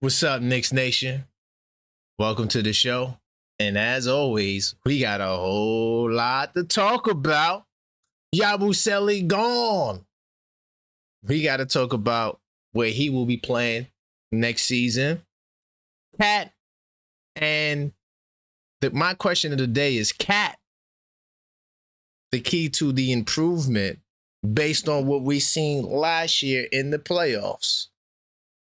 What's up, Knicks Nation? Welcome to the show. And as always, we got a whole lot to talk about. Yabusele gone. We got to talk about where he will be playing next season. Cat. And my question of the day is, Cat, the key to the improvement based on what we seen last year in the playoffs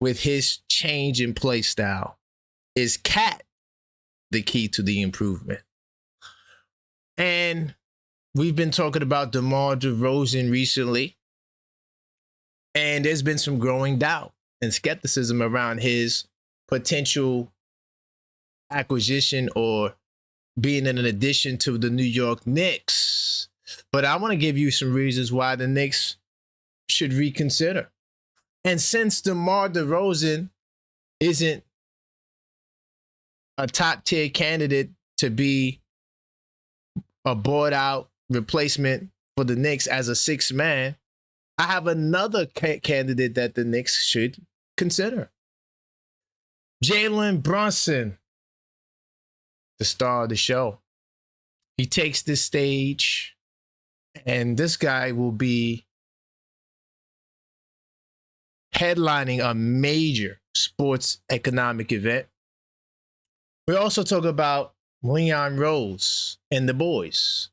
with his change in play style? Is Cat the key to the improvement? And we've been talking about DeMar DeRozan recently, and there's been some growing doubt and skepticism around his potential acquisition or being an addition to the New York Knicks. But I want to give you some reasons why the Knicks should reconsider. And since DeMar DeRozan isn't a top-tier candidate to be a bought-out replacement for the Knicks as a sixth man, I have another candidate that the Knicks should consider. Jalen Brunson, the star of the show. He takes this stage, and this guy will be headlining a major sports economic event. We also talk about Leon Rose and the boys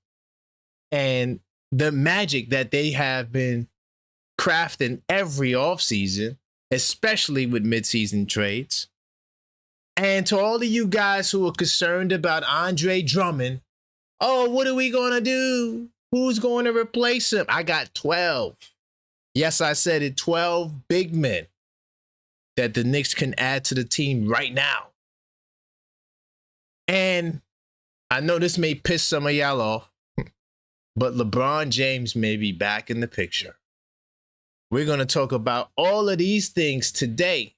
and the magic that they have been crafting every offseason, especially with midseason trades. And to all of you guys who are concerned about Andre Drummond, oh, what are we going to do? Who's going to replace him? I got 12. Yes, I said it, 12 big men that the Knicks can add to the team right now. And I know this may piss some of y'all off, but LeBron James may be back in the picture. We're going to talk about all of these things today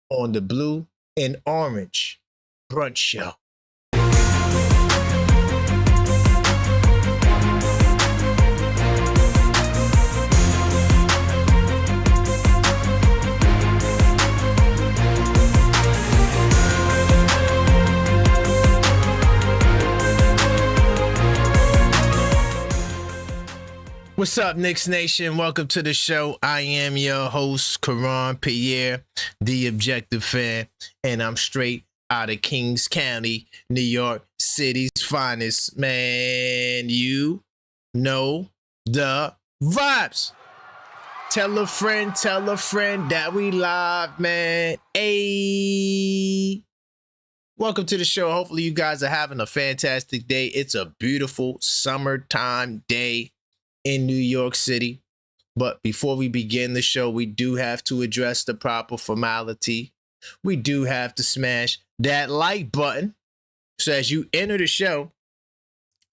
on the Blue and Orange Brunch Show. What's up, Knicks Nation? Welcome to the show. I am your host, Karan Pierre, the Objective Fan, and I'm straight out of Kings County, New York City's finest. Man, you know the vibes. Tell a friend that we live, man. Hey. Welcome to the show. Hopefully you guys are having a fantastic day. It's a beautiful summertime day in New York City. But before we begin the show, we do have to address the proper formality. We do have to smash that like button. So as you enter the show,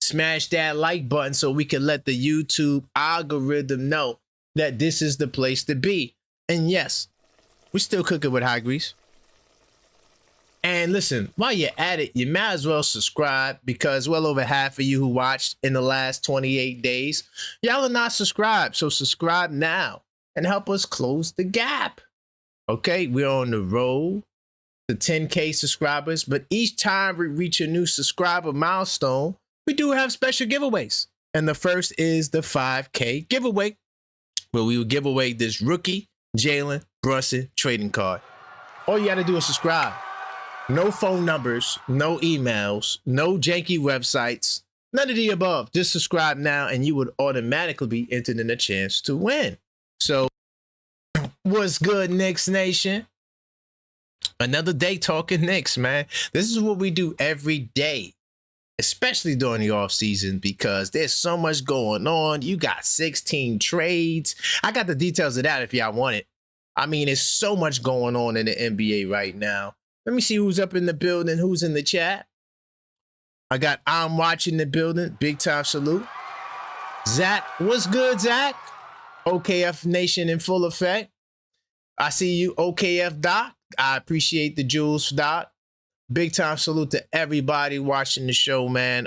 smash that like button so we can let the YouTube algorithm know that this is the place to be. And yes, we're still cooking with high grease. And listen, while you're at it, you might as well subscribe, because well over half of you who watched in the last 28 days, y'all are not subscribed. So subscribe now and help us close the gap. Okay, we're on the road to 10K subscribers, but each time we reach a new subscriber milestone, we do have special giveaways. And the first is the 5K giveaway, where we will give away this rookie Jalen Brunson trading card. All you got to do is subscribe. No phone numbers, no emails, no janky websites, none of the above. Just subscribe now and you would automatically be entered in a chance to win. So, what's good, Knicks Nation? Another day talking Knicks, man. This is what we do every day, especially during the offseason, because there's so much going on. You got 16 trades. I got the details of that if y'all want it. I mean, there's so much going on in the NBA right now. Let me see who's up in the building, who's in the chat. I got I'm watching the building. Big time salute. Zach, what's good, Zach? OKF Nation in full effect. I see you, OKF Doc. I appreciate the jewels, Doc. Big time salute to everybody watching the show, man.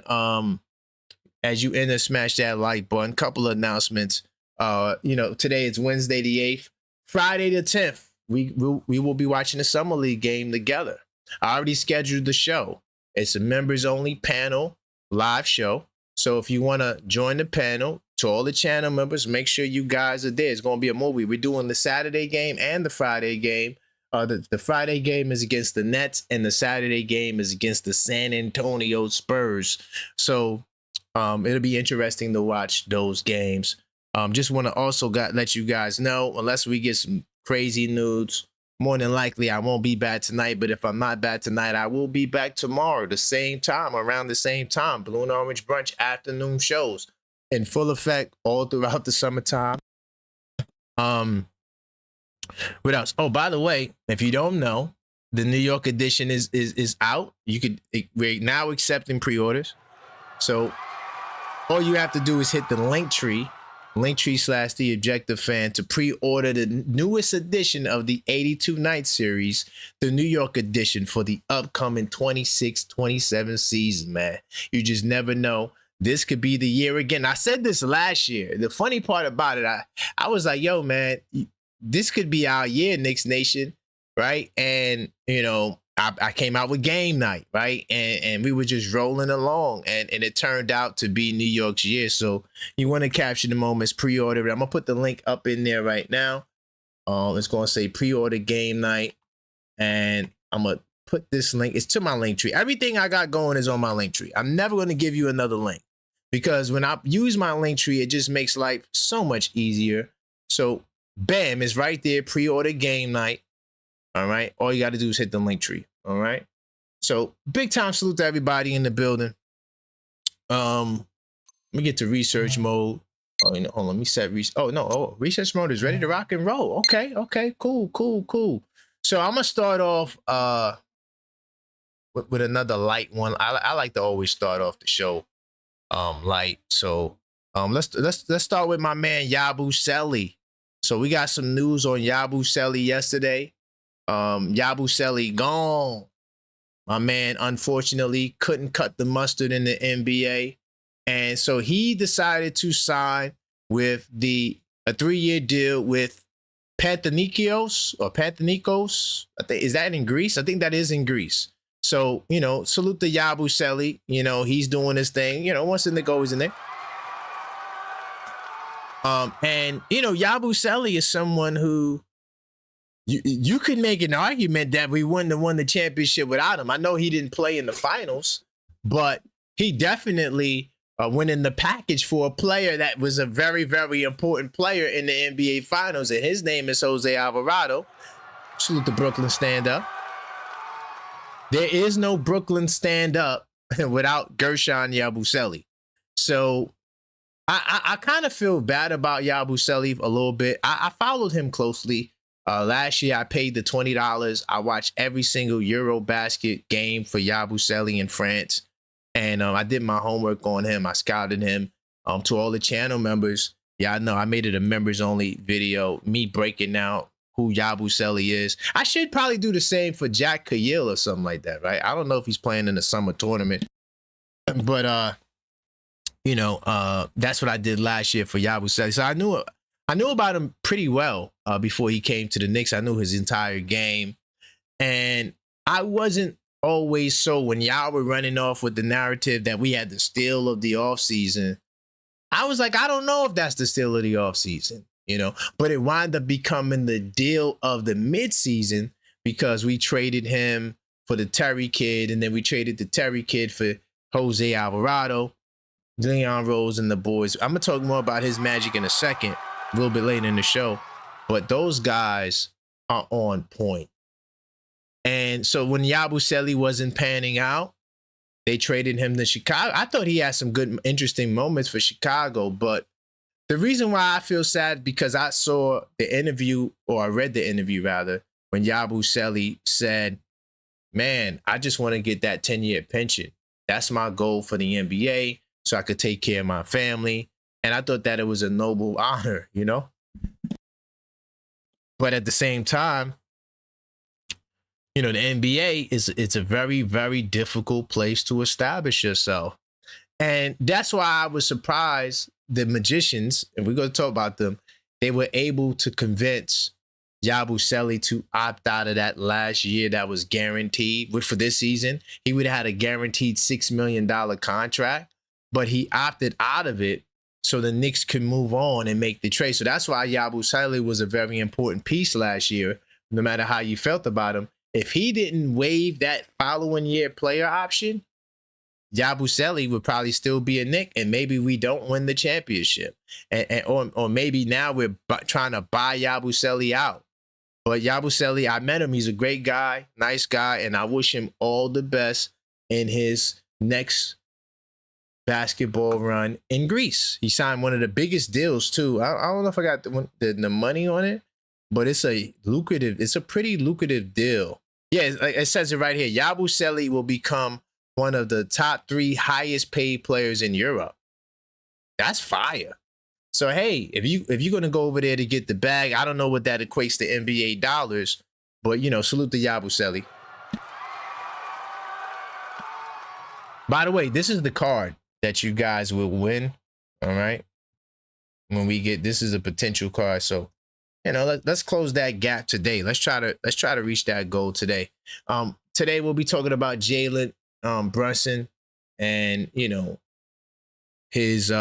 As you enter, smash that like button. Couple of announcements. Today it's Wednesday the 8th. Friday the 10th. we will be watching the summer league game together. I already scheduled the show. It's a members only panel live show. So if you want to join the panel, to all the channel members, make sure you guys are there. It's going to be a movie. We're doing the Saturday game and the Friday game. The Friday game is against the Nets, and the Saturday game is against the San Antonio Spurs. So it'll be interesting to watch those games. Just want to also let you guys know, unless we get some crazy news, more than likely I won't be back tonight. But if I'm not back tonight, I will be back tomorrow, the same time, around the same time. Blue and Orange Brunch afternoon shows in full effect all throughout the summertime. What else? Oh, by the way, if you don't know, the New York edition is out. We're now accepting pre-orders. So all you have to do is hit the Linktree /TheObjectiveFan to pre-order the newest edition of the 82 Night series, the New York edition, for the upcoming 26-27 season, man. You just never know. This could be the year again. I said this last year. The funny part about it, I was like, yo, man, this could be our year, Knicks Nation, right? And, you know, I came out with game night, right? And we were just rolling along, and it turned out to be New York's year. So you want to capture the moments, pre-order it. I'm going to put the link up in there right now. It's going to say pre-order game night, and I'm going to put this link. It's to my Linktree. Everything I got going is on my Linktree. I'm never going to give you another link, because when I use my Linktree, it just makes life so much easier. So bam, it's right there, pre-order game night. All right. All you got to do is hit the Linktree. All right. So big time salute to everybody in the building. Let me get to research mode. Oh, you know, hold on. Let me set research mode is ready to rock and roll. Okay. Cool. So I'm gonna start off with another light one. I like to always start off the show light. So let's start with my man Yabusele. So we got some news on Yabusele yesterday. Yabusele gone. My man, unfortunately, couldn't cut the mustard in the NBA. And so he decided to sign with a 3-year deal with Panathinaikos. I think, is that in Greece? I think that is in Greece. So, you know, salute to Yabusele. You know, he's doing his thing. You know, once in the goal, he's in there. And, you know, Yabusele is someone who you could make an argument that we wouldn't have won the championship without him. I know he didn't play in the finals, but he definitely went in the package for a player that was a very, very important player in the NBA finals. And his name is Jose Alvarado. Salute the Brooklyn stand up. There is no Brooklyn stand up without Gershon Yabusele. So I kind of feel bad about Yabusele a little bit. I followed him closely. Last year, I paid the $20. I watched every single Eurobasket game for Yabusele in France. And I did my homework on him. I scouted him. To all the channel members, yeah, I know I made it a members-only video, me breaking out who Yabusele is. I should probably do the same for Jack Cahill or something like that, right? I don't know if he's playing in the summer tournament. But, you know, that's what I did last year for Yabusele. So I knew about him pretty well before he came to the Knicks. I knew his entire game. And I wasn't always so, when y'all were running off with the narrative that we had the steal of the offseason, I was like, I don't know if that's the steal of the offseason, you know. But it wound up becoming the deal of the midseason, because we traded him for the Terry kid, and then we traded the Terry kid for Jose Alvarado, Leon Rose, and the boys. I'm going to talk more about his magic in a second, a little bit later in the show, but those guys are on point. And so when Yabusele wasn't panning out, they traded him to Chicago. I thought he had some good, interesting moments for Chicago, but the reason why I feel sad, because I saw the interview, or I read the interview rather, when Yabusele said, man, I just want to get that 10-year pension. That's my goal for the NBA, so I could take care of my family. And I thought that it was a noble honor, you know? But at the same time, you know, the NBA it's a very, very difficult place to establish yourself. And that's why I was surprised the magicians, and we're going to talk about them, they were able to convince Yabusele to opt out of that last year that was guaranteed. For this season, he would have had a guaranteed $6 million contract, but he opted out of it so the Knicks could move on and make the trade. So that's why Yabusele was a very important piece last year, no matter how you felt about him. If he didn't waive that following year player option, Yabusele would probably still be a Knick, and maybe we don't win the championship. Or maybe now we're trying to buy Yabusele out. But Yabusele, I met him. He's a great guy, nice guy, and I wish him all the best in his next basketball run in Greece. He signed one of the biggest deals too. I don't know if I got the money on it, but it's a pretty lucrative deal. Yeah, it says it right here. Yabusele will become one of the top 3 highest paid players in Europe. That's fire. So hey, if you're gonna go over there to get the bag, I don't know what that equates to NBA dollars, but salute to Yabusele. By the way, this is the card that you guys will win. All right, when we get this is a potential card, so let's close that gap today. Let's try to reach that goal today. Today we'll be talking about Jalen Brunson and his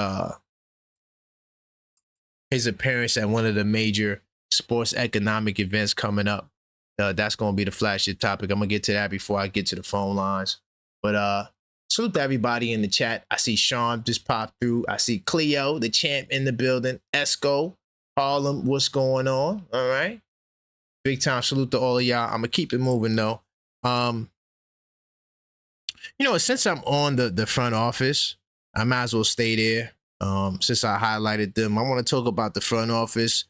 appearance at one of the major sports economic events coming up. That's going to be the flagship topic. I'm going to get to that before I get to the phone lines. But salute to everybody in the chat. I see Sean just popped through. I see Cleo, the champ, in the building. Esco, Harlem, what's going on? All right. Big time salute to all of y'all. I'm going to keep it moving, though. Since I'm on the front office, I might as well stay there. Since I highlighted them, I want to talk about the front office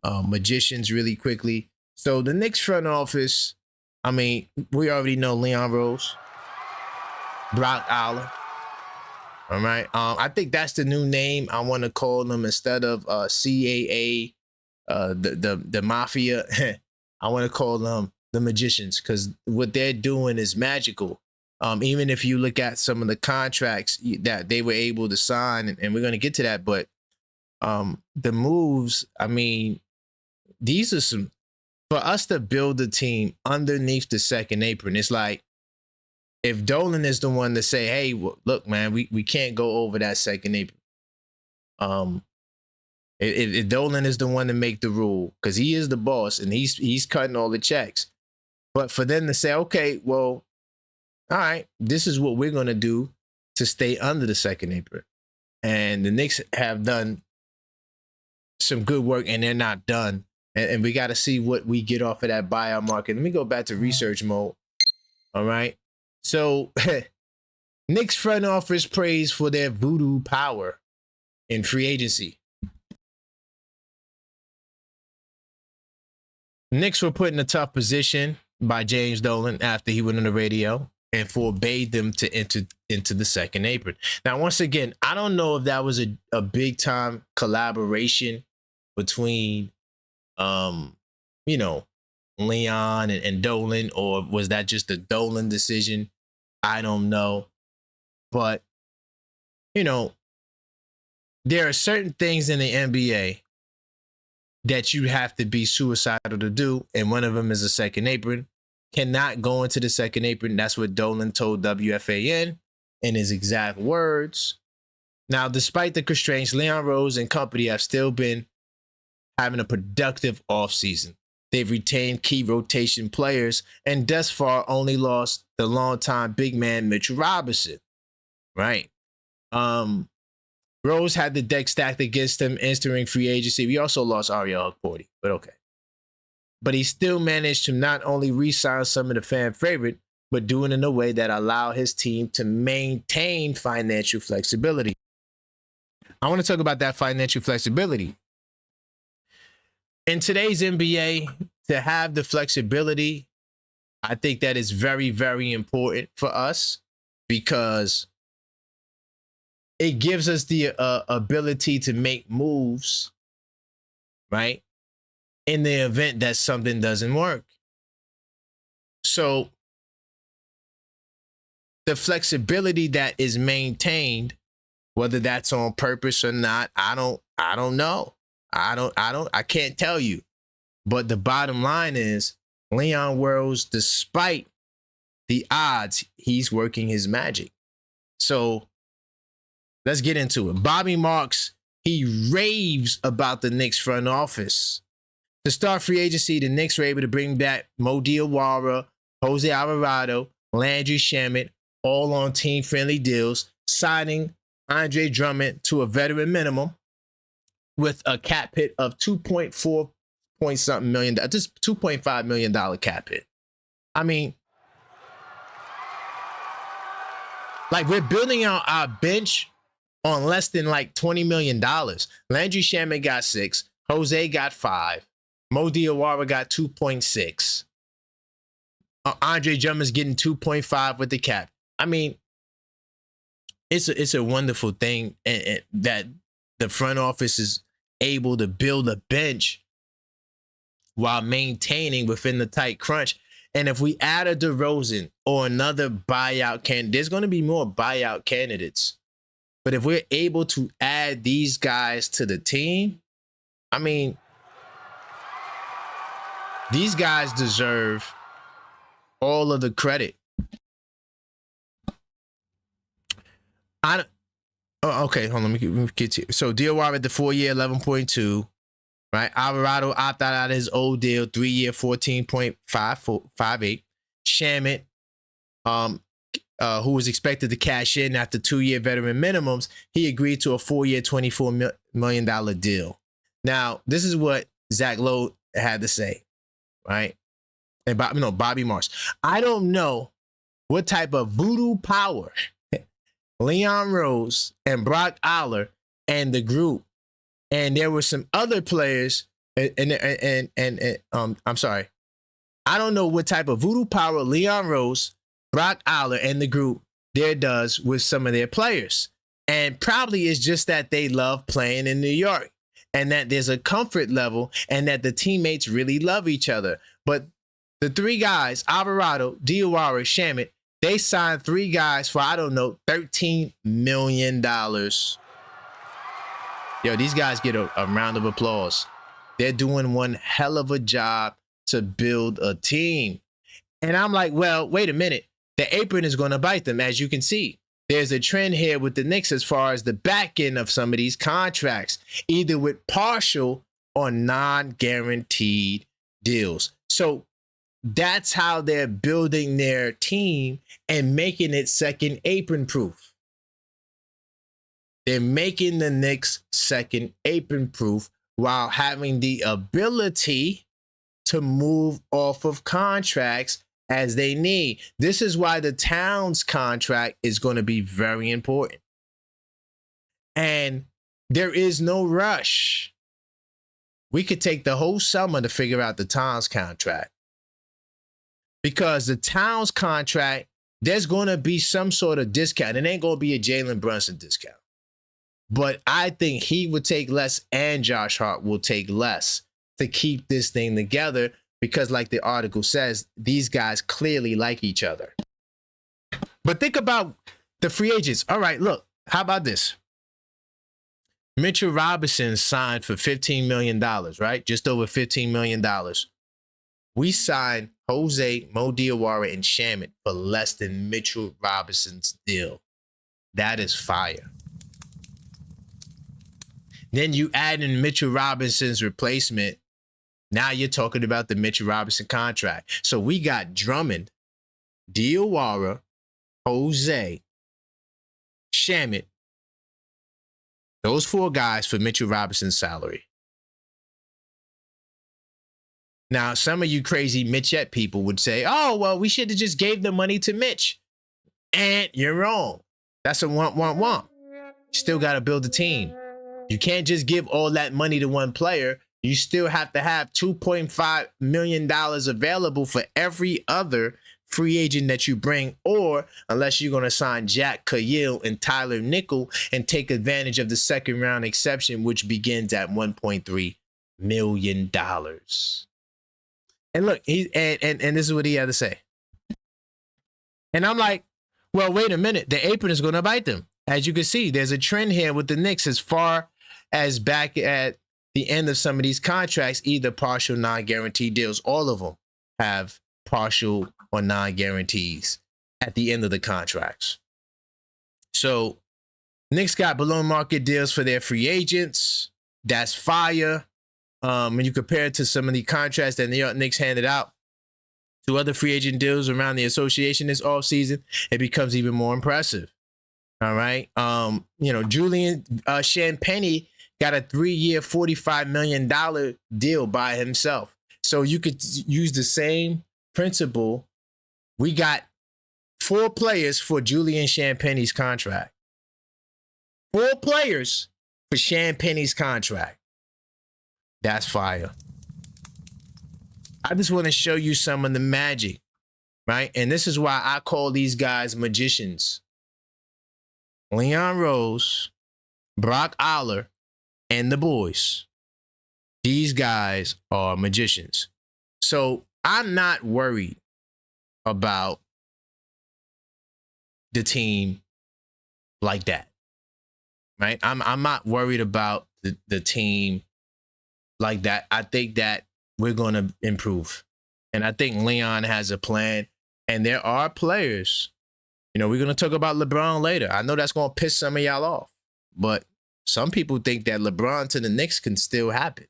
magicians really quickly. So the Knicks front office, I mean, we already know Leon Rose, Brock Aller. All right. I think that's the new name I want to call them instead of CAA, the Mafia. I want to call them the magicians because what they're doing is magical. Even if you look at some of the contracts that they were able to sign, and we're going to get to that, but the moves, I mean, these are some, for us to build a team underneath the second apron. It's like, if Dolan is the one to say, hey, look, man, we can't go over that second apron. If Dolan is the one to make the rule, because he is the boss and he's cutting all the checks. But for them to say, okay, well, all right, this is what we're going to do to stay under the second apron. And the Knicks have done some good work, and they're not done. And we got to see what we get off of that buyout market. Let me go back to research mode. All right. So Knicks front office praised for their voodoo power in free agency. Knicks were put in a tough position by James Dolan after he went on the radio and forbade them to enter into the second apron. Now, once again, I don't know if that was a big time collaboration between, Leon and Dolan, or was that just a Dolan decision? I don't know. But, there are certain things in the NBA that you have to be suicidal to do, and one of them is a second apron. Cannot go into the second apron. That's what Dolan told WFAN in his exact words. Now, despite the constraints, Leon Rose and company have still been having a productive offseason. They've retained key rotation players and thus far only lost the longtime big man Mitchell Robinson. Right. Rose had the deck stacked against him entering free agency. We also lost Ariel Hukporti, but okay. But he still managed to not only re-sign some of the fan favorite, but do it in a way that allowed his team to maintain financial flexibility. I want to talk about that financial flexibility. In today's NBA, to have the flexibility, I think that is very, very important for us because it gives us the ability to make moves, right? In the event that something doesn't work. So the flexibility that is maintained, whether that's on purpose or not, I don't know. I can't tell you. But the bottom line is Leon Rose, despite the odds, he's working his magic. So let's get into it. Bobby Marks, he raves about the Knicks front office. To start free agency, the Knicks were able to bring back Mo Diawara, Jose Alvarado, Landry Shamet, all on team-friendly deals, signing Andre Drummond to a veteran minimum with a cap hit of $2.4 point something million, just $2.5 million cap hit. I mean, like, we're building out our bench on less than like $20 million. Landry Shamet got 6, Jose got 5, Mo Diawara got 2.6. Andre Drummond's getting 2.5 with the cap. I mean, it's a wonderful thing and that the front office is able to build a bench while maintaining within the tight crunch. And if we add a DeRozan or another buyout candidate, there's going to be more buyout candidates. But if we're able to add these guys to the team, I mean, these guys deserve all of the credit. Okay, hold on. Let me get to you. So Diawara at the 4-year, 11.2. Right, Alvarado opted out of his old deal, 3-year, 14.58. Shamet, who was expected to cash in after 2-year veteran minimums, he agreed to a 4-year, $24 million deal. Now, this is what Zach Lowe had to say, right? And Bobby Marks. I don't know what type of voodoo power Leon Rose and Brock Aller and the group, and there were some other players, and I'm sorry, I don't know what type of voodoo power Leon Rose, Brock Aller, and the group there does with some of their players. And probably it's just that they love playing in New York and that there's a comfort level and that the teammates really love each other. But the 3 guys, Alvarado, Diawara, Shamet, they signed 3 guys for, I don't know, $13 million. Yo, these guys get a round of applause. They're doing one hell of a job to build a team. And I'm like, well, wait a minute. The apron is going to bite them, as you can see. There's a trend here with the Knicks as far as the back end of some of these contracts, either with partial or non-guaranteed deals. So that's how they're building their team and making it second apron proof. They're making the Knicks second apron proof while having the ability to move off of contracts as they need. This is why the Towns contract is going to be very important. And there is no rush. We could take the whole summer to figure out the Towns contract. Because the Towns contract, there's going to be some sort of discount. It ain't going to be a Jalen Brunson discount. But I think he would take less and Josh Hart will take less to keep this thing together because, like the article says, these guys clearly like each other. But think about the free agents. All right, look, how about this? Mitchell Robinson signed for $15 million, right? Just over $15 million. We signed Jose, Mo Diawara, and Shamet for less than Mitchell Robinson's deal. That is fire. Then you add in Mitchell Robinson's replacement. Now you're talking about the Mitchell Robinson contract. So we got Drummond, Diawara, Jose, Shamet. Those 4 guys for Mitchell Robinson's salary. Now, some of you crazy Mitchette people would say, oh, well, we should have just gave the money to Mitch. And you're wrong. That's a want. Still got to build a team. You can't just give all that money to one player. You still have to have $2.5 million available for every other free agent that you bring, or unless you're going to sign Jack Cahill and Tyler Nickel and take advantage of the second round exception, which begins at $1.3 million. And look, and this is what he had to say. And I'm like, well, wait a minute. The apron is going to bite them. As you can see, there's a trend here with the Knicks as far as back at the end of some of these contracts, either partial non-guaranteed deals. All of them have partial or non-guarantees at the end of the contracts. So Knicks got below market deals for their free agents. That's fire. When you compare it to some of the contracts that New York Knicks handed out to other free agent deals around the association this offseason, it becomes even more impressive. All right. Julian Champagnie got a 3-year, $45 million deal by himself. So you could use the same principle. We got 4 players for Julian Champagnie's contract. 4 players for Champagnie's contract. That's fire. I just want to show you some of the magic, right? And this is why I call these guys magicians. Leon Rose, Brock Aller, and the boys. These guys are magicians. So I'm not worried about the team like that, right? I'm not worried about the team like that. I think that we're going to improve. And I think Leon has a plan. And there are players. We're going to talk about LeBron later. I know that's going to piss some of y'all off. But some people think that LeBron to the Knicks can still happen.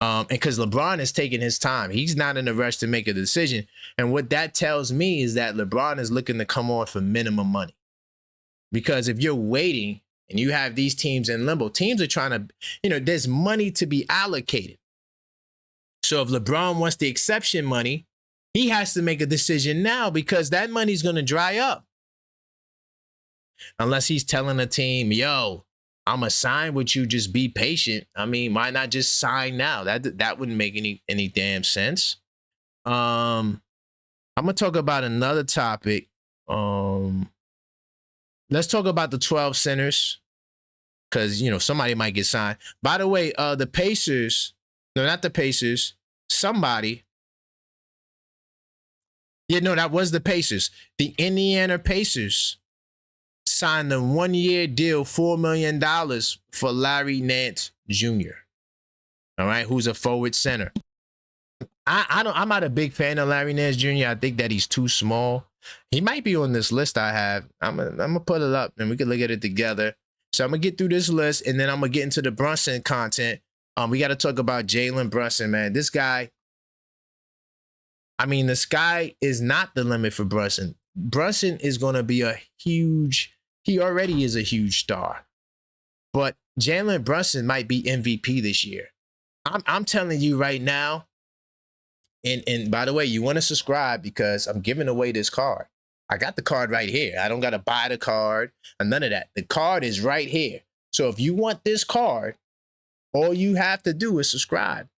And because LeBron is taking his time. He's not in a rush to make a decision. And what that tells me is that LeBron is looking to come on for minimum money. Because if you're waiting and you have these teams in limbo, teams are trying to, there's money to be allocated. So if LeBron wants the exception money, he has to make a decision now because that money's going to dry up. Unless he's telling a team, yo, I'm going to sign with you, just be patient. I mean, why not just sign now? That wouldn't make any damn sense. I'm going to talk about another topic. Let's talk about the 12 centers because, somebody might get signed. By the way, the Pacers, no, not the Pacers, somebody. Yeah, no, that was the Pacers. The Indiana Pacers signed a 1-year deal, $4 million for Larry Nance Jr. All right, who's a forward center. I'm not a big fan of Larry Nance Jr. I think that he's too small. He might be on this list I have. I'm gonna put it up and we can look at it together. So I'm gonna get through this list and then I'm gonna get into the Brunson content. We got to talk about Jalen Brunson, man. This guy, the sky is not the limit for Brunson. Brunson is going to be he already is a huge star. But Jalen Brunson might be MVP this year. I'm telling you right now, and by the way, you want to subscribe because I'm giving away this card. I got the card right here. I don't got to buy the card or none of that. The card is right here. So if you want this card, all you have to do is subscribe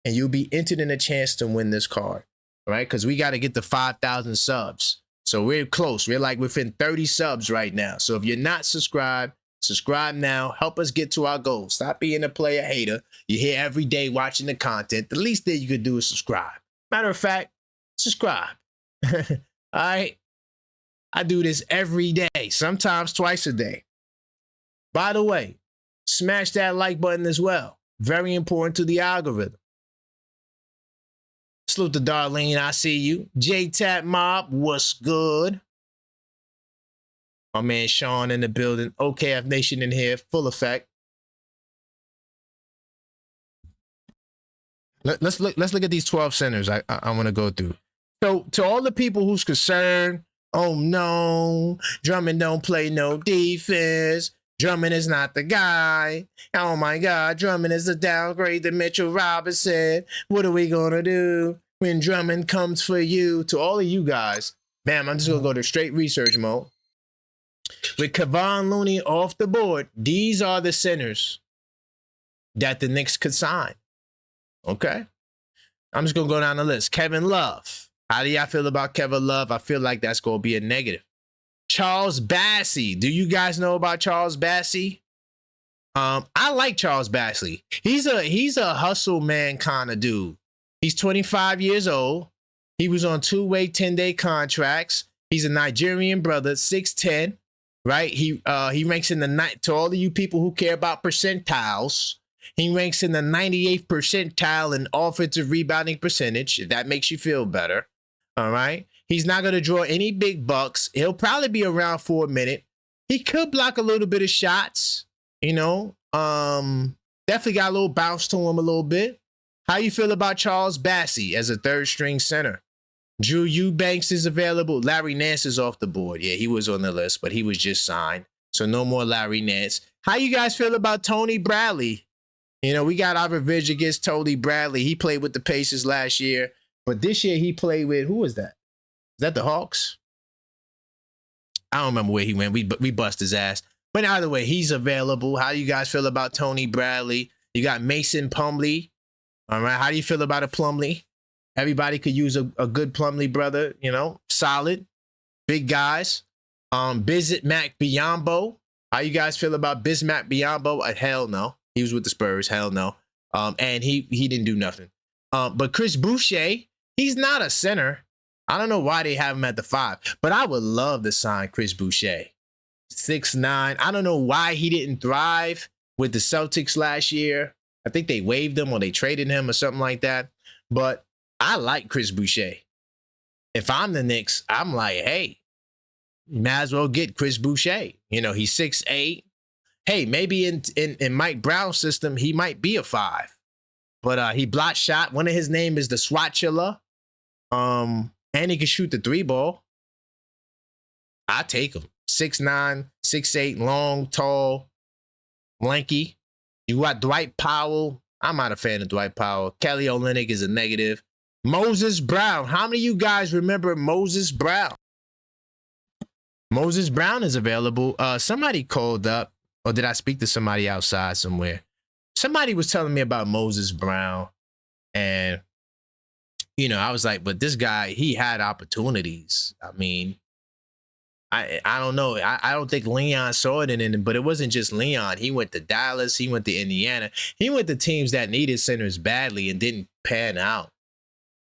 and you'll be entered in a chance to win this card, right? Because we got to get to 5,000 subs. So we're close. We're like within 30 subs right now. So if you're not subscribed, subscribe now. Help us get to our goal. Stop being a player hater. You're here every day watching the content. The least thing you could do is subscribe. Matter of fact, subscribe. All right? I do this every day, sometimes twice a day. By the way, smash that like button as well. Very important to the algorithm. Salute to Darlene, I see you. J-Tap Mob, what's good? My man Sean in the building. OKF Nation in here, full effect. Let's look at these 12 centers I want to go through. So to all the people who's concerned, oh no, Drummond don't play no defense. Drummond is not the guy. Oh my God, Drummond is a downgrade to Mitchell Robinson. What are we gonna do when Drummond comes for you? To all of you guys, bam, I'm just gonna go to straight research mode. With Kevon Looney off the board, these are the centers that the Knicks could sign. Okay? I'm just gonna go down the list. Kevin Love. How do y'all feel about Kevin Love? I feel like that's gonna be a negative. Charles Bassey. Do you guys know about Charles Bassey? I like Charles Bassey. He's a hustle man kind of dude. He's 25 years old. He was on 2-way 10-day contracts. He's a Nigerian brother, 6'10", right? He ranks in the night. To all of you people who care about percentiles, He ranks in the 98th percentile in offensive rebounding percentage, if that makes you feel better. All right. He's not going to draw any big bucks. He'll probably be around for a minute. He could block a little bit of shots, you know. Definitely got a little bounce to him a little bit. How you feel about Charles Bassey as a third string center? Drew Eubanks is available. Larry Nance is off the board. Yeah, he was on the list, but he was just signed. So no more Larry Nance. How you guys feel about Tony Bradley? You know, we got our revenge against Tony Bradley. He played with the Pacers last year, but this year he played with, who was that? Is that the Hawks? I don't remember where he went. We bust his ass. But either way, he's available. How do you guys feel about Tony Bradley? You got Mason Plumlee. All right. How do you feel about a Plumlee? Everybody could use a good Plumlee brother, you know, solid, big guys. Bismack Biyombo. How you guys feel about Bismack Biyombo? Hell no. He was with the Spurs. Hell no. And he didn't do nothing. But Chris Boucher, he's not a center. I don't know why they have him at the 5, but I would love to sign Chris Boucher. 6'9". I don't know why he didn't thrive with the Celtics last year. I think they waived him or they traded him or something like that. But I like Chris Boucher. If I'm the Knicks, I'm like, hey, you might as well get Chris Boucher. You know, he's 6'8". Hey, maybe in Mike Brown's system, he might be a 5. But he blocked shot. One of his name is the Swatchula. And he can shoot the 3 ball. I take him. 6'9", 6'8", long, tall, lanky. You got Dwight Powell. I'm not a fan of Dwight Powell. Kelly Olynyk is a negative. Moses Brown. How many of you guys remember Moses Brown? Moses Brown is available. Somebody called up, or did I speak to somebody outside somewhere? Somebody was telling me about Moses Brown, and you know, I was like, but this guy, he had opportunities. I mean, I don't know. I don't think Leon saw it in him, but it wasn't just Leon. He went to Dallas. He went to Indiana. He went to teams that needed centers badly and didn't pan out.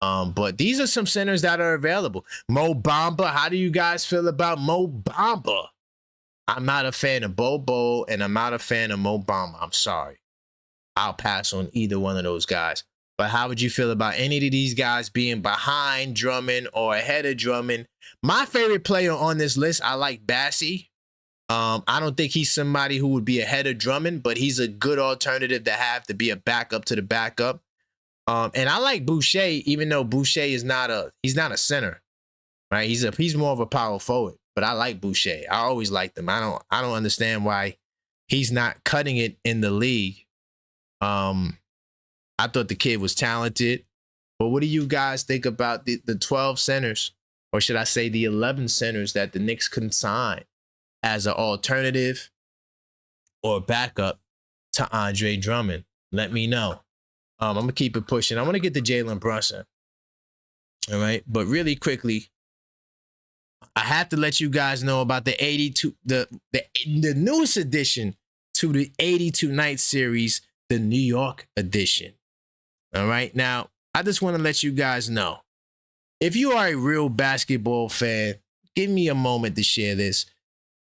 But these are some centers that are available. Mo Bamba. How do you guys feel about Mo Bamba? I'm not a fan of Bobo, and I'm not a fan of Mo Bamba. I'm sorry. I'll pass on either one of those guys. But how would you feel about any of these guys being behind Drummond or ahead of Drummond? My favorite player on this list, I like Bassey. I don't think he's somebody who would be ahead of Drummond, but he's a good alternative to have to be a backup to the backup. And I like Boucher, even though Boucher is not a center, right? He's more of a power forward. But I like Boucher. I always liked him. I don't understand why he's not cutting it in the league. I thought the kid was talented. But what do you guys think about the 12 centers, or should I say the 11 centers that the Knicks can sign as an alternative or backup to Andre Drummond? Let me know. I'm going to keep it pushing. I want to get to Jalen Brunson. All right. But really quickly, I have to let you guys know about the 82, the newest addition to the 82 night series, the New York edition. All right. Now, I just want to let you guys know, if you are a real basketball fan, give me a moment to share this.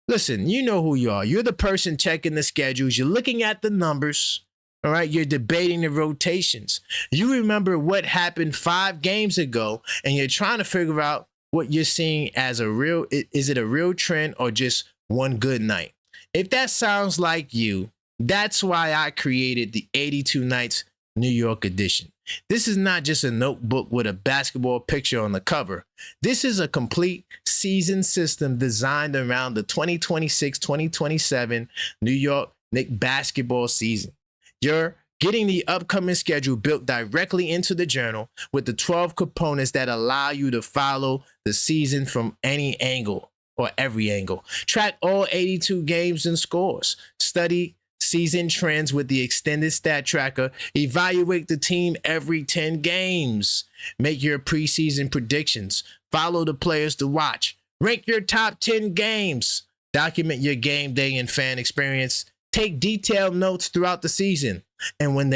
Listen, you know who you are. You're the person checking the schedules. You're looking at the numbers. All right. You're debating the rotations. You remember what happened 5 games ago, and you're trying to figure out what you're seeing as a real, is it a real trend or just one good night? If that sounds like you, that's why I created the 82 Nights New York edition. This is not just a notebook with a basketball picture on the cover. This is a complete season system designed around the 2026-2027 New York Knicks basketball season. You're getting the upcoming schedule built directly into the journal with the 12 components that allow you to follow the season from any angle or every angle. Track all 82 games and scores. Study season trends with the extended stat tracker. Evaluate the team every 10 games. Make your preseason predictions. Follow the players to watch. Rank your top 10 games. Document your game day and fan experience. Take detailed notes throughout the season. And when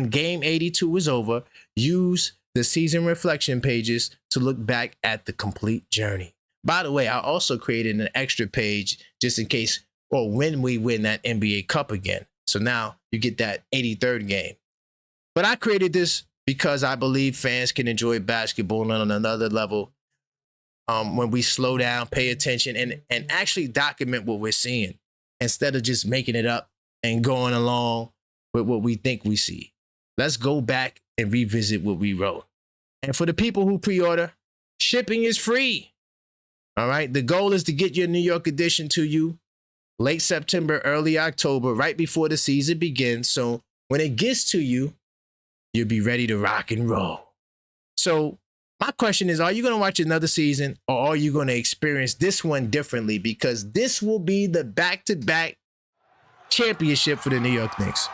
game 82 is over, use the season reflection pages to look back at the complete journey. By the way, I also created an extra page just in case or when we win that NBA Cup again. So now you get that 83rd game. But I created this because I believe fans can enjoy basketball on another level when we slow down, pay attention, and actually document what we're seeing instead of just making it up and going along with what we think we see. Let's go back and revisit what we wrote. And for the people who pre-order, shipping is free. All right. The goal is to get your New York edition to you late September, early October, right before the season begins. So when it gets to you, you'll be ready to rock and roll. So my question is, are you going to watch another season, or are you going to experience this one differently? Because this will be the back-to-back championship for the New York Knicks.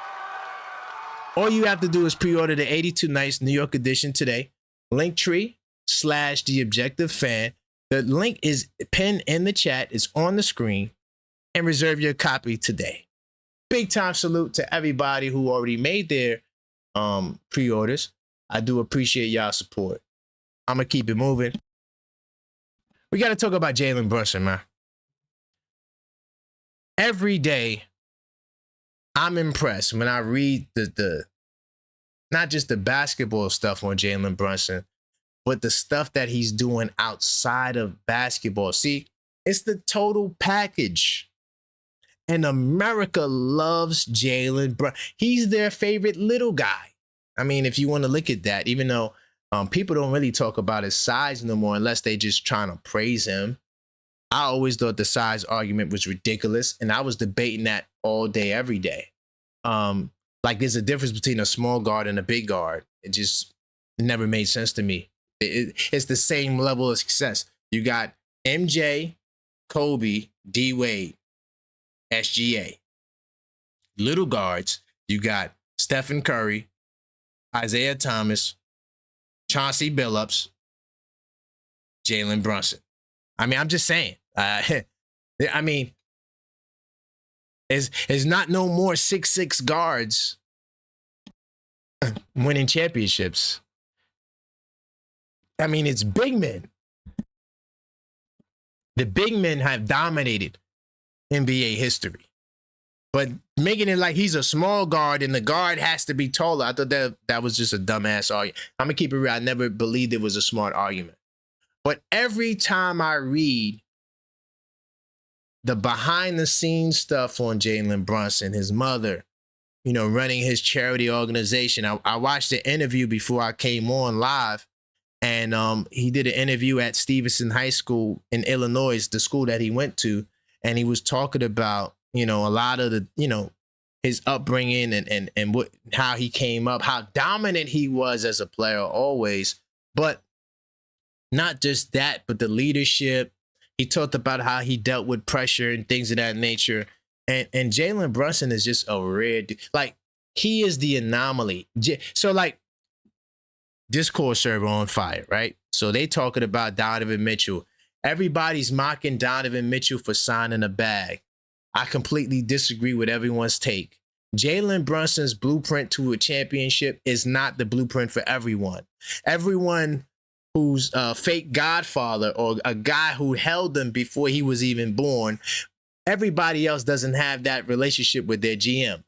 All you have to do is pre-order the 82 Nights New York edition today. Linktree/TheObjectiveFan. The link is pinned in the chat. It's on the screen. And reserve your copy today. Big time salute to everybody who already made their pre-orders. I do appreciate y'all support. I'm going to keep it moving. We got to talk about Jalen Brunson, man. Every day, I'm impressed when I read the not just the basketball stuff on Jalen Brunson, but the stuff that he's doing outside of basketball. See, it's the total package. And America loves Jalen Brunson. He's their favorite little guy. I mean, if you want to look at that, even though people don't really talk about his size no more unless they just trying to praise him. I always thought the size argument was ridiculous, and I was debating that all day, every day. Like there's a difference between a small guard and a big guard. It just never made sense to me. It's the same level of success. You got MJ, Kobe, D Wade, SGA. Little guards, you got Stephen Curry, Isaiah Thomas, Chauncey Billups, Jalen Brunson. I mean, I'm just saying. I mean, it's not no more 6'6" guards winning championships. I mean, it's big men. The big men have dominated NBA history. But making it like he's a small guard and the guard has to be taller, I thought that was just a dumbass argument. I'm going to keep it real. I never believed it was a smart argument. But every time I read the behind-the-scenes stuff on Jalen Brunson, his mother, you know, running his charity organization, I watched the interview before I came on live, and he did an interview at Stevenson High School in Illinois, the school that he went to, and he was talking about, you know, a lot of the, you know, his upbringing and what, how he came up, how dominant he was as a player always. But not just that, but the leadership. He talked about how he dealt with pressure and things of that nature. And Jalen Brunson is just a rare dude. Like, he is the anomaly. So, like, Discord server on fire, right? So they talking about Donovan Mitchell. Everybody's mocking Donovan Mitchell for signing a bag. I completely disagree with everyone's take. Jalen Brunson's blueprint to a championship is not the blueprint for everyone. Everyone who's a fake godfather or a guy who held them before he was even born, everybody else doesn't have that relationship with their GM.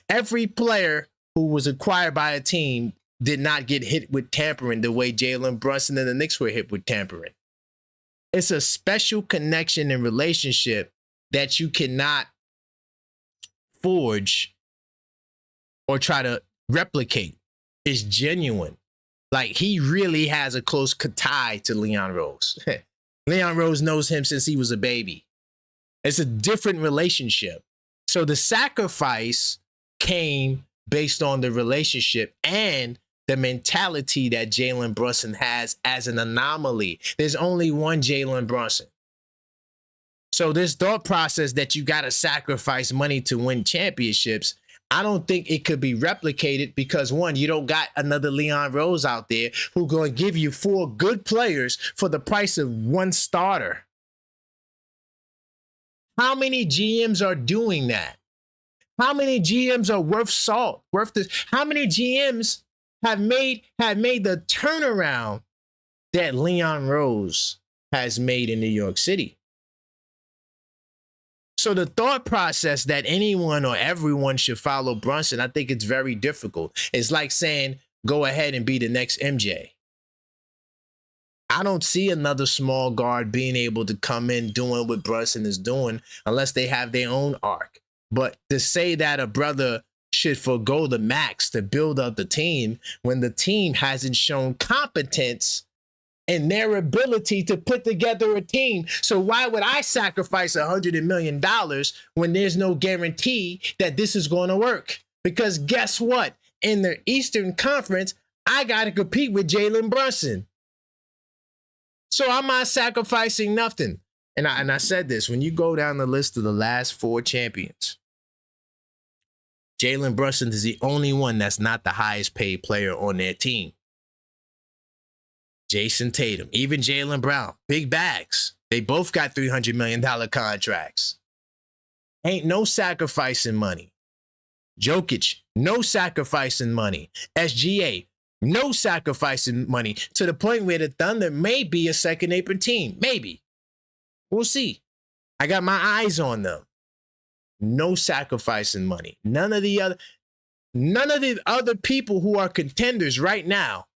Every player who was acquired by a team did not get hit with tampering the way Jalen Brunson and the Knicks were hit with tampering. It's a special connection and relationship that you cannot forge or try to replicate. It's genuine. Like, he really has a close tie to Leon Rose. Leon Rose knows him since he was a baby. It's a different relationship. So the sacrifice came based on the relationship and the mentality that Jalen Brunson has as an anomaly. There's only one Jalen Brunson. So this thought process that you got to sacrifice money to win championships, I don't think it could be replicated because, one, you don't got another Leon Rose out there who's going to give you 4 good players for the price of 1 starter. How many GMs are doing that? How many GMs are worth salt? Worth this? How many GMs have made the turnaround that Leon Rose has made in New York City? So the thought process that anyone or everyone should follow Brunson, I think it's very difficult. It's like saying, go ahead and be the next MJ. I don't see another small guard being able to come in doing what Brunson is doing unless they have their own arc. But to say that a brother should forego the max to build up the team when the team hasn't shown competence in their ability to put together a team. So why would I sacrifice $100 million when there's no guarantee that this is going to work? Because guess what? In the Eastern Conference, I got to compete with Jalen Brunson. So I'm not sacrificing nothing. And I said this, when you go down the list of the last 4 champions, Jalen Brunson is the only one that's not the highest paid player on their team. Jason Tatum, even Jalen Brown, big bags. They both got $300 million contracts. Ain't no sacrificing money. Jokic, no sacrificing money. SGA, no sacrificing money, to the point where the Thunder may be a second apron team. Maybe. We'll see. I got my eyes on them. No sacrificing money. None of the other people who are contenders right now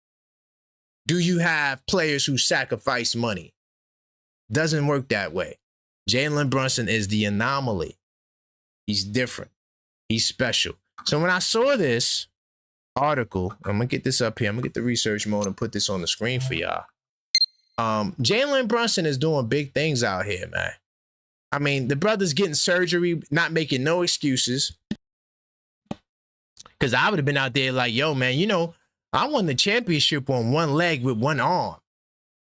do you have players who sacrifice money. Doesn't work that way. Jalen Brunson is the anomaly. He's different. He's special. So when I saw this article, I'm going to get this up here. I'm going to get the research mode and put this on the screen for y'all. Jalen Brunson is doing big things out here, man. I mean, the brother's getting surgery, not making no excuses. Because I would have been out there like, yo, man, you know, I won the championship on one leg with one arm.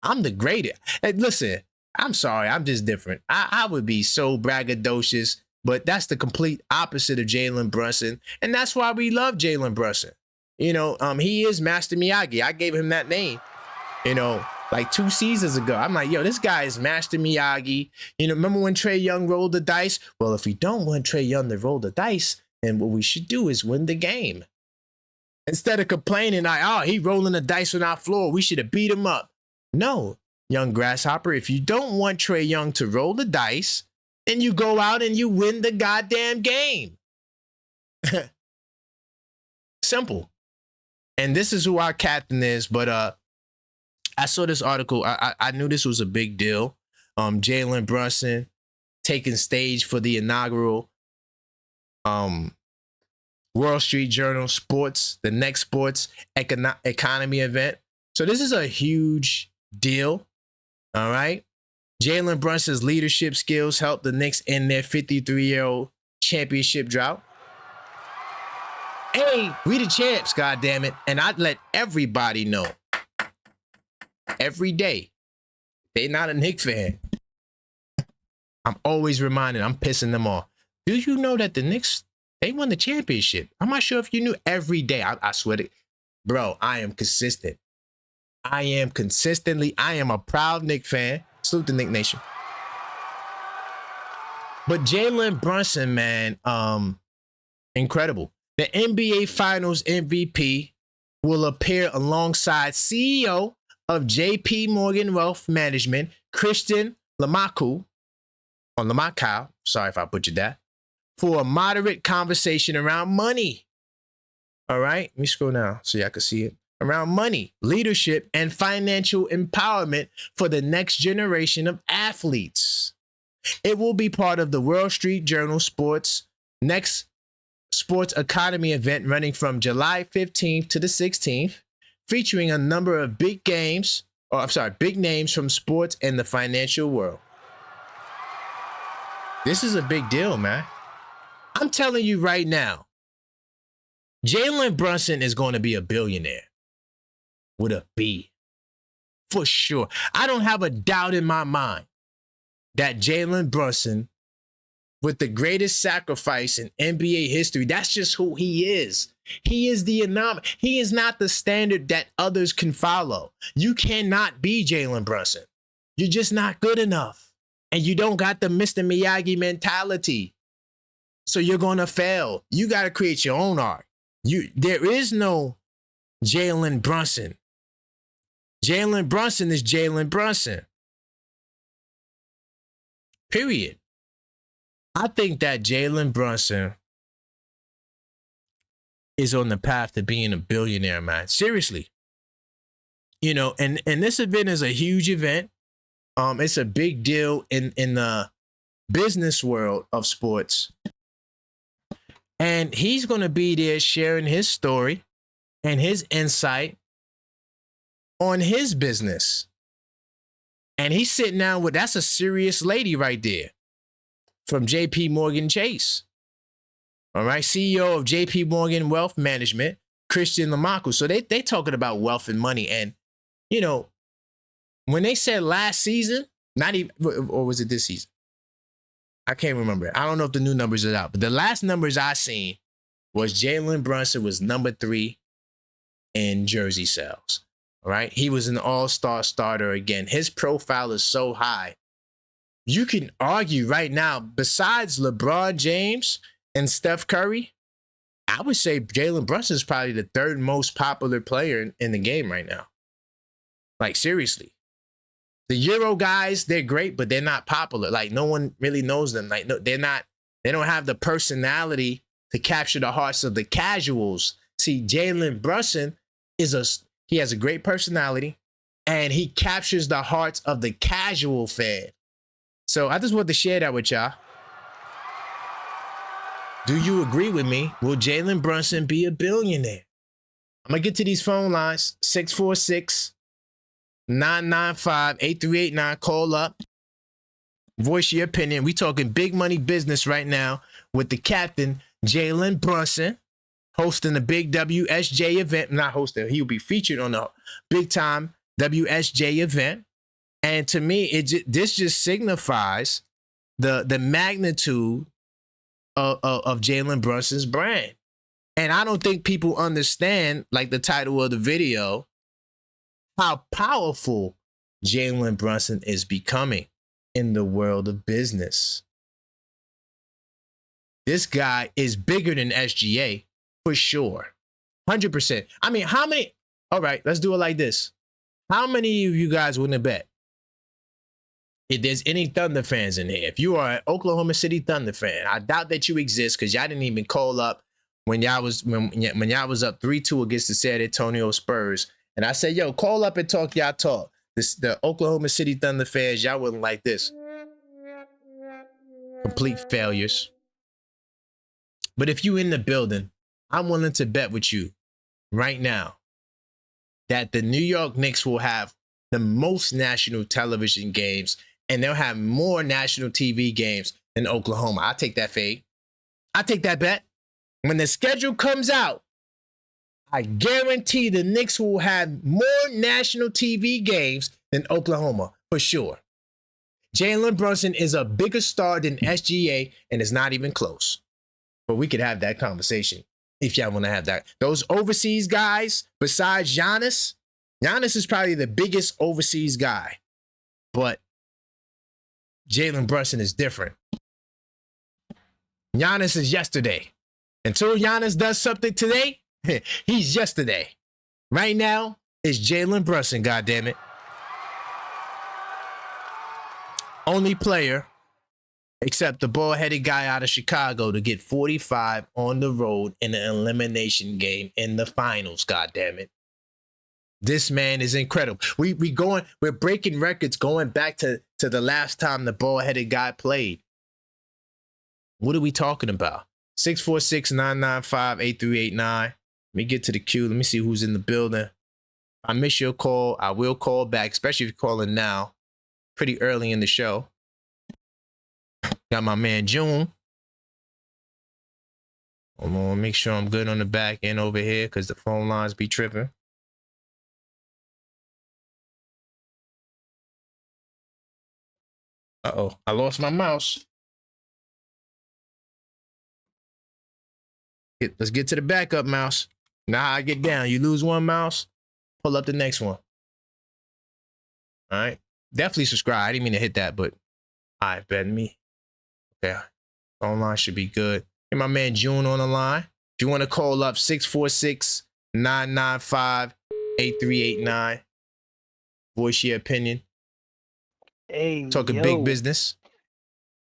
I'm the greatest. Hey, listen, I'm sorry. I'm just different. I would be so braggadocious, but that's the complete opposite of Jalen Brunson. And that's why we love Jalen Brunson. You know, he is Master Miyagi. I gave him that name, you know, like 2 seasons ago. I'm like, yo, this guy is Master Miyagi. You know, remember when Trae Young rolled the dice? Well, if we don't want Trae Young to roll the dice, then what we should do is win the game. Instead of complaining like, oh, he rolling the dice on our floor, we should have beat him up. No, young grasshopper, if you don't want Trae Young to roll the dice, then you go out and you win the goddamn game. Simple. And this is who our captain is. But I saw this article. I knew this was a big deal. Jalen Brunson taking stage for the inaugural Wall Street Journal Sports, the next sports economy event. So this is a huge deal. All right. Jalen Brunson's leadership skills helped the Knicks end their 53-year-old championship drought. Hey, we the champs, goddammit. And I'd let everybody know every day they're not a Knicks fan. I'm always reminding, I'm pissing them off. Do you know that the Knicks, they won the championship? I'm not sure if you knew. Every day. I swear to, bro, I am consistent. I am a proud Knicks fan. Salute the Knicks Nation. But Jalen Brunson, man, incredible. The NBA Finals MVP will appear alongside CEO of JP Morgan Wealth Management, Christian Lamaku, or Lamakau, sorry if I butchered that, for a moderate conversation around money. All right, let me scroll down so y'all can see it. Around money, leadership, and financial empowerment for the next generation of athletes. It will be part of the Wall Street Journal Sports next sports economy event running from July 15th to the 16th, featuring a number of big names from sports and the financial world. This is a big deal, man. I'm telling you right now, Jalen Brunson is going to be a billionaire. With a B. For sure. I don't have a doubt in my mind that Jalen Brunson, with the greatest sacrifice in NBA history, that's just who he is. He is the anomaly. He is not the standard that others can follow. You cannot be Jalen Brunson. You're just not good enough. And you don't got the Mr. Miyagi mentality. So you're going to fail. You got to create your own art. There is no Jalen Brunson. Jalen Brunson is Jalen Brunson. Period. I think that Jalen Brunson is on the path to being a billionaire, man. Seriously. You know, and this event is a huge event. It's a big deal in the business world of sports. And he's going to be there sharing his story and his insight on his business. And he's sitting down with, that's a serious lady right there from JP Morgan Chase. All right, CEO of JP Morgan Wealth Management, Christian Lamaku. So they talking about wealth and money. And, you know, when they said last season, not even, or was it this season? I can't remember. I don't know if the new numbers are out, but the last numbers I seen was Jalen Brunson was number 3 in jersey sales. All right. He was an all-star starter again. His profile is so high. You can argue right now, besides LeBron James and Steph Curry, I would say Jalen Brunson is probably the 3rd most popular player in the game right now. Like, seriously. The Euro guys, they're great, but they're not popular. Like, no one really knows them. Like, no, they don't have the personality to capture the hearts of the casuals. See, Jalen Brunson he has a great personality, and he captures the hearts of the casual fan. So I just want to share that with y'all. Do you agree with me? Will Jalen Brunson be a billionaire? I'm going to get to these phone lines. 646-995-8389. Call up. Voice your opinion. We talking big money business right now with the captain, Jalen Brunson, hosting the big WSJ event. Not hosting. He will be featured on the big time WSJ event. And to me, this just signifies the magnitude of Jalen Brunson's brand. And I don't think people understand, like the title of the video, how powerful Jalen Brunson is becoming in the world of business. This guy is bigger than SGA for sure. 100%. I mean, how many? All right, let's do it like this. How many of you guys wouldn't bet if there's any Thunder fans in here? If you are an Oklahoma City Thunder fan, I doubt that you exist because y'all didn't even call up when y'all was when y'all was up 3-2 against the San Antonio Spurs. And I said, yo, call up and talk y'all talk. The Oklahoma City Thunder fans, y'all wouldn't like this. Complete failures. But if you in the building, I'm willing to bet with you right now that the New York Knicks will have the most national television games, and they'll have more national TV games than Oklahoma. I'll take that fade. I'll take that bet. When the schedule comes out, I guarantee the Knicks will have more national TV games than Oklahoma, for sure. Jalen Brunson is a bigger star than SGA, and it's not even close. But we could have that conversation if y'all want to have that. Those overseas guys, besides Giannis is probably the biggest overseas guy. But Jalen Brunson is different. Giannis is yesterday. Until Giannis does something today, he's yesterday. Right now, it's Jalen Brunson, goddammit. Only player, except the bald-headed guy out of Chicago, to get 45 on the road in an elimination game in the finals, goddammit. This man is incredible. We're breaking records going back to the last time the bald-headed guy played. What are we talking about? 646-995-8389. Let me get to the queue. Let me see who's in the building. If I miss your call, I will call back, especially if you're calling now. Pretty early in the show. Got my man June. Hold on, make sure I'm good on the back end over here because the phone lines be tripping. Uh-oh, I lost my mouse. Let's get to the backup mouse. Now I get down. You lose one mouse, pull up the next one. All right. Definitely subscribe. I didn't mean to hit that, but all right, bet me. Okay. Phone line should be good. Get my man June on the line. If you want to call up, 646-995-8389. Voice your opinion. Hey, Talking yo. big business.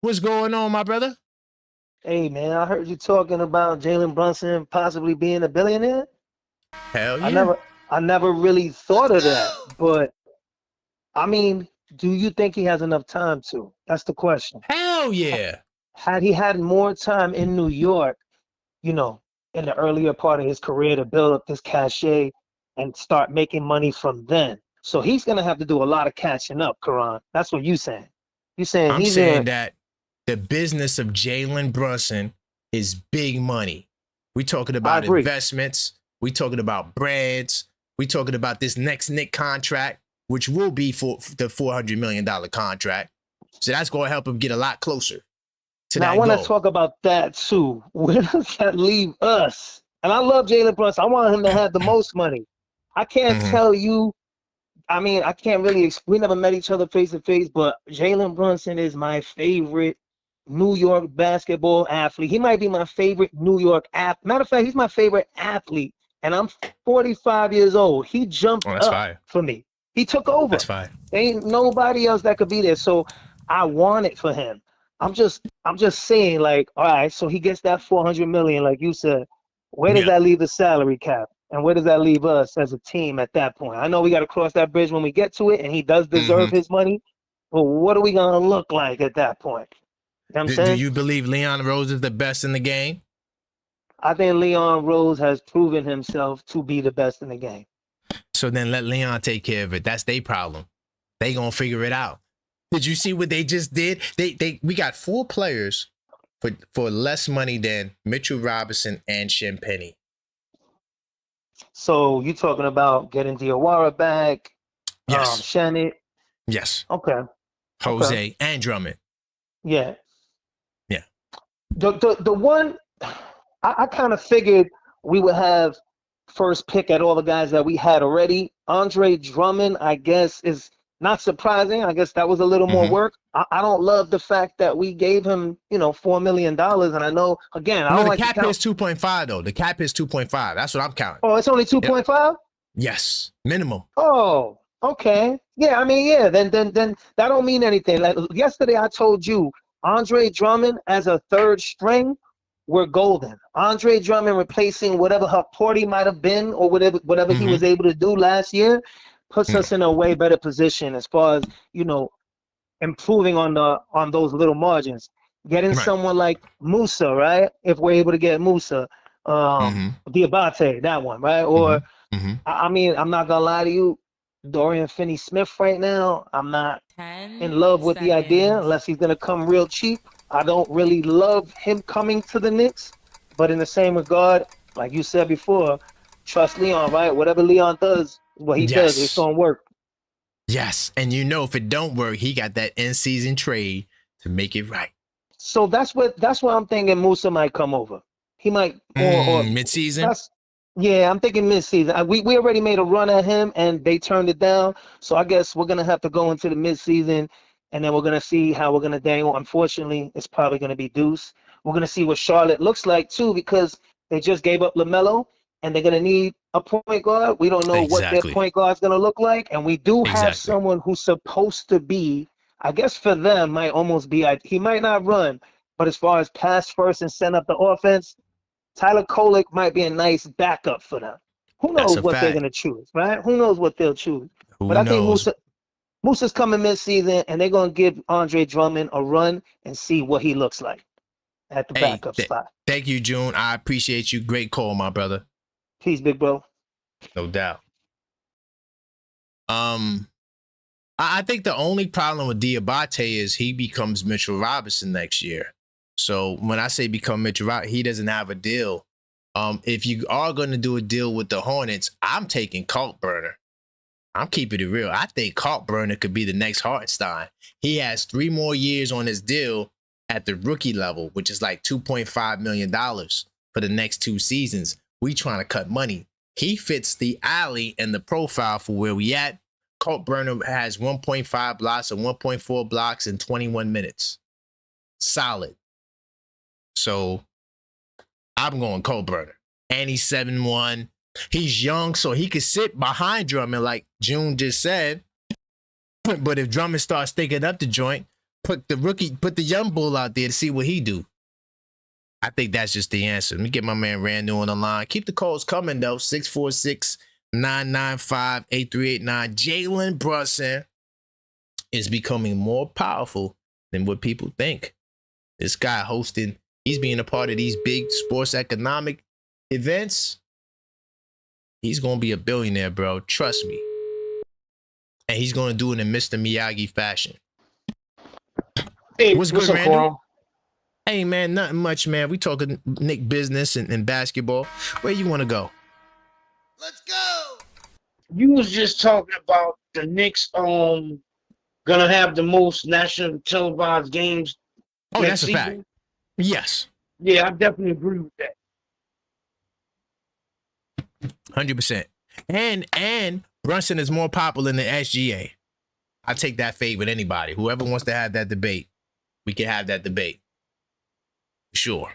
What's going on, my brother? Hey man, I heard you talking about Jalen Brunson possibly being a billionaire. Hell I yeah. never I never really thought of that. But I mean, do you think he has enough time to? That's the question. Hell Ha- yeah. Had he had more time in New York, you know, in the earlier part of his career to build up this cachet and start making money from then. So he's gonna have to do a lot of catching up, Karan. That's what you saying. You saying I'm he's in saying that the business of Jalen Brunson is big money. We talking I about agree. investments. We talking about brands. We talking about this next Nick contract, which will be for the $400 million contract. So that's going to help him get a lot closer to Now I that want to goal. talk about that too. Where does that leave us? And I love Jalen Brunson. I want him to have the most money. I can't Mm-hmm. tell you. I mean, I can't really. We never met each other face to face, but Jalen Brunson is my favorite New York basketball athlete. He might be my favorite New York athlete. Matter of fact, he's my favorite athlete. And I'm 45 years old. He Oh, jumped that's up fire. for me. He took That's over. fire. Ain't nobody else that could be there. So I want it for him. I'm just saying, like, all right, so he gets that 400 million, like you said. Where does Yeah. that leave the salary cap? And where does that leave us as a team at that point? I know we got to cross that bridge when we get to it, and he does Mm-hmm. deserve his money. But what are we gonna look like at that point? You know what I'm Do saying? you believe Leon Rose is the best in the game? I think Leon Rose has proven himself to be the best in the game. So then let Leon take care of it. That's their problem. They gonna figure it out. Did you see what they just did? We got 4 players for less money than Mitchell Robinson and Shenpenny. So you talking about getting Diawara back, Yes. Shannon? Yes. Okay, okay, Jose and Drummond. yeah. Yeah. The one I kind of figured we would have first pick at all the guys that we had already. Andre Drummond, I guess, is not surprising. I guess that was a little more Mm-hmm. work. I don't love the fact that we gave him, $4 million. And I know, again, I No, don't the like to cap count. is 2.5 though. The cap is 2.5. That's what I'm counting. Oh, it's only Yep. 2.5? Yes. Minimum. Oh, okay. Yeah, I mean, yeah, then that don't mean anything. Like yesterday I told you, Andre Drummond as a third string, we're golden. Andre Drummond replacing whatever Porty might have been or whatever he Mm-hmm. was able to do last year puts Yeah. us in a way better position as far as, improving on those little margins. Getting Right. someone like Musa, right? If we're able to get Musa, Mm-hmm. Diabate, that one, right? Mm-hmm. Or Mm-hmm. I mean, I'm not gonna lie to you, Dorian Finney-Smith right now, I'm not in 10 love with the idea seconds. unless he's gonna come real cheap. I don't really love him coming to the Knicks, but in the same regard, like you said before, trust Leon, right? Whatever Leon does, what he does, it's Yes. gonna work. Yes. And if it don't work, he got that in-season trade to make it right. So that's what I'm thinking Musa might come over. He might or Mid-season. that's yeah, I'm thinking mid-season. We already made a run at him and they turned it down. So I guess we're gonna have to go into the mid-season and then we're gonna see how we're gonna dangle. Unfortunately, it's probably gonna be Deuce. We're gonna see what Charlotte looks like too because they just gave up LaMelo and they're gonna need a point guard. We don't know what their Exactly. point guard's gonna look like, and we do have Exactly. someone who's supposed to be, I guess for them, might almost be. He might not run, but as far as pass first and send up the offense, Tyler Kolek might be a nice backup for them. Who That's knows a what they're fact. gonna choose, right? Who knows what they'll choose? But Who I think knows? Musa's coming mid-season, and they're gonna give Andre Drummond a run and see what he looks like at the Hey, backup spot. thank you, June. I appreciate you. Great call, my brother. Peace, big bro. No doubt. Um, I think the only problem with Diabate is he becomes Mitchell Robinson next year. So when I say become Mitchell Robinson, he doesn't have a deal. If you are going to do a deal with the Hornets, I'm taking Kalkbrenner. I'm keeping it real. I think Kalkbrenner could be the next Hartenstein. He has 3 more years on his deal at the rookie level, which is like $2.5 million for the next 2 seasons. We trying to cut money. He fits the alley and the profile for where we at. Kalkbrenner has 1.5 blocks and 1.4 blocks in 21 minutes. Solid. So I'm going Kalkbrenner. And he's 7'1". He's young, so he could sit behind Drummond, like June just said. But if Drummond starts sticking up the joint, put the young bull out there to see what he do. I think that's just the answer. Let me get my man Randall on the line. Keep the calls coming, though. 646-995-8389. Jalen Brunson is becoming more powerful than what people think. This guy hosting, he's being a part of these big sports economic events. He's going to be a billionaire, bro. Trust me. And he's going to do it in Mr. Miyagi fashion. Hey, What's good, up, Randall? Carl? Hey, man, nothing much, man. We talking Knick business and basketball. Where you want to go? Let's go. You was just talking about the Knicks gonna have the most national televised games. Oh, next that's a fact. season. Yes. Yeah, I definitely agree with that. 100%. And Brunson is more popular than the SGA. I take that fade with anybody. Whoever wants to have that debate, we can have that debate. Sure.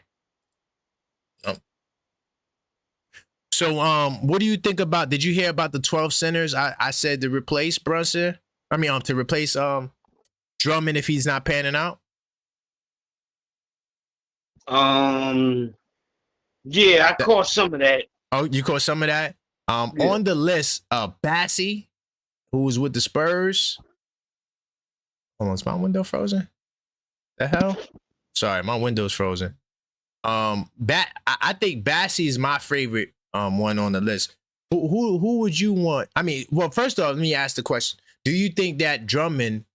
So, what do you think about? Did you hear about the 12 centers? I said to replace Brunson. I mean, to replace Drummond if he's not panning out. Yeah, I caught some of that. Oh, you caught some of that. Yeah. On the list, Bassey, who was with the Spurs. Hold on, is my window frozen? The hell? Sorry, my window's frozen. I think Bassey is my favorite one on the list. Who would you want? I mean, well, first off, let me ask the question. Do you think that Drummond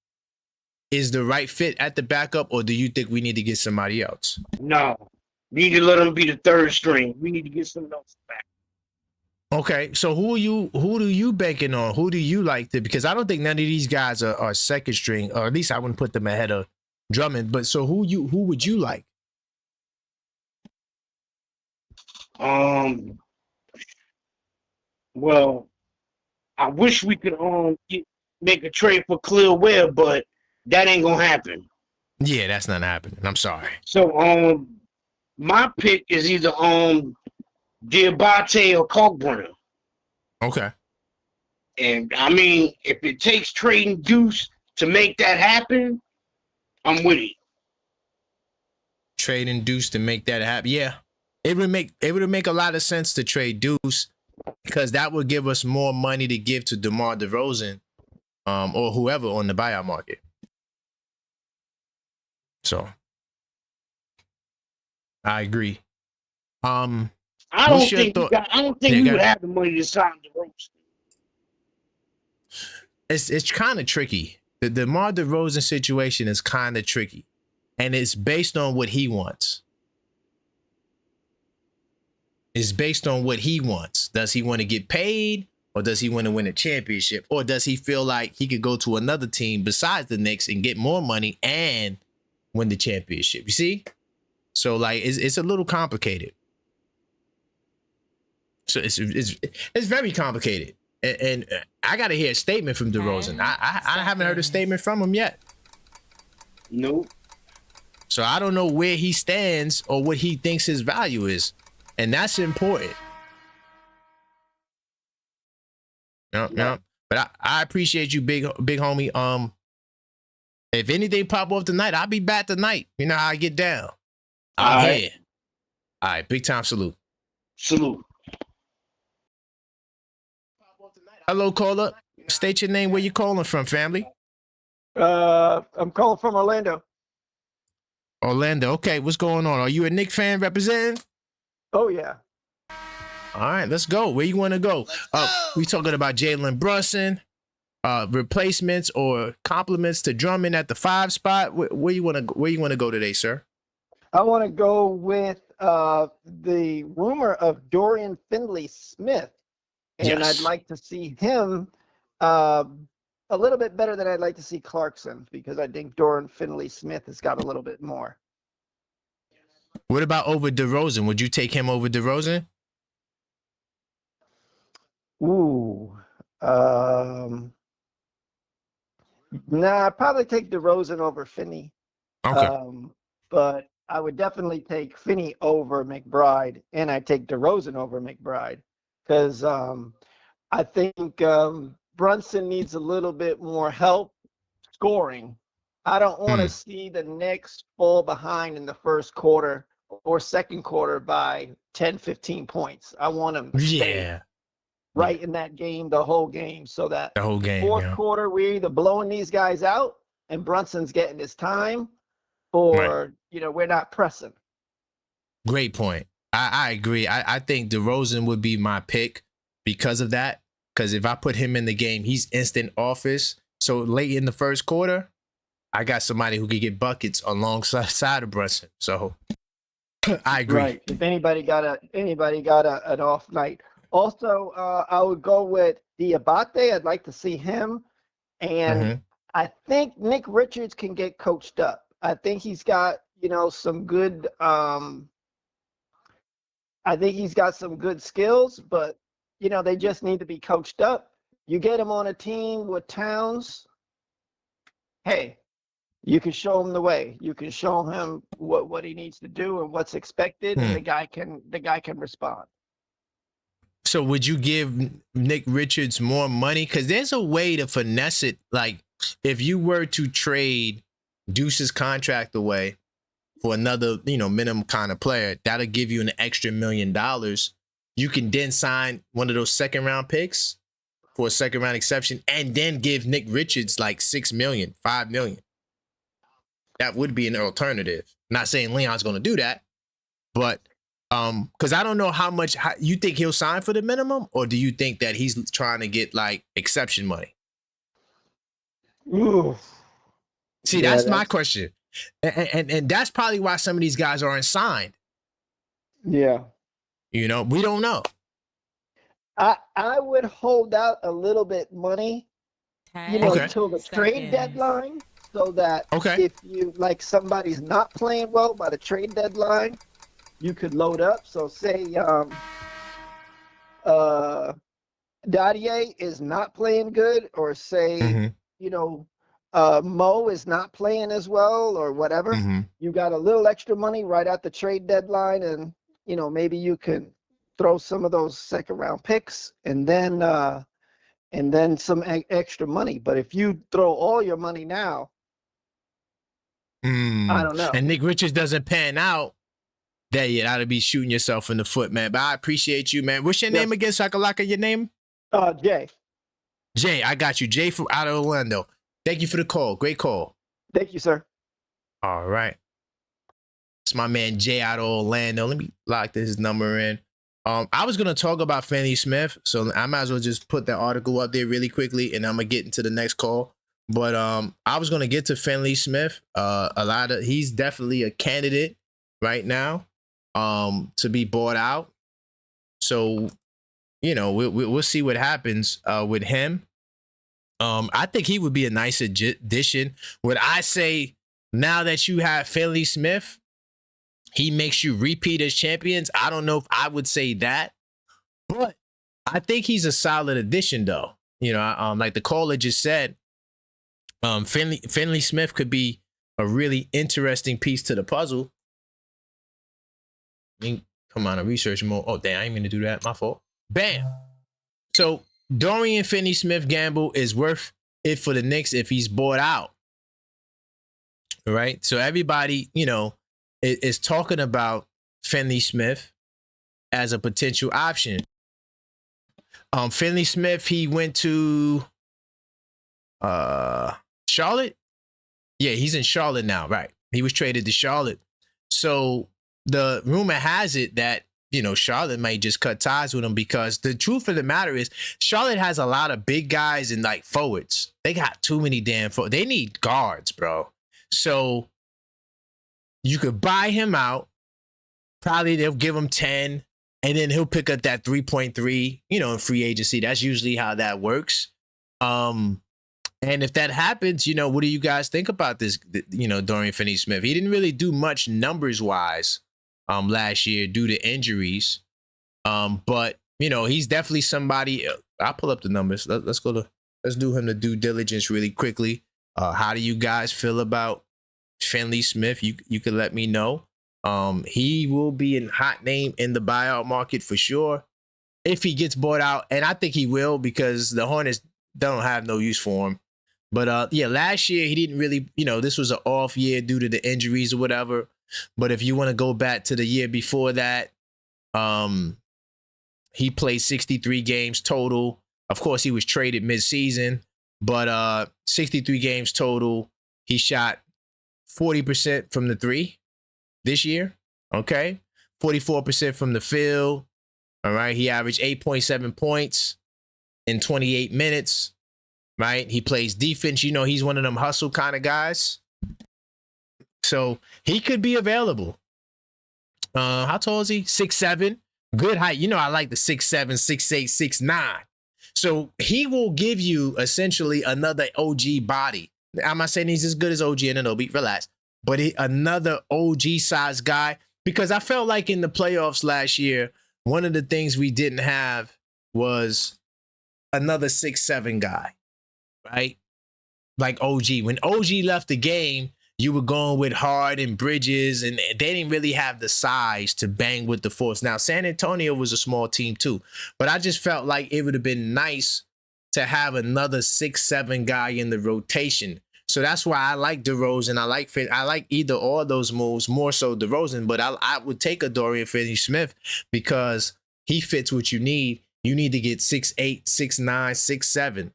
is the right fit at the backup, or do you think we need to get somebody else? No, we need to let him be the third string. We need to get someone else back. Okay, so who do you banking on? Who do you like to? Because I don't think none of these guys are second string, or at least I wouldn't put them ahead of Drummond. But so who would you like? Well, I wish we could make a trade for Clear Webb, but that ain't gonna happen. Yeah, that's not happening. I'm sorry. So my pick is either Diabate or Kalkbrenner. Okay. And I mean, if it takes trading Deuce to make that happen, I'm with it. Trade Deuce to make that happen. Yeah, it would make a lot of sense to trade Deuce because that would give us more money to give to DeMar DeRozan, or whoever on the buyout market. So, I agree. I don't think we would have the money to sign DeRozan. It's kind of tricky. The DeMar DeRozan situation is kind of tricky, and it's based on what he wants. It's based on what he wants. Does he want to get paid, or does he want to win a championship, or does he feel like he could go to another team besides the Knicks and get more money and win the championship? You see? So like it's a little complicated. So it's very complicated. And I got to hear a statement from DeRozan. I haven't heard a statement from him yet. Nope. So I don't know where he stands or what he thinks his value is. And that's important. Yeah. But I appreciate you, big homie. If anything pop off tonight, I'll be back tonight. You know how I get down. I'm here. All right, big time salute. Salute. Hello, caller. State your name. Where you calling from, family? I'm calling from Orlando. Orlando. Okay, what's going on? Are you a Knicks fan representing? Oh yeah. All right, let's go. Where you want to go? We talking about Jalen Brunson, replacements or compliments to Drummond at the 5 spot. Where you want to go today, sir? I want to go with the rumor of Dorian Finney-Smith, and Yes. I'd like to see him a little bit better than I'd like to see Clarkson, because I think Dorian Finney-Smith has got a little bit more. What about over DeRozan? Would you take him over DeRozan? Ooh. Nah, I'd probably take DeRozan over Finney. Okay. But I would definitely take Finney over McBride, and I'd take DeRozan over McBride, because I think Brunson needs a little bit more help scoring. I don't want to see the Knicks fall behind in the first quarter or second quarter by 10, 15 points. I want him to stay right in that game, the whole game, so that the whole game. fourth quarter, we're either blowing these guys out and Brunson's getting his time, or we're not pressing. Great point. I agree. I think DeRozan would be my pick because of that. Because if I put him in the game, he's instant office. So late in the first quarter, I got somebody who could get buckets alongside of Brunson. So I agree. Right. If anybody got an off night. Also, I would go with Diabate. I'd like to see him. And I think Nick Richards can get coached up. I think he's got, some good skills, but they just need to be coached up. You get him on a team with Towns, hey, you can show him the way. You can show him what he needs to do and what's expected, and the guy can respond. So would you give Nick Richards more money? Because there's a way to finesse it. Like if you were to trade Deuce's contract away for another, minimum kind of player, that'll give you an extra $1 million. You can then sign one of those second round picks for a second round exception and then give Nick Richards like $6 million, $5 million. That would be an alternative. Not saying Leon's going to do that, but because I don't know how you think he'll sign for the minimum, or do you think that he's trying to get like exception money? Ooh. See, that's my question. And that's probably why some of these guys aren't signed. Yeah. We don't know. I would hold out a little bit money, until the trade deadline, so that if you somebody's not playing well by the trade deadline, you could load up. So say Dadier is not playing good, or say Mo is not playing as well, or whatever. You got a little extra money right at the trade deadline, and maybe you can throw some of those second round picks and then some extra money. But if you throw all your money now, I don't know. And Nick Richards doesn't pan out, that you ought to be shooting yourself in the foot, man. But I appreciate you, man. What's your name again, so I can lock at your name? Jay. Jay, I got you. Jay from out of Orlando. Thank you for the call. Great call. Thank you, sir. All right. It's my man Jay out of Orlando. Let me lock this number in. I was going to talk about Finney Smith, so I might as well just put that article up there really quickly, and I'm going to get into the next call. But I was going to get to Finney Smith. He's definitely a candidate right now to be bought out. So, we'll see what happens with him. I think he would be a nice addition. Would I say now that you have Finney Smith, he makes you repeat as champions? I don't know if I would say that, but I think he's a solid addition, though. Like the caller just said, Finney Smith could be a really interesting piece to the puzzle. Come on, a research mode. Oh, damn, I ain't mean to do that. My fault. Bam. So Dorian Finney-Smith gamble is worth it for the Knicks if he's bought out. All right. So everybody, is talking about Finney-Smith as a potential option. Finney-Smith, he went to Charlotte. Yeah, he's in Charlotte now, right? He was traded to Charlotte. So the rumor has it that, Charlotte might just cut ties with him, because the truth of the matter is Charlotte has a lot of big guys and like forwards. They got too many damn forwards. They need guards, bro. So you could buy him out. Probably they'll give him 10, and then he'll pick up that 3.3, in free agency. That's usually how that works. And if that happens, what do you guys think about this, Dorian Finney-Smith? He didn't really do much numbers-wise last year due to injuries. But, he's definitely somebody. I'll pull up the numbers. Let's do him the due diligence really quickly. How do you guys feel about Finney-Smith? You can let me know. He will be a hot name in the buyout market for sure if he gets bought out. And I think he will, because the Hornets don't have no use for him. But last year he didn't really, this was an off year due to the injuries or whatever. But if you want to go back to the year before that, he played 63 games total. Of course, he was traded midseason, but 63 games total. He shot 40% from the three this year. Okay. 44% from the field. All right. He averaged 8.7 points in 28 minutes. Right. He plays defense. You know, he's one of them hustle kind of guys. So he could be available. How tall is he? 6'7". Good height. You know, I like the 6'7", 6'8", 6'9". So he will give you essentially another OG body. I'm not saying he's as good as OG Anunoby. Relax. But another OG size guy, because I felt like in the playoffs last year, one of the things we didn't have was another 6'7" guy, right? Like OG. When OG left the game, you were going with Hard and Bridges, and they didn't really have the size to bang with the force. Now, San Antonio was a small team too, but I just felt like it would have been nice to have another 6'7" guy in the rotation. So that's why I like DeRozan. I like either or of those moves, more so DeRozan, but I would take a Dorian Finney-Smith because he fits what you need. You need to get 6'8", 6'9", 6'7".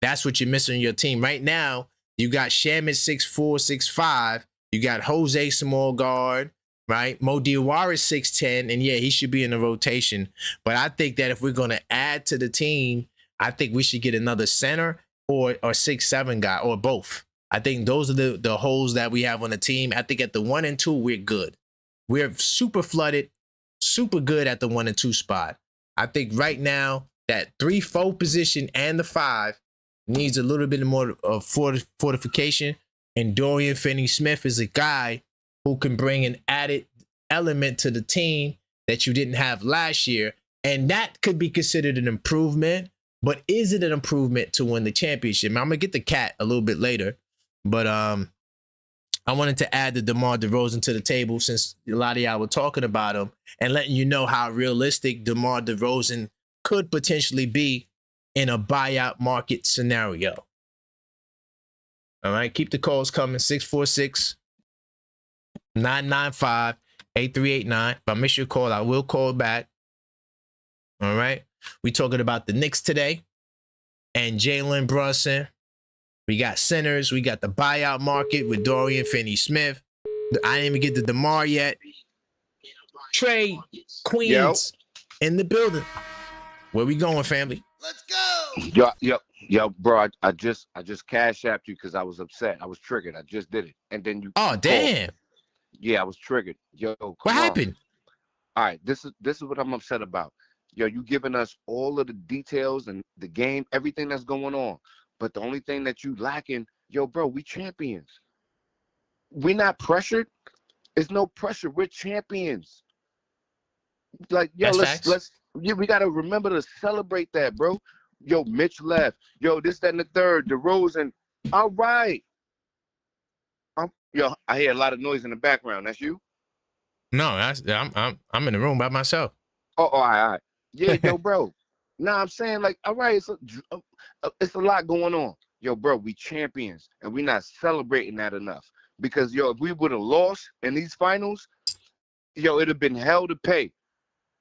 That's what you're missing on your team. Right now, you got Shamet 6'4", 6'5". You got Jose small guard, right? Mo Diawara 6'10", and yeah, he should be in the rotation. But I think that if we're going to add to the team, I think we should get another center or 6'7" guy or both. I think those are the holes that we have on the team. I think at the 1 and 2, we're good. We're super flooded, super good at the 1 and 2 spot. I think right now that 3-4 position and the 5 needs a little bit more of fortification. And Dorian Finney-Smith is a guy who can bring an added element to the team that you didn't have last year. And that could be considered an improvement. But is it an improvement to win the championship? I'm going to get the cat a little bit later. But I wanted to add the DeMar DeRozan to the table since a lot of y'all were talking about him and letting you know how realistic DeMar DeRozan could potentially be in a buyout market scenario. All right, keep the calls coming. 646-995-8389. If I miss your call, I will call back. All right, we talking about the Knicks today and Jalen Brunson. We got centers. We got the buyout market with Dorian Finney-Smith. I didn't even get the DeMar yet. Trey Queens in the building. Where we going, family? Let's go. Yo, bro. I just cash apped you because I was upset. I was triggered. I just did it, and then you. Oh, damn. Called. Yeah, I was triggered. Yo, what happened? All right, this is what I'm upset about. Yo, you giving us all of the details and the game, everything that's going on, but the only thing that you lacking, yo, bro, we champions. We not pressured. There's no pressure. We're champions. Like, yo, we gotta remember to celebrate that, bro. Yo, Mitch left. Yo, this, that, and the third. DeRozan. All right. Yo, I hear a lot of noise in the background. That's you? No, I'm in the room by myself. Oh, all right. Yeah, yo, bro. I'm saying, like, all right, it's a lot going on. Yo, bro, we champions, and we not celebrating that enough. Because, yo, if we would have lost in these finals, yo, it'd have been hell to pay.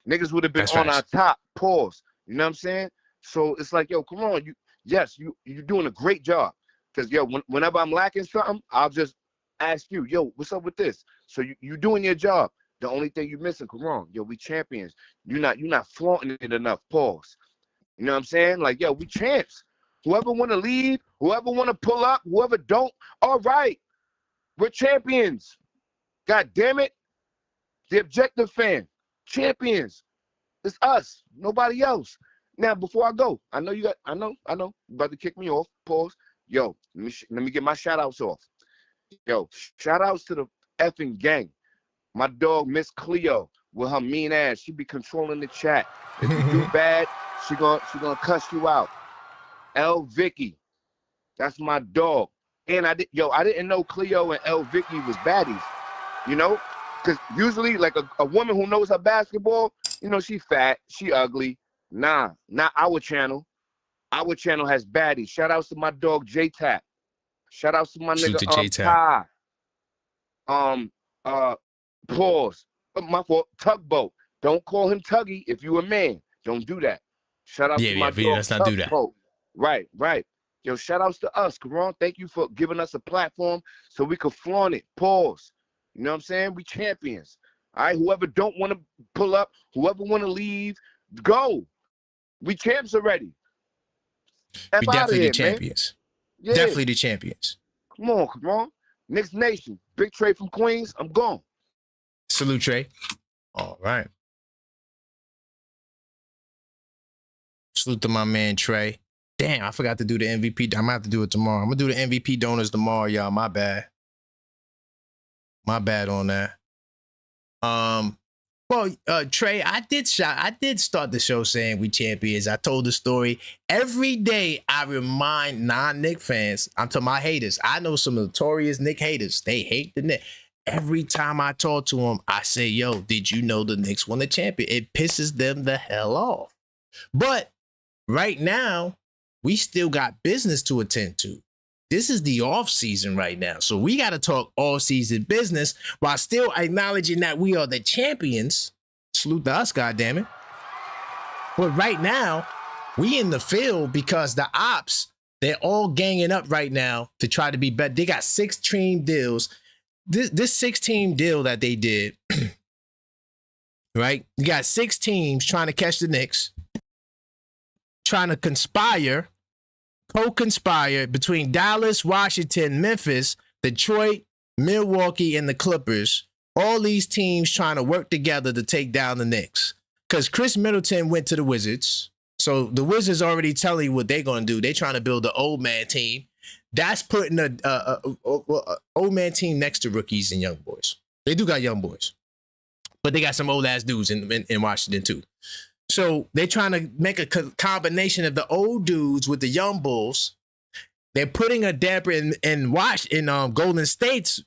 Niggas would have been on our top. Pause. You know what I'm saying? So it's like, yo, come on. You're doing a great job. Because, yo, whenever I'm lacking something, I'll just ask you, yo, what's up with this? So you doing your job. The only thing you missing, come on, yo, we champions. You're not flaunting it enough. Pause. You know what I'm saying? Like, yo, we champs. Whoever want to leave, whoever want to pull up, whoever don't, all right. We're champions. God damn it. The Objective Fan. Champions. It's us. Nobody else. Now, before I go, I know, you're about to kick me off. Pause. Yo, let me get my shout outs off. Yo, shout outs to the effing gang. My dog, Miss Cleo, with her mean ass, she be controlling the chat. If you do bad, she gonna cuss you out. L Vicky, that's my dog. And I didn't know Cleo and L Vicky was baddies. You know, because usually like a woman who knows her basketball, you know, she fat, she ugly. Nah, not our channel. Our channel has baddies. Shout outs to my dog J Tap. Shout outs to my nigga Ty. Uh, pause. My fault. Tugboat. Don't call him Tuggy if you a man. Don't do that. Shout out to my Yeah, dog let's not do that. Tugboat. Right, right. Yo, shout outs to us, Karan. Thank you for giving us a platform so we could flaunt it. Pause. You know what I'm saying? We champions. All right. Whoever don't want to pull up, whoever want to leave, go. We champs already. F We out of definitely here, the man. champions. Yeah. Definitely the champions. Come on. Knicks Nation. Big Trey from Queens. I'm gone. Salute, Trey. All right. Salute to my man, Trey. Damn, I forgot to do the MVP. I'm going to have to do it tomorrow. I'm going to do the MVP donors tomorrow, y'all. My bad. My bad on that. Well, Trey, I did start the show saying we champions. I told the story. Every day I remind non-Knicks fans, I'm talking about haters. I know some notorious Knicks haters. They hate the Knicks. Every time I talk to them, I say, yo, did you know the Knicks won the champion? It pisses them the hell off. But right now, we still got business to attend to. This is the off season right now. So we got to talk all season business while still acknowledging that we are the champions. Salute to us, goddammit. But right now, we in the field because the ops, they're all ganging up right now to try to be better. They got 6 team deals. This 6-team deal that they did, right? You got 6 teams trying to catch the Knicks, trying to co-conspire between Dallas, Washington, Memphis, Detroit, Milwaukee, and the Clippers. All these teams trying to work together to take down the Knicks. Because Chris Middleton went to the Wizards. So the Wizards already telling you what they're going to do. They're trying to build an old man team. That's putting a old man team next to rookies and young boys. They do got young boys. But they got some old ass dudes in Washington too. So they're trying to make a combination of the old dudes with the young bulls. They're putting a damper in Golden State's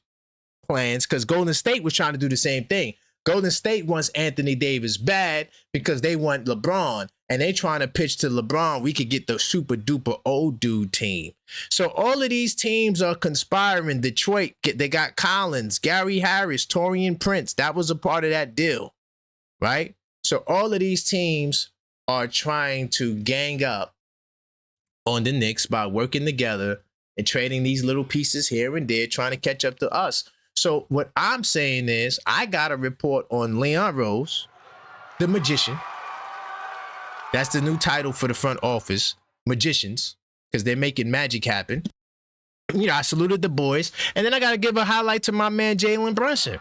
plans because Golden State was trying to do the same thing. Golden State wants Anthony Davis bad because they want LeBron, and they trying to pitch to LeBron we could get the super duper old dude team. So all of these teams are conspiring. Detroit, they got Collins, Gary Harris, Taurean Prince. That was a part of that deal, right? So all of these teams are trying to gang up on the Knicks by working together and trading these little pieces here and there, trying to catch up to us. So what I'm saying is I got a report on Leon Rose, the magician. That's the new title for the front office, magicians, because they're making magic happen. You know, I saluted the boys. And then I got to give a highlight to my man, Jalen Brunson.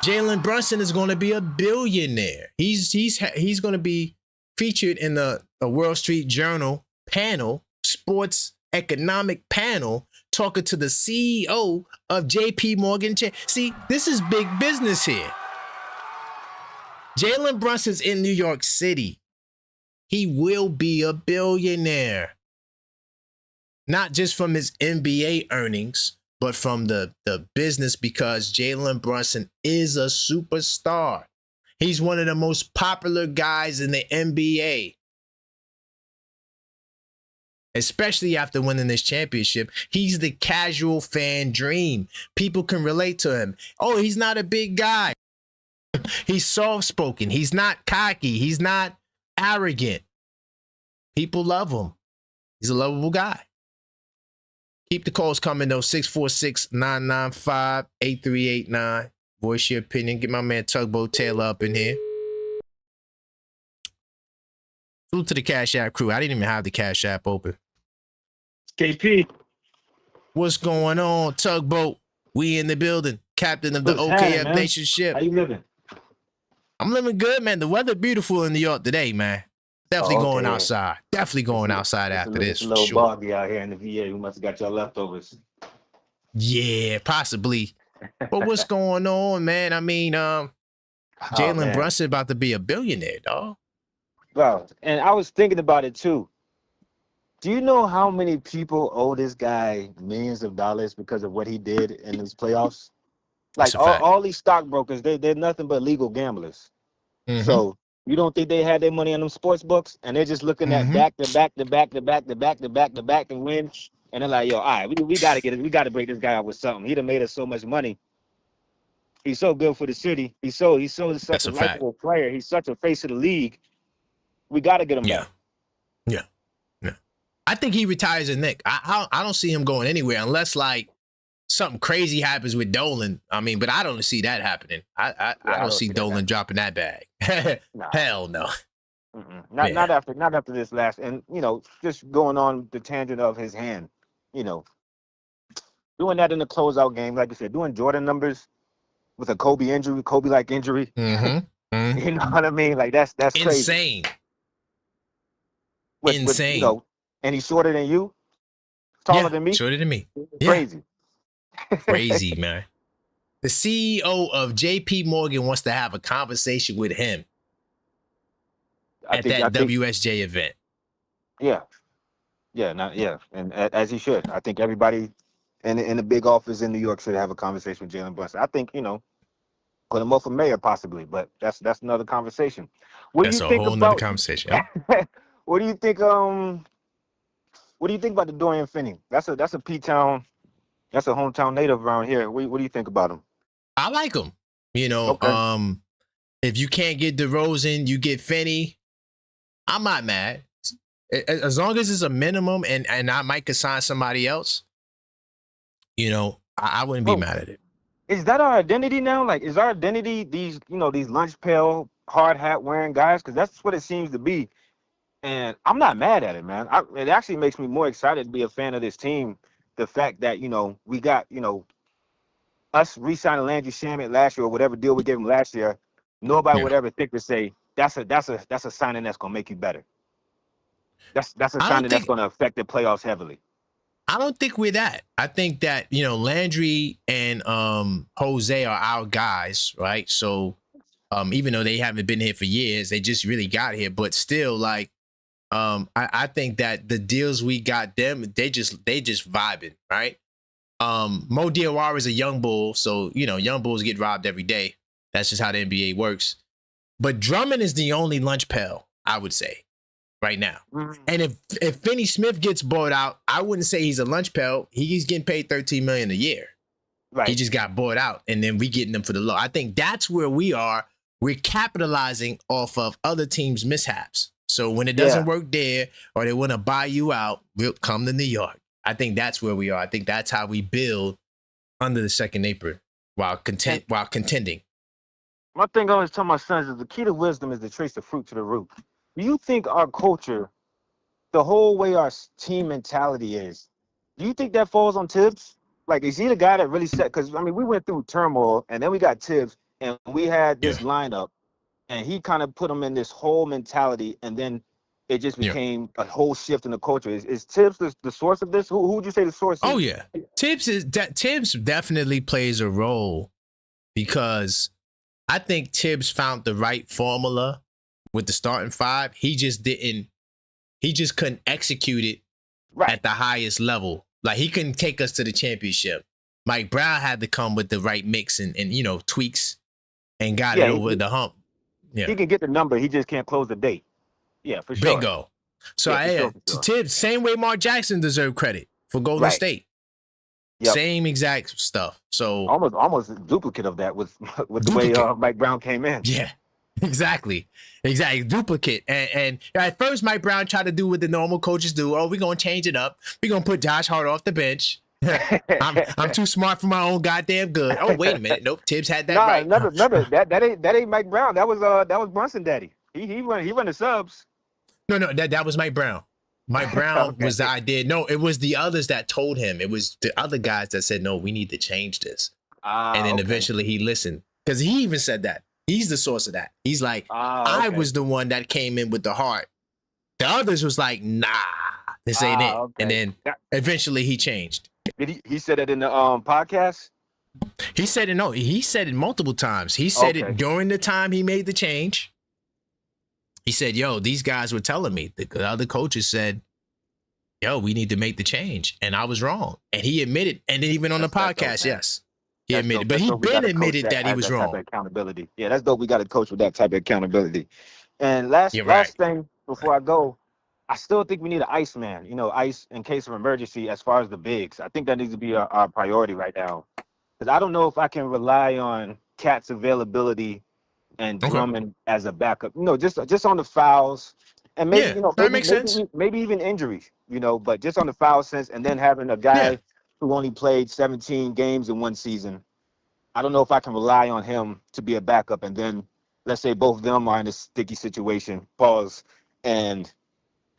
Jalen Brunson is going to be a billionaire. He's going to be featured in the Wall Street Journal panel, sports economic panel, talking to the CEO of JP Morgan. See, this is big business here. Jalen Brunson's in New York City. He will be a billionaire. Not just from his NBA earnings, but from the business, because Jalen Brunson is a superstar. He's one of the most popular guys in the NBA. Especially after winning this championship. He's the casual fan dream. People can relate to him. Oh, he's not a big guy. He's soft-spoken. He's not cocky. He's not arrogant. People love him. He's a lovable guy. Keep the calls coming, though. 646-995-8389. Voice your opinion. Get my man Tugboat Taylor up in here. Salute to the Cash App crew. I didn't even have the Cash App open. KP. What's going on, Tugboat? We in the building. Captain of the OKF Nation ship. How you living? I'm living good, man. The weather beautiful in New York today, man. Definitely going outside. Definitely going outside after this. It's a little boggy out here in the VA. We must have got your leftovers. Yeah, possibly. But what's going on, man? I mean, Jalen Brunson about to be a billionaire, dog. Bro, and I was thinking about it too. Do you know how many people owe this guy millions of dollars because of what he did in these playoffs? Like all these stockbrokers, they're nothing but legal gamblers. Mm-hmm. So you don't think they had their money on them sports books, and they're just looking at back to back to back to back to back to back to back and win? And they're like, yo, all right, we got to get it. We got to break this guy out with something. He done made us so much money. He's so good for the city. He's such That's a a fact. likable player. He's such a face of the league. We got to get him Yeah. back. Yeah. Yeah. I think he retires a Knick. I don't see him going anywhere unless like something crazy happens with Dolan. I mean, but I don't see that happening. I don't see Dolan dropping that bag. Nah. Hell no. Not after this last, and just going on the tangent of his hand, doing that in the closeout game, like you said, doing Jordan numbers with a Kobe-like injury. Mm-hmm. You know what I mean? Like that's crazy. Insane. Insane. And he's shorter than you, taller than me. Shorter than me. Crazy. Crazy, man. The CEO of JP Morgan wants to have a conversation with him at that WSJ event. Yeah. And as he should. I think everybody in the big office in New York should have a conversation with Jalen Brunson. I think, put him up for mayor possibly, but that's another conversation. That's a whole nother conversation. Yeah. What do you think? What do you think about the Dorian Finney? That's a P-town. That's a hometown native around here. What do you think about him? I like him. Okay. If you can't get DeRozan, you get Finney. I'm not mad. As long as it's a minimum and I might could sign somebody else, I wouldn't be mad at it. Is that our identity now? Like, is our identity these lunch pail, hard hat wearing guys? Because that's what it seems to be. And I'm not mad at it, man. It actually makes me more excited to be a fan of this team. The fact that, we got, us re-signing Landry Shamet last year or whatever deal we gave him last year, nobody would ever think to say, that's a signing that's going to make you better. That's a signing that's going to affect the playoffs heavily. I don't think we're that. I think that, Landry and Jose are our guys, right? So even though they haven't been here for years, they just really got here. But still, like, I think that the deals we got them, they just vibing, right? Mo Diawara is a young bull, so young bulls get robbed every day. That's just how the NBA works. But Drummond is the only lunch pail, I would say, right now. Mm-hmm. And if Finney Smith gets bought out, I wouldn't say he's a lunch pail. He's getting paid $13 million a year. Right. He just got bought out, and then we getting them for the low. I think that's where we are. We're capitalizing off of other teams' mishaps. So when it doesn't work there, or they want to buy you out, we'll come to New York. I think that's where we are. I think that's how we build under the second apron while contending. My thing I always tell my sons is the key to wisdom is to trace the fruit to the root. Do you think our culture, the whole way our team mentality is, do you think that falls on Tibbs? Like, is he the guy that really set? Because, we went through turmoil, and then we got Tibbs, and we had this lineup, and he kind of put them in this whole mentality, and then it just became a whole shift in the culture. Is Tibbs the source of this? Who would you say the source is? Oh, yeah. Tibbs definitely plays a role because I think Tibbs found the right formula with the starting five. He just couldn't execute it at the highest level. Like, he couldn't take us to the championship. Mike Brown had to come with the right mix and tweaks and got it over the hump. Yeah. He can get the number. He just can't close the date. Yeah, for sure. Bingo. So Tibbs, same way Mark Jackson deserved credit for Golden State. Yep. Same exact stuff. So almost a duplicate of that with the way Mike Brown came in. Yeah, exactly. Duplicate. And at first, Mike Brown tried to do what the normal coaches do. Oh, we're gonna change it up. We're gonna put Josh Hart off the bench. I'm too smart for my own goddamn good. Oh, wait a minute. Nope, Tibbs had that right. Remember that ain't Mike Brown. That was Brunson Daddy. He run the subs. No, that was Mike Brown. Mike Brown was the idea. No, it was the others that told him. It was the other guys that said, no, we need to change this. And then eventually he listened. Because he even said that. He's the source of that. He's like, I was the one that came in with the heart. The others was like, nah, this ain't it. Okay. And then eventually he changed. Did he said it in the podcast? He said it. No, he said it multiple times. He said it during the time he made the change. He said, yo, these guys were telling me, the other coaches said, yo, we need to make the change. And I was wrong. And he admitted, and then even on the podcast, he admitted. But he been admitted that he was wrong. Accountability. Yeah, that's dope. We got to coach with that type of accountability. And last thing before I go, I still think we need an ice man. You know, ice in case of emergency. As far as the bigs, I think that needs to be our priority right now. Because I don't know if I can rely on Cat's availability and Okay. Drummond as a backup. You know, just on the fouls, and maybe Yeah, that makes sense. maybe even injuries. You know, but just on the foul sense, and then having a guy Yeah. who only played 17 games in one season. I don't know if I can rely on him to be a backup, and then let's say both of them are in a sticky situation. Pause. And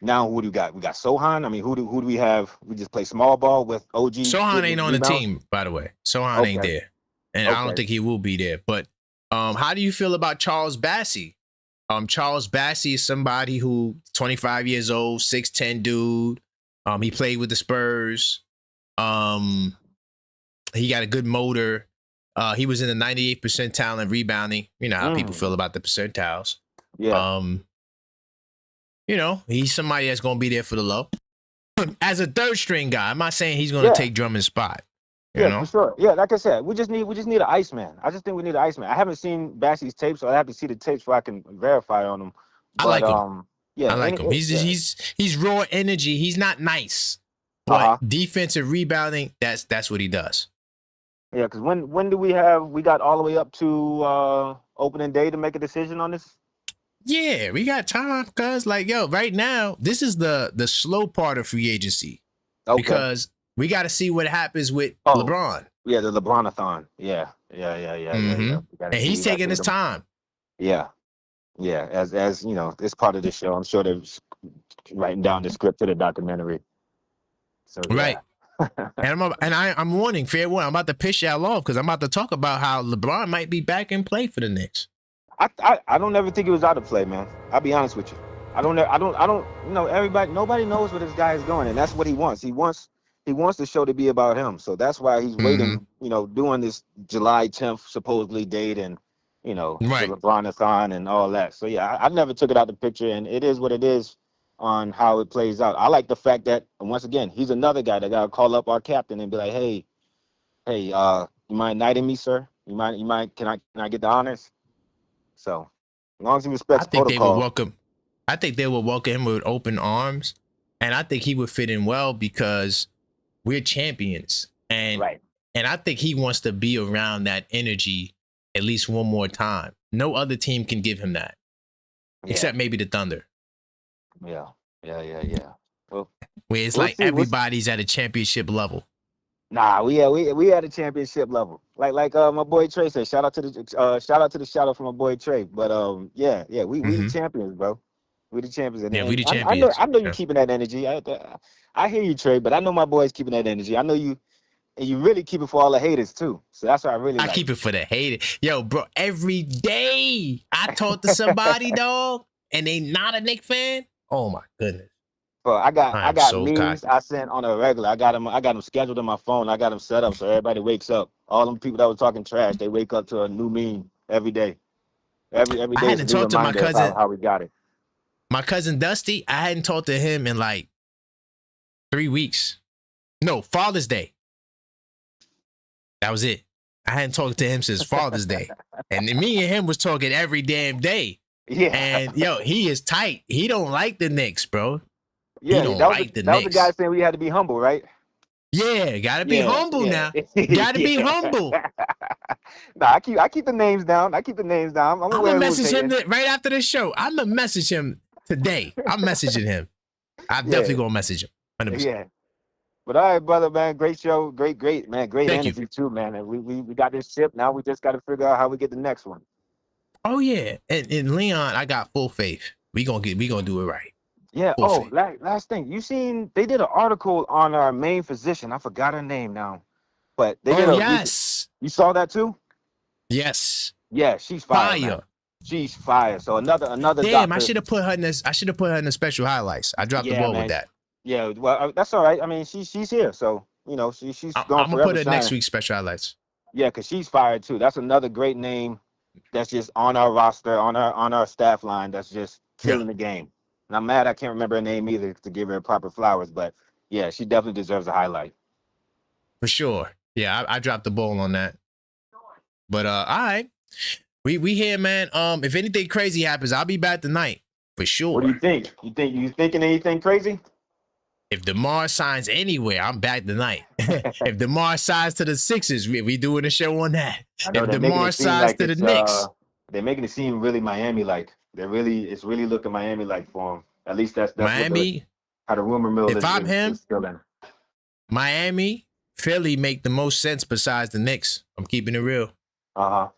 now who do we got? We got Sohan. I mean, who do we have? We just play small ball with OG. Sohan ain't on the rebounds? team, by the way. Sohan ain't Okay. there, and I don't Okay. think he will be there. But how do you feel about Charles Bassey? Charles Bassey is somebody who 25 years old, 6'10" dude. He played with the Spurs. He got a good motor. He was in the 98th percentile in rebounding. You know how people feel about the percentiles. Yeah. You know, he's somebody that's gonna be there for the low. As a third string guy, I'm not saying he's gonna take Drummond's spot. You know? For sure. Yeah, like I said, we just need an ice man. I just think we need an ice man. I haven't seen Bassey's tapes, so I have to see the tapes before I can verify on him. But, I like him. Yeah, I like him. He's raw energy. He's not nice, but defensive rebounding, that's what he does. Yeah, because when do we got all the way up to opening day to make a decision on this? Yeah, we got time, cuz right now, this is the slow part of free agency. Okay. Because we got to see what happens with LeBron. Yeah, the LeBron-a-thon. Yeah. And he's taking his time. Yeah. As you know, it's part of the show. I'm sure they're writing down the script to the documentary. So right. I'm warning, fair warning. I'm about to piss y'all off because I'm about to talk about how LeBron might be back in play for the Knicks. I don't ever think he was out of play, man. I'll be honest with you. I don't. You know, nobody knows where this guy is going, and that's what he wants. He wants the show to be about him. So that's why he's waiting. You know, doing this July 10th supposedly date, and you know, the LeBron-a-thon and all that. So yeah, I never took it out of the picture, and it is what it is on how it plays out. I like the fact that, once again, he's another guy that got to call up our captain and be like, hey, you mind knighting me, sir? You mind? Can I get the honors? So, as long as he respects protocol. I think they will welcome him with open arms, and I think he would fit in well because we're champions, and I think he wants to be around that energy at least one more time. No other team can give him that, except maybe the Thunder. Yeah. Well, where it's everybody's at a championship level. Nah, we at a championship level. Like my boy Trey said. Shout out to the shout out from my boy Trey. But we the champions, bro. We the champions. We the champions. I know you keeping that energy. I hear you, Trey, but I know my boy's keeping that energy. I know you. And you really keep it for all the haters too. So that's what I really like. I keep it for the haters. Yo, bro, every day I talk to somebody, dog, and they not a Knicks fan. Oh my goodness. Bro, I got so memes I sent on a regular. I got them scheduled on my phone. I got them set up so everybody wakes up. All them people that were talking trash, they wake up to a new meme every day. Every day. I hadn't talked to my cousin. How we got it. My cousin Dusty, I hadn't talked to him in like 3 weeks. No, Father's Day. That was it. I hadn't talked to him since Father's Day. And me and him was talking every damn day. Yeah. And yo, he is tight. He don't like the Knicks, bro. Yeah, that was the guy saying we had to be humble, right? Yeah, gotta be humble now. Gotta be humble. Nah, I keep the names down. I'm gonna message him right after this show. I'm gonna message him today. I'm messaging him. I'm definitely gonna message him. 100%. Yeah. But all right, brother, man. Great show. Great, man. Great Thank energy you. too, man. And we got this ship. Now we just got to figure out how we get the next one. Oh yeah. And in Leon, I got full faith. We gonna do it right. Yeah. Last thing. You seen they did an article on our main physician. I forgot her name now. But they did yes. You saw that too? Yes. Yeah, she's fire. Man. She's fire. So another Damn, doctor. I should have put her in this. I should have put her in the special highlights. I dropped the ball with that. Yeah, well, that's all right. I mean, she's here, so you know she's going. I'm gonna put her next week's special highlights. Yeah, because she's fired too. That's another great name. That's just on our roster, on our staff line. That's just killing the game. And I'm mad I can't remember her name either to give her proper flowers. But yeah, she definitely deserves a highlight. For sure. Yeah, I dropped the ball on that. But all right, we here, man. If anything crazy happens, I'll be back tonight for sure. What do you think? You thinking anything crazy? If DeMar signs anywhere, I'm back tonight. If DeMar signs to the Sixers, we doing a show on that. I know If they're making DeMar it seem signs like to the it's Knicks, they're making it seem really Miami-like. It's really looking Miami-like for him. At least that's Miami. how the rumor mill If I'm him, is still in. Miami, Philly make the most sense besides the Knicks. I'm keeping it real. Yeah,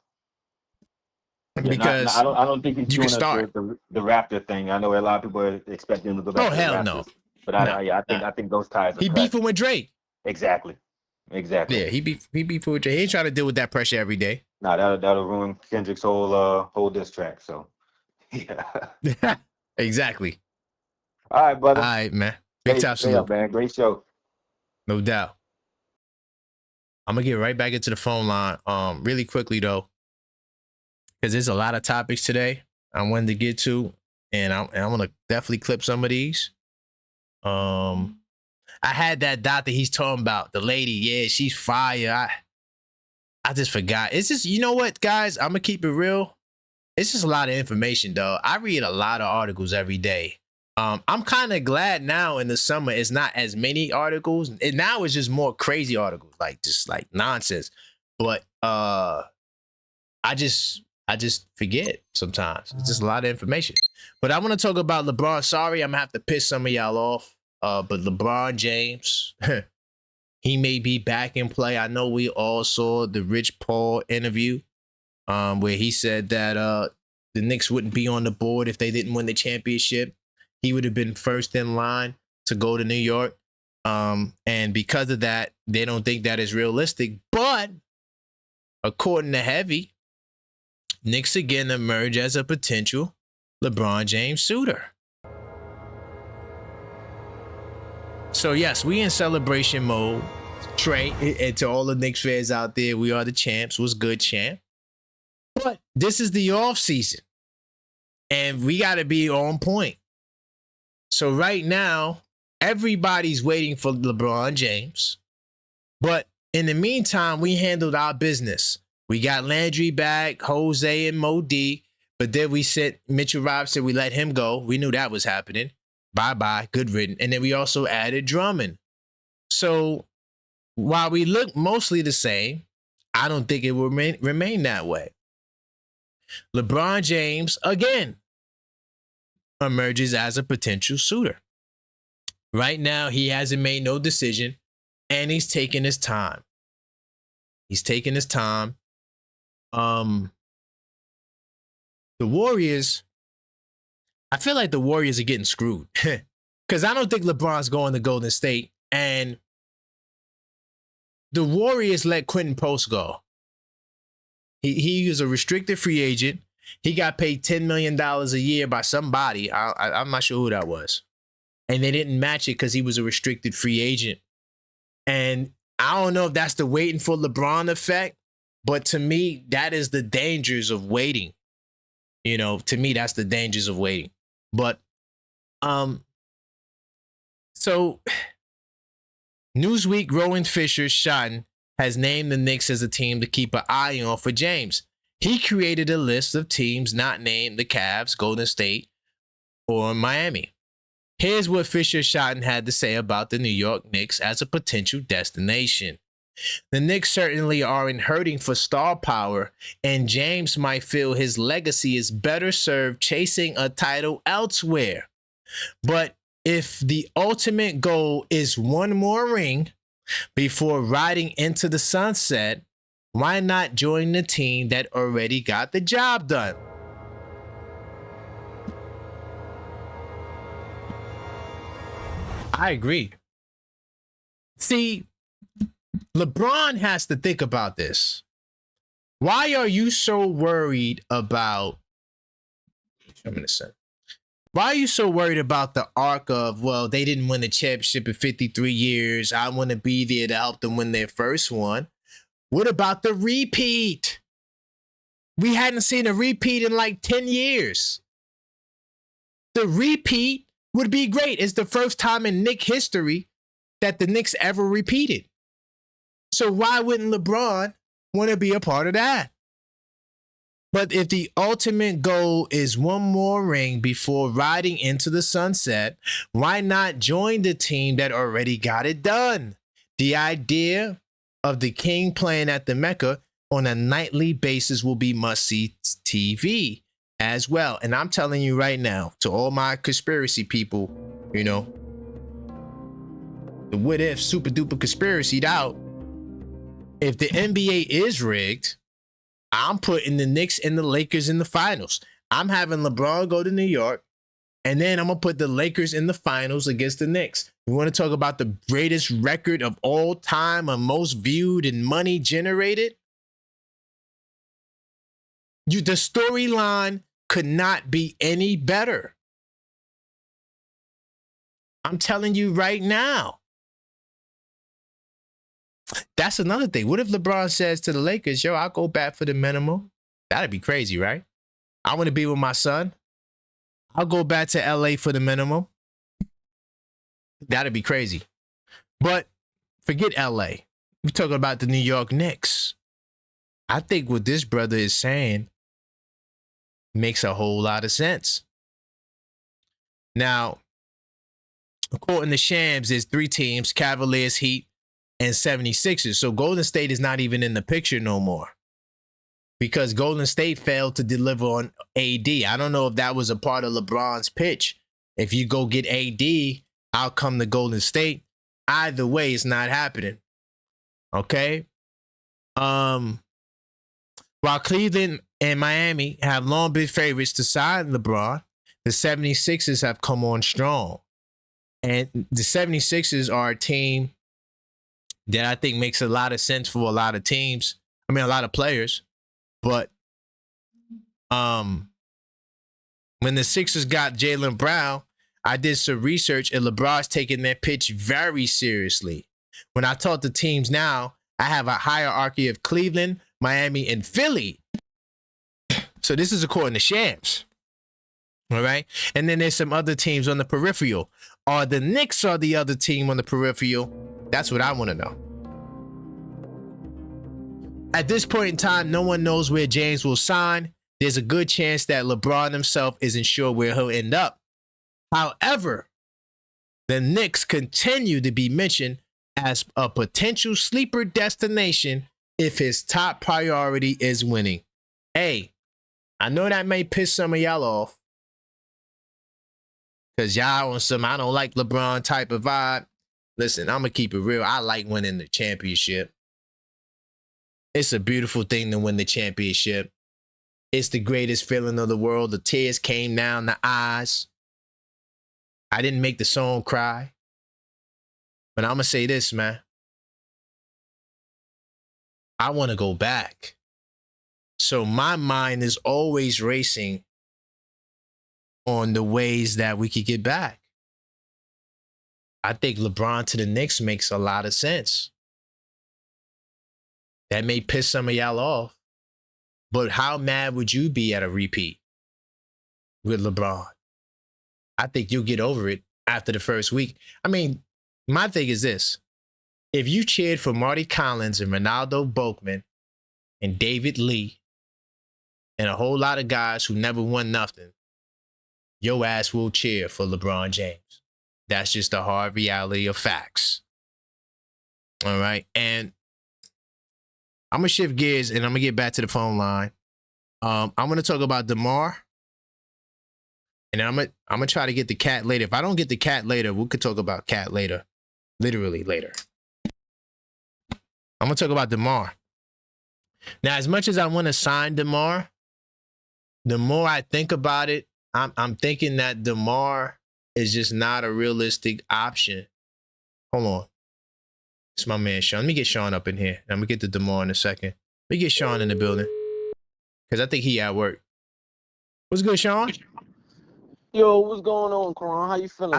Because I don't think he's you doing can start. the Raptor thing. I know a lot of people are expecting him to go back Oh to the hell Raptors. no. But No. I think those ties are He cut. beefing with Drake. Exactly. Yeah, he beefing with Drake. He ain't trying to deal with that pressure every day. Nah, that'll ruin Kendrick's whole diss track. So yeah. Exactly. All right, brother. All right, man. Big Stay time up, salute. man. Great show. No doubt. I'm gonna get right back into the phone line. Really quickly though, because there's a lot of topics today I wanted to get to, and I'm gonna definitely clip some of these. I had that doctor he's talking about, the lady. Yeah, she's fire. I just forgot. It's just, you know what, guys? I'm gonna keep it real. It's just a lot of information, though. I read a lot of articles every day. I'm kind of glad now in the summer it's not as many articles. And now it's just more crazy articles, just like nonsense. But I just forget sometimes. It's just a lot of information. But I want to talk about LeBron. Sorry, I'm gonna have to piss some of y'all off. But LeBron James, he may be back in play. I know we all saw the Rich Paul interview, where he said that the Knicks wouldn't be on the board if they didn't win the championship. He would have been first in line to go to New York. And because of that, they don't think that is realistic. But according to Heavy, Knicks again emerge as a potential LeBron James suitor. So yes, we in celebration mode. Trey, and to all the Knicks fans out there, we are the champs. What's good, champ? But this is the off season, and we got to be on point. So right now, everybody's waiting for LeBron James. But in the meantime, we handled our business. We got Landry back, Jose and Mo D. But then we sent Mitchell Robinson. We let him go. We knew that was happening. Bye-bye. Good riddance. And then we also added Drummond. So while we look mostly the same, I don't think it will remain that way. LeBron James, again, emerges as a potential suitor. Right now, he hasn't made no decision, and he's taking his time. The Warriors, I feel like the Warriors are getting screwed because I don't think LeBron's going to Golden State, and the Warriors let Quentin Post go. He was a restricted free agent. He got paid $10 million a year by somebody. I'm not sure who that was. And they didn't match it because he was a restricted free agent. And I don't know if that's the waiting for LeBron effect, but to me, that is the dangers of waiting. To me, that's the dangers of waiting. But, so Newsweek Rowan Fisher-Shotton has named the Knicks as a team to keep an eye on for James. He created a list of teams not named the Cavs, Golden State, or Miami. Here's what Fisher-Shotton had to say about the New York Knicks as a potential destination. The Knicks certainly aren't hurting for star power, and James might feel his legacy is better served chasing a title elsewhere. But if the ultimate goal is one more ring before riding into the sunset, why not join the team that already got the job done? I agree. See, LeBron has to think about this. Why are you so worried about... Why are you so worried about the arc of, well, they didn't win the championship in 53 years. I want to be there to help them win their first one. What about the repeat? We hadn't seen a repeat in like 10 years. The repeat would be great. It's the first time in Knicks history that the Knicks ever repeated. So why wouldn't LeBron want to be a part of that? But if the ultimate goal is one more ring before riding into the sunset, why not join the team that already got it done? The idea of the king playing at the Mecca on a nightly basis will be must-see TV as well. And I'm telling you right now, to all my conspiracy people, you know, the what if super duper conspiracy'd out, if the NBA is rigged, I'm putting the Knicks and the Lakers in the finals. I'm having LeBron go to New York, and then I'm going to put the Lakers in the finals against the Knicks. We want to talk about the greatest record of all time and most viewed and money generated? The storyline could not be any better. I'm telling you right now. That's another thing. What if LeBron says to the Lakers, yo, I'll go back for the minimum? That'd be crazy, right? I want to be with my son. I'll go back to LA for the minimum. That'd be crazy. But forget LA. We're talking about the New York Knicks. I think what this brother is saying makes a whole lot of sense. Now, according to Shams, there's 3 teams, Cavaliers, Heat, and 76ers. So Golden State is not even in the picture no more because Golden State failed to deliver on AD. I don't know if that was a part of LeBron's pitch. If you go get AD, I'll come to Golden State. Either way, it's not happening. Okay? While Cleveland and Miami have long been favorites to sign LeBron, the 76ers have come on strong. And the 76ers are a team that I think makes a lot of sense for a lot of teams. I mean, a lot of players. But when the Sixers got Jalen Brown, I did some research, and LeBron's taking their pitch very seriously. When I talk to teams now, I have a hierarchy of Cleveland, Miami, and Philly. So this is according to Shams. All right. And then there's some other teams on the peripheral. Are the Knicks or the other team on the peripheral? That's what I want to know. At this point in time, no one knows where James will sign. There's a good chance that LeBron himself isn't sure where he'll end up. However, the Knicks continue to be mentioned as a potential sleeper destination if his top priority is winning. Hey, I know that may piss some of y'all off because y'all on some I don't like LeBron type of vibe. Listen, I'm going to keep it real. I like winning the championship. It's a beautiful thing to win the championship. It's the greatest feeling of the world. The tears came down the eyes. I didn't make the song cry. But I'm going to say this, man. I want to go back. So my mind is always racing on the ways that we could get back. I think LeBron to the Knicks makes a lot of sense. That may piss some of y'all off. But how mad would you be at a repeat with LeBron? I think you'll get over it after the first week. I mean, my thing is this. If you cheered for Marty Collins and Ronaldo Boakman and David Lee and a whole lot of guys who never won nothing, your ass will cheer for LeBron James. That's just the hard reality of facts. All right. And I'm going to shift gears and I'm going to get back to the phone line. I'm going to talk about DeMar. And I'm going to try to get the cat later. If I don't get the cat later, we could talk about cat later. Literally later. I'm going to talk about DeMar. Now, as much as I want to sign DeMar, the more I think about it, I'm thinking that DeMar is just not a realistic option. Hold on. It's my man, Sean. Let me get Sean up in here. I'm going to get to DeMar in a second. Let me get Sean in the building. Because I think he at work. What's good, Sean? Yo, what's going on, Karan? How you feeling,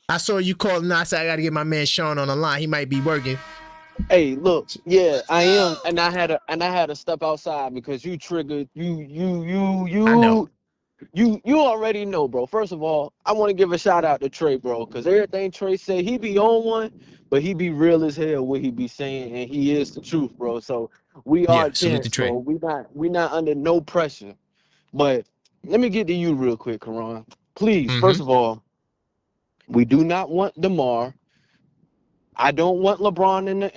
I saw you calling. I said I got to get my man Sean on the line. He might be working. Hey, look, yeah, I am, and I had to step outside because you triggered I know. You already know, bro. First of all, I want to give a shout out to Trey, bro, because everything Trey say, he be on one, but he be real as hell what he be saying, and he is the truth, bro. So we Yeah, are salute the champs, bro. Trey. We not under no pressure. But let me get to you real quick, Karan. Please, Mm-hmm. first of all, we do not want DeMar. I don't want LeBron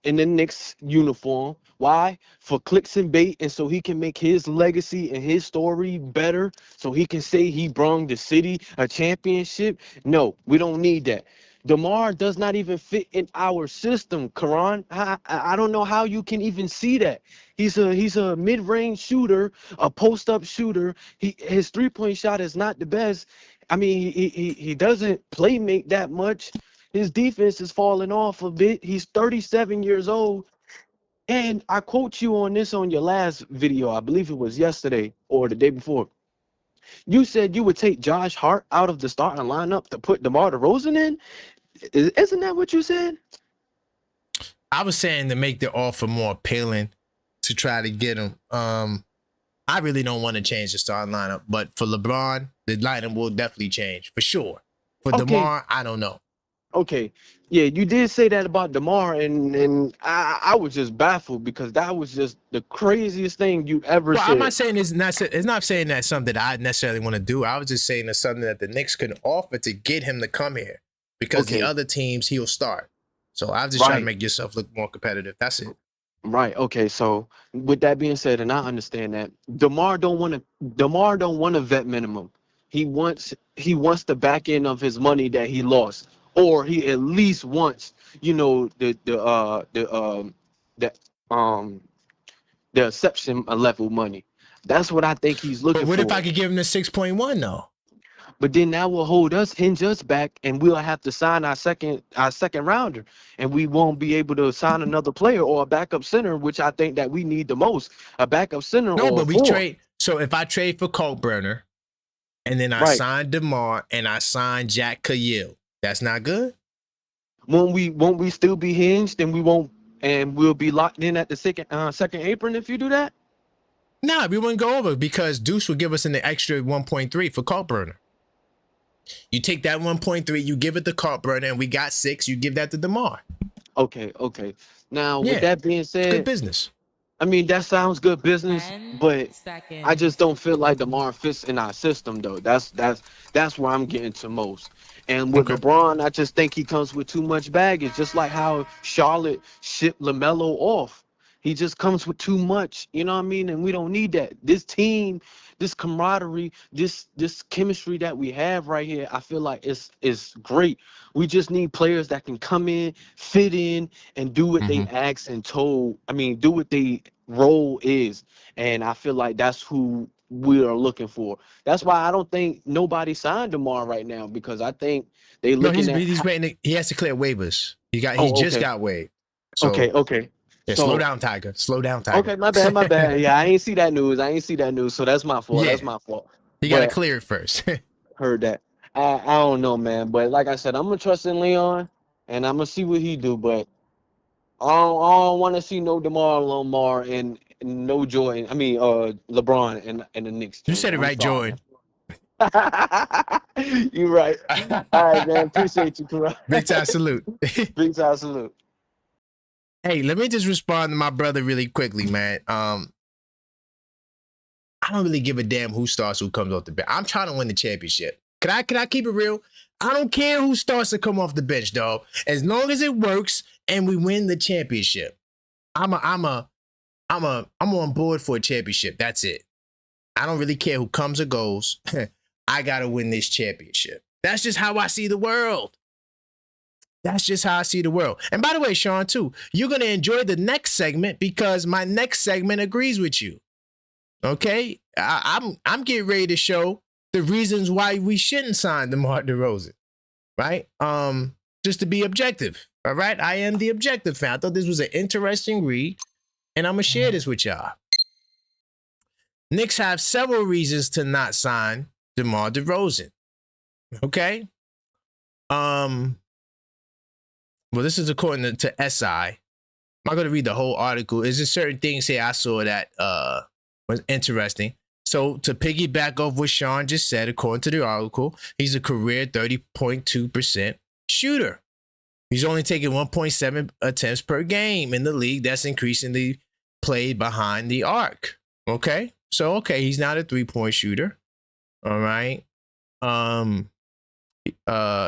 in the Knicks uniform. Why? For clicks and bait, and so he can make his legacy and his story better, so he can say he brought the city a championship. No, we don't need that. DeMar does not even fit in our system, Karan. I don't know how you can even see that. He's a mid-range shooter, a post-up shooter. His three-point shot is not the best. I mean, he doesn't play make that much. His defense is falling off a bit. He's 37 years old. And I quote you on this on your last video. I believe it was yesterday or the day before. You said you would take Josh Hart out of the starting lineup to put DeMar DeRozan in. Isn't that what you said? I was saying to make the offer more appealing to try to get him. I really don't want to change the starting lineup, but for LeBron, the lineup will definitely change for sure. For Okay. DeMar, I don't know. Okay. Yeah, you did say that about DeMar, and I was just baffled because that was just the craziest thing you ever Well, said. I'm not saying it's not saying that's something that I necessarily want to do. I was just saying it's something that the Knicks can offer to get him to come here because the other teams he'll start. So I was just trying to make yourself look more competitive. That's it. Right. Okay. So with that being said, and I understand that DeMar don't want a vet minimum. He wants the back end of his money that he lost, or he at least wants, the exception level money. That's what I think he's But looking what for. if I could give him the 6.1 though? But then that will hinge us back, and we'll have to sign our second rounder, and we won't be able to sign another player or a backup center, which I think that we need the most, a backup center No, or but a we four. trade. So if I trade for Burner, and then I sign DeMar and I sign Jack Cahill, that's not good. Won't we still be hinged, and we'll be locked in at the second apron if you do that? Nah, we wouldn't go over because Deuce would give us an extra 1.3 for Burner. You take that 1.3, you give it to Burner, and we got 6. You give that to DeMar. Okay. Now, with that being said, good business. I mean, that sounds good business, but I just don't feel like DeMar fits in our system, though. That's where I'm getting to most. And with LeBron, I just think he comes with too much baggage, just like how Charlotte shipped LaMelo off. He just comes with too much, you know what I mean? And we don't need that. This team, this camaraderie, this chemistry that we have right here, I feel like it's great. We just need players that can come in, fit in, and do what they ask and told. I mean, do what they role is. And I feel like that's who we are looking for. That's why I don't think nobody signed DeMar right now, because I think they looking he's waiting. He has to clear waivers. He just got waived. So, okay. Yeah, So, slow down, Tiger. Slow down, Tiger. Okay, my bad. Yeah, I ain't see that news. So that's my fault. Yeah. That's my fault. You got to clear it first. Heard that. I don't know, man. But like I said, I'm going to trust in Leon, and I'm going to see what he do. But I don't want to see no DeMar Lamar and no Jordan. I mean, LeBron and the Knicks. You said it right, Jordan. You right. All right, man. Appreciate you, Karan. Big time salute. Big time salute. Hey, let me just respond to my brother really quickly, man. I don't really give a damn who starts, who comes off the bench. I'm trying to win the championship. Can I keep it real? I don't care who starts to come off the bench, dog. As long as it works and we win the championship, I'm on board for a championship. That's it. I don't really care who comes or goes. I gotta win this championship. That's just how I see the world. That's just how I see the world. And by the way, Sean, too, you're going to enjoy the next segment because my next segment agrees with you. Okay? I'm getting ready to show the reasons why we shouldn't sign DeMar DeRozan. Right? Just to be objective. All right? I am the objective fan. I thought this was an interesting read, and I'm going to share this with y'all. Knicks have several reasons to not sign DeMar DeRozan. Okay? Well, this is according to SI. I'm not going to read the whole article. There's just certain things here I saw that was interesting. So to piggyback off what Sean just said, according to the article, he's a career 30.2% shooter. He's only taking 1.7 attempts per game in the league. That's increasingly played behind the arc. Okay. So, okay, he's not a 3-point shooter. All right.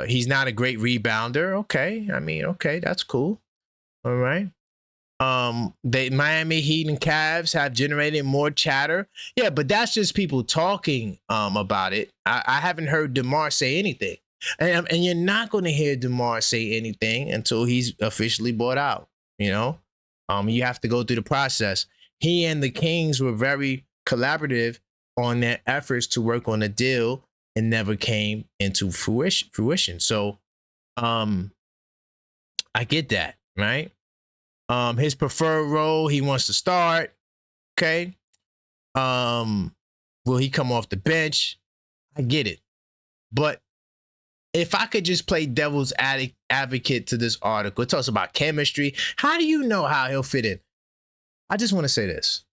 He's not a great rebounder. Okay. I mean, okay, that's cool. All right. The Miami Heat and Cavs have generated more chatter. Yeah, but that's just people talking about it. I haven't heard DeMar say anything. And you're not going to hear DeMar say anything until he's officially bought out, you know? You have to go through the process. He and the Kings were very collaborative on their efforts to work on a deal and never came into fruition. So, I get that, right? His preferred role, he wants to start. Okay. Will he come off the bench? I get it. But if I could just play devil's advocate to this article, it talks about chemistry. How do you know how he'll fit in? I just want to say this.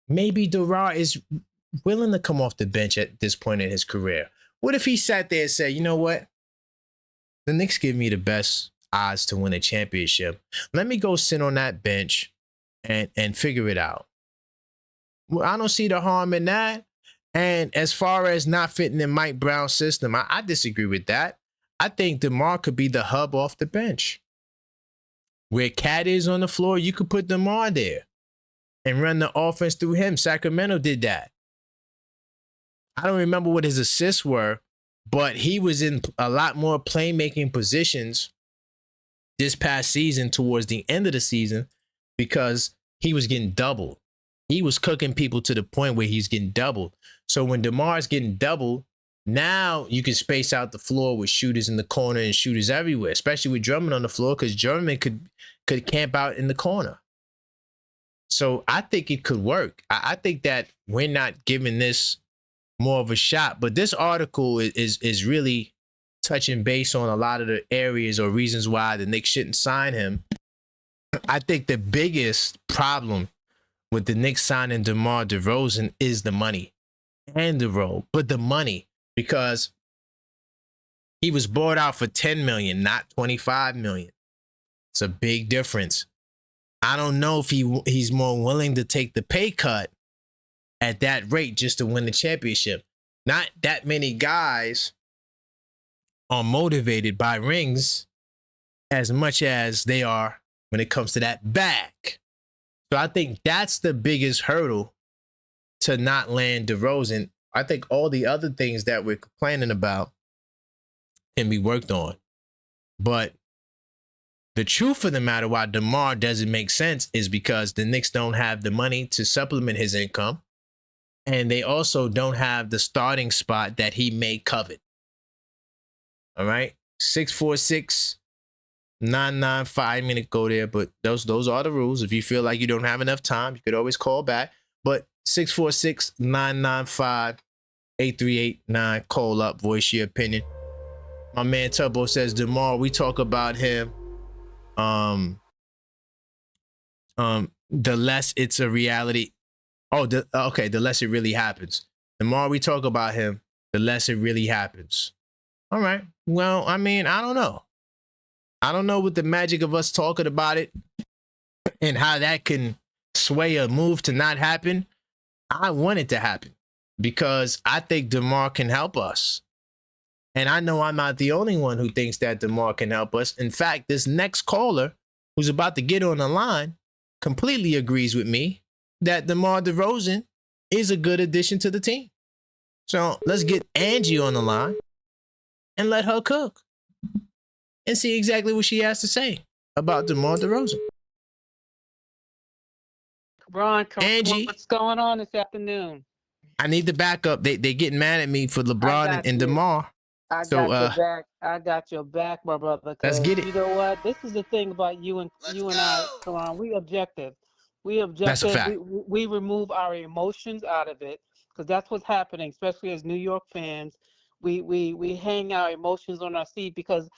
Maybe Dara is willing to come off the bench at this point in his career. What if he sat there and said, you know what? The Knicks give me the best odds to win a championship. Let me go sit on that bench and figure it out. Well, I don't see the harm in that. And as far as not fitting in Mike Brown's system, I disagree with that. I think DeMar could be the hub off the bench. Where Cat is on the floor, you could put DeMar there and run the offense through him. Sacramento did that. I don't remember what his assists were, but he was in a lot more playmaking positions this past season towards the end of the season because he was getting doubled. He was cooking people to the point where he's getting doubled. So when DeMar's getting doubled, now you can space out the floor with shooters in the corner and shooters everywhere, especially with Drummond on the floor because Drummond could camp out in the corner. So I think it could work. I think that we're not giving this more of a shot, but this article is really touching base on a lot of the areas or reasons why the Knicks shouldn't sign him. I think the biggest problem with the Knicks signing DeMar DeRozan is the money and the role, but the money, because he was bought out for $10 million, not $25 million. It's a big difference. I don't know if he's more willing to take the pay cut at that rate just to win the championship. Not that many guys are motivated by rings as much as they are when it comes to that bag. So I think that's the biggest hurdle to not land DeRozan. I think all the other things that we're complaining about can be worked on. But the truth of the matter why DeMar doesn't make sense is because the Knicks don't have the money to supplement his income. And they also don't have the starting spot that he may covet. All right. 646-995. I didn't mean to go there, but those are the rules. If you feel like you don't have enough time, you could always call back. But 646-995-8389. Call up, voice your opinion. My man Turbo says, DeMar, we talk about him. The less it's a reality. Oh, okay. The less it really happens. The more we talk about him, the less it really happens. All right. Well, I mean, I don't know. I don't know what the magic of us talking about it and how that can sway a move to not happen. I want it to happen because I think DeMar can help us. And I know I'm not the only one who thinks that DeMar can help us. In fact, this next caller who's about to get on the line completely agrees with me that DeMar DeRozan is a good addition to the team. So let's get Angie on the line and let her cook and see exactly what she has to say about DeMar DeRozan. Ron, Angie, what's going on this afternoon? I need the backup. They getting mad at me for LeBron and DeMar. I got your back. I got your back, my brother. Let's get it. You know what? This is the thing about you and I, Karan. We objective. We objective. That's a fact. We remove our emotions out of it because that's what's happening, especially as New York fans. we hang our emotions on our sleeve because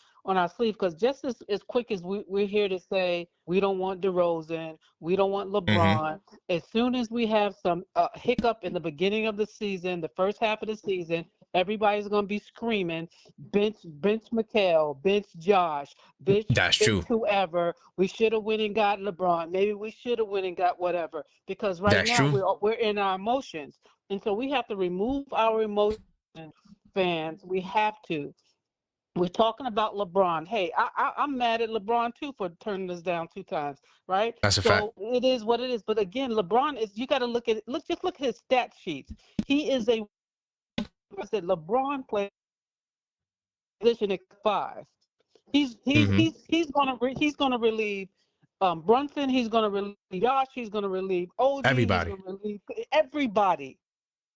just as quick as we're here to say we don't want DeRozan, we don't want Mm-hmm. LeBron. As soon as we have some hiccup in the beginning of the season, the first half of the season, everybody's gonna be screaming, bench Mikal, bench Josh, That's bench true. whoever. We should have went and got LeBron. Maybe we should have went and got whatever. Because right That's now true. we're in our emotions, and so we have to remove our emotions. Fans, we have to. We're talking about LeBron. Hey, I'm mad at LeBron too for turning us down 2 times, right? That's a fact. So it is what it is. But again, LeBron is. You got to look at it. Just look at his stat sheets. He is a. I said LeBron plays position at 5. Mm-hmm. He's gonna relieve Brunson. He's gonna relieve Josh. He's gonna relieve OG. He's Everybody. gonna relieve everybody.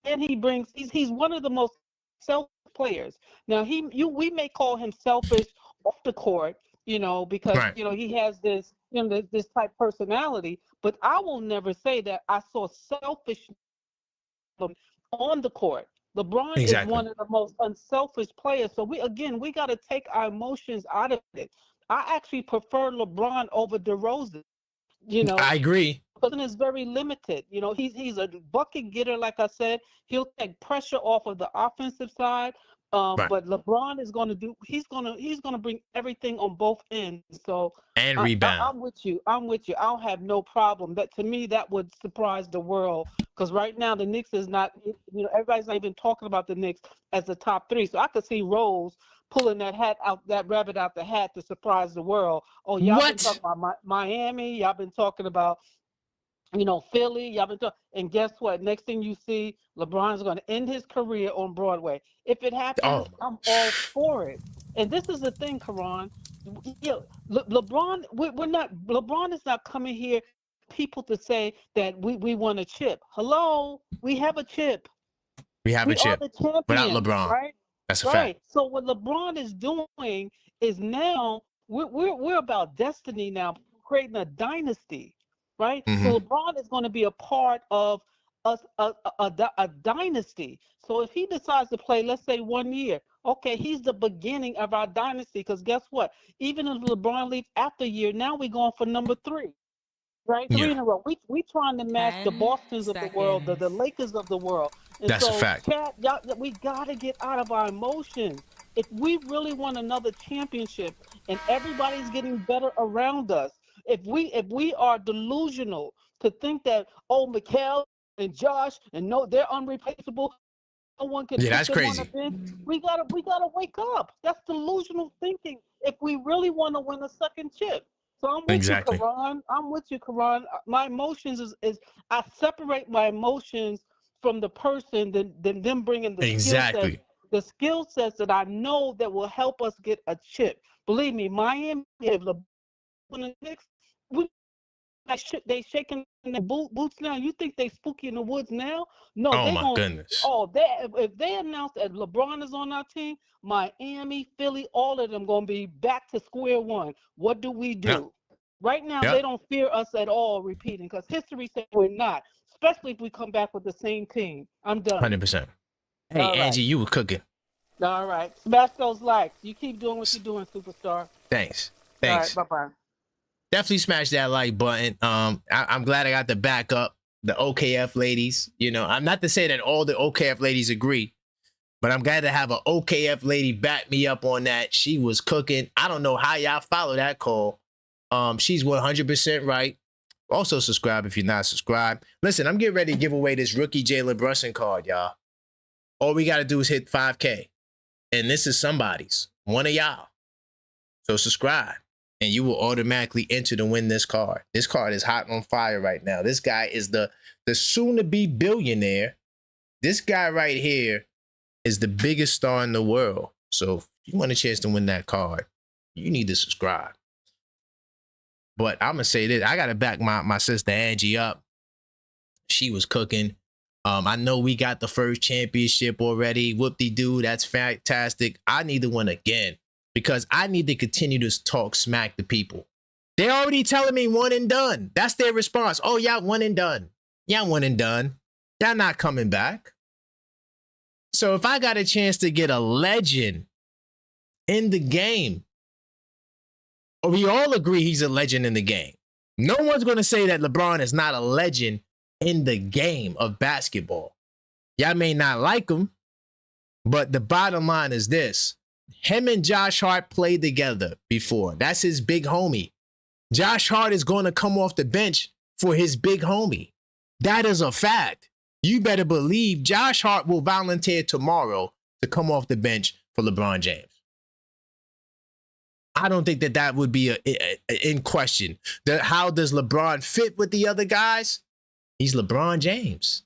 And he's one of the most selfish players. Now we may call him selfish off the court, because Right. he has this this type personality. But I will never say that I saw selfish on the court. LeBron is Exactly. one of the most unselfish players. So we got to take our emotions out of it. I actually prefer LeBron over DeRozan. You know, I agree. Cousin is very limited. He's a bucket getter, like I said. He'll take pressure off of the offensive side. Right. But LeBron is going to do. He's gonna bring everything on both ends. So And I, I, rebound. I'm with you. I'm with you. I'll have no problem. That to me that would surprise the world because right now the Knicks is not. Everybody's not even talking about the Knicks as the top 3. So I could see Rose pulling that rabbit out the hat to surprise the world. Oh, y'all been What? talking about Miami. Y'all been talking about Philly, y'all been talking, and guess what? Next thing you see, LeBron's going to end his career on Broadway. If it happens, Oh. I'm all for it. And this is the thing, Karan. LeBron, we're not. LeBron is not coming here. People to say that we want a chip. Hello, we have a chip. We have a We are chip the without champions, LeBron. right? That's a fact. Right. So what LeBron is doing is now we're about destiny now, creating a dynasty, right? Mm-hmm. So LeBron is going to be a part of a dynasty. So if he decides to play, let's say 1 year, okay, he's the beginning of our dynasty. Because guess what? Even if LeBron leaves after a year, now we're going for number 3. Right, 3 Yeah. in a row. We trying to match the 10 Bostons of the world, the seconds. Lakers of the world, and That's a so fact. Cat, y'all, we gotta get out of our emotions. If we really want another championship, and everybody's getting better around us, if we are delusional to think that Mikal and Josh and no, they're unreplaceable, no one can Yeah, put that's them on the crazy. bench. We gotta wake up. That's delusional thinking. If we really want to win a second chip. So I'm with you, Exactly. Karan. I'm with you, Karan. My emotions is I separate my emotions from the person than them bringing Exactly. the skill sets that I know that will help us get a chip. Believe me, Miami, if LeBron and the Knicks, we they shaking their boots now. You think they spooky in the woods now? No, Oh they my going. goodness. Oh, if they announce that LeBron is on our team, Miami, Philly, all of them gonna be back to square one. What do we Yeah. do? Right now, Yeah. they don't fear us at all repeating because history says we're not. Especially if we come back with the same team. I'm done. 100%. Hey, All right. Angie, you were cooking. All right. Smash those likes. You keep doing what you're doing, superstar. Thanks. All right. Thanks. Bye-bye. Definitely smash that like button. I'm glad I got the backup, the OKF ladies. I'm not to say that all the OKF ladies agree, but I'm glad to have an OKF lady back me up on that. She was cooking. I don't know how y'all follow that call. She's 100% right. Also subscribe if you're not subscribed. Listen, I'm getting ready to give away this rookie Jalen Brunson card, y'all. All we got to do is hit 5K. And this is somebody's, one of y'all. So subscribe. And you will automatically enter to win this card. This card is hot on fire right now. This guy is the soon-to-be billionaire. This guy right here is the biggest star in the world. So if you want a chance to win that card, you need to subscribe. But I'm going to say this. I got to back my sister Angie up. She was cooking. I know we got the first championship already. Whoop-de-doo. That's fantastic. I need to win again. Because I need to continue to talk smack to people. They're already telling me one and done. That's their response. Oh, y'all one and done. Y'all one and done. Y'all not coming back. So if I got a chance to get a legend in the game, we all agree he's a legend in the game. No one's going to say that LeBron is not a legend in the game of basketball. Y'all may not like him, but the bottom line is this. Him and Josh Hart played together before. That's his big homie. Josh Hart is going to come off the bench for his big homie. That is a fact. You better believe Josh Hart will volunteer tomorrow to come off the bench for LeBron James. I don't think that would be in question. How does LeBron fit with the other guys? He's LeBron James.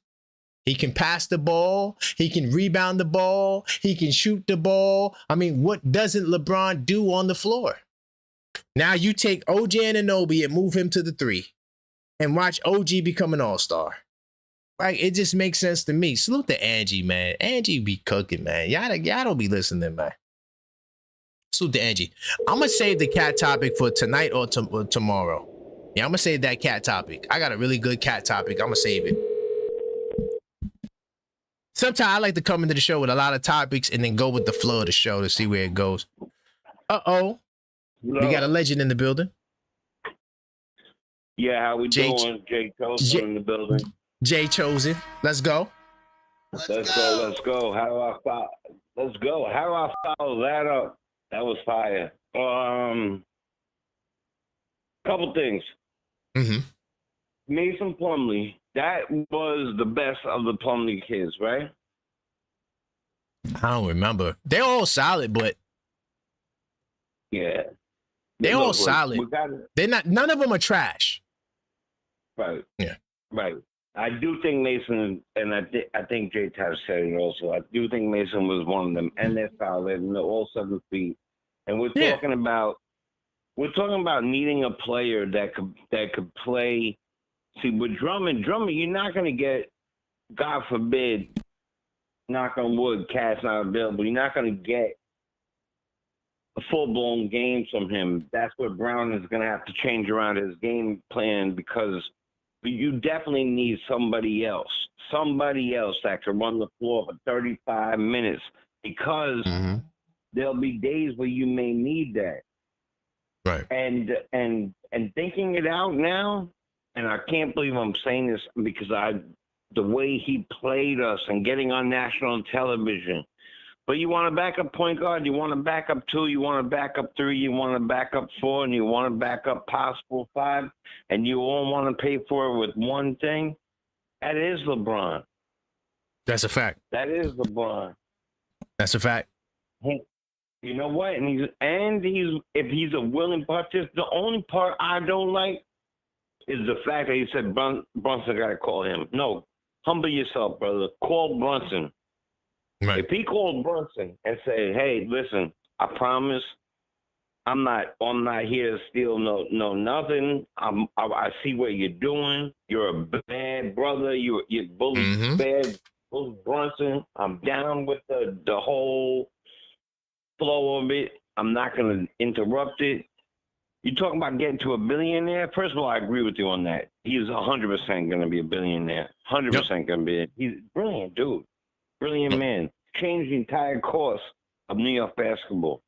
He can pass the ball. He can rebound the ball. He can shoot the ball. I mean, what doesn't LeBron do on the floor? Now you take OG Anunoby and move him to the 3 and watch OG become an all-star. Right? It just makes sense to me. Salute to Angie, man. Angie be cooking, man. Y'all don't be listening, man. Salute to Angie. I'm going to save the cat topic for tonight or tomorrow. Yeah, I'm going to save that cat topic. I got a really good cat topic. I'm going to save it. Sometimes I like to come into the show with a lot of topics and then go with the flow of the show to see where it goes. Uh-oh. We got a legend in the building. Yeah, how we doing? Jay Chosen in the building. Jay Chosen. Let's go. Let's go. How do I follow? Let's go. How do I follow that up? That was fire. Couple things. Mm-hmm. Mason Plumlee. That was the best of the Plumlee kids, right? I don't remember. They're all solid, but yeah, they're all solid. They're not. None of them are trash. Right. Yeah. Right. I do think Mason, and I think Jay Tatter said it also. I do think Mason was one of them, and they're solid, and they're all 7 feet. And we're talking about needing a player that could play. See, with Drummond, you're not going to get, God forbid, knock on wood, Cat's not available. You're not going to get a full-blown game from him. That's where Brown is going to have to change around his game plan, because you definitely need somebody else that can run the floor for 35 minutes, because there'll be days where you may need that. Right. And thinking it out now, and I can't believe I'm saying this, because the way he played us and getting on national television. But you want a backup point guard, you want a backup 2, you want a backup 3, you want a backup 4, and you want a backup possible 5, and you all want to pay for it with one thing. That is LeBron. That's a fact. That is LeBron. That's a fact. You know what? And if he's a willing participant, the only part I don't like is the fact that he said Brunson got to call him. No, humble yourself, brother. Call Brunson. Right. If he called Brunson and said, "Hey, listen, I promise, I'm not here to steal no nothing. I see what you're doing. You're a bad brother. You're bully bad Bully Brunson. I'm down with the whole flow of it. I'm not going to interrupt it. You talking about getting to a billionaire? First of all, I agree with you on that. He's 100% going to be a billionaire. 100% going to be. He's a brilliant dude. Brilliant man. Changed the entire course of New York basketball.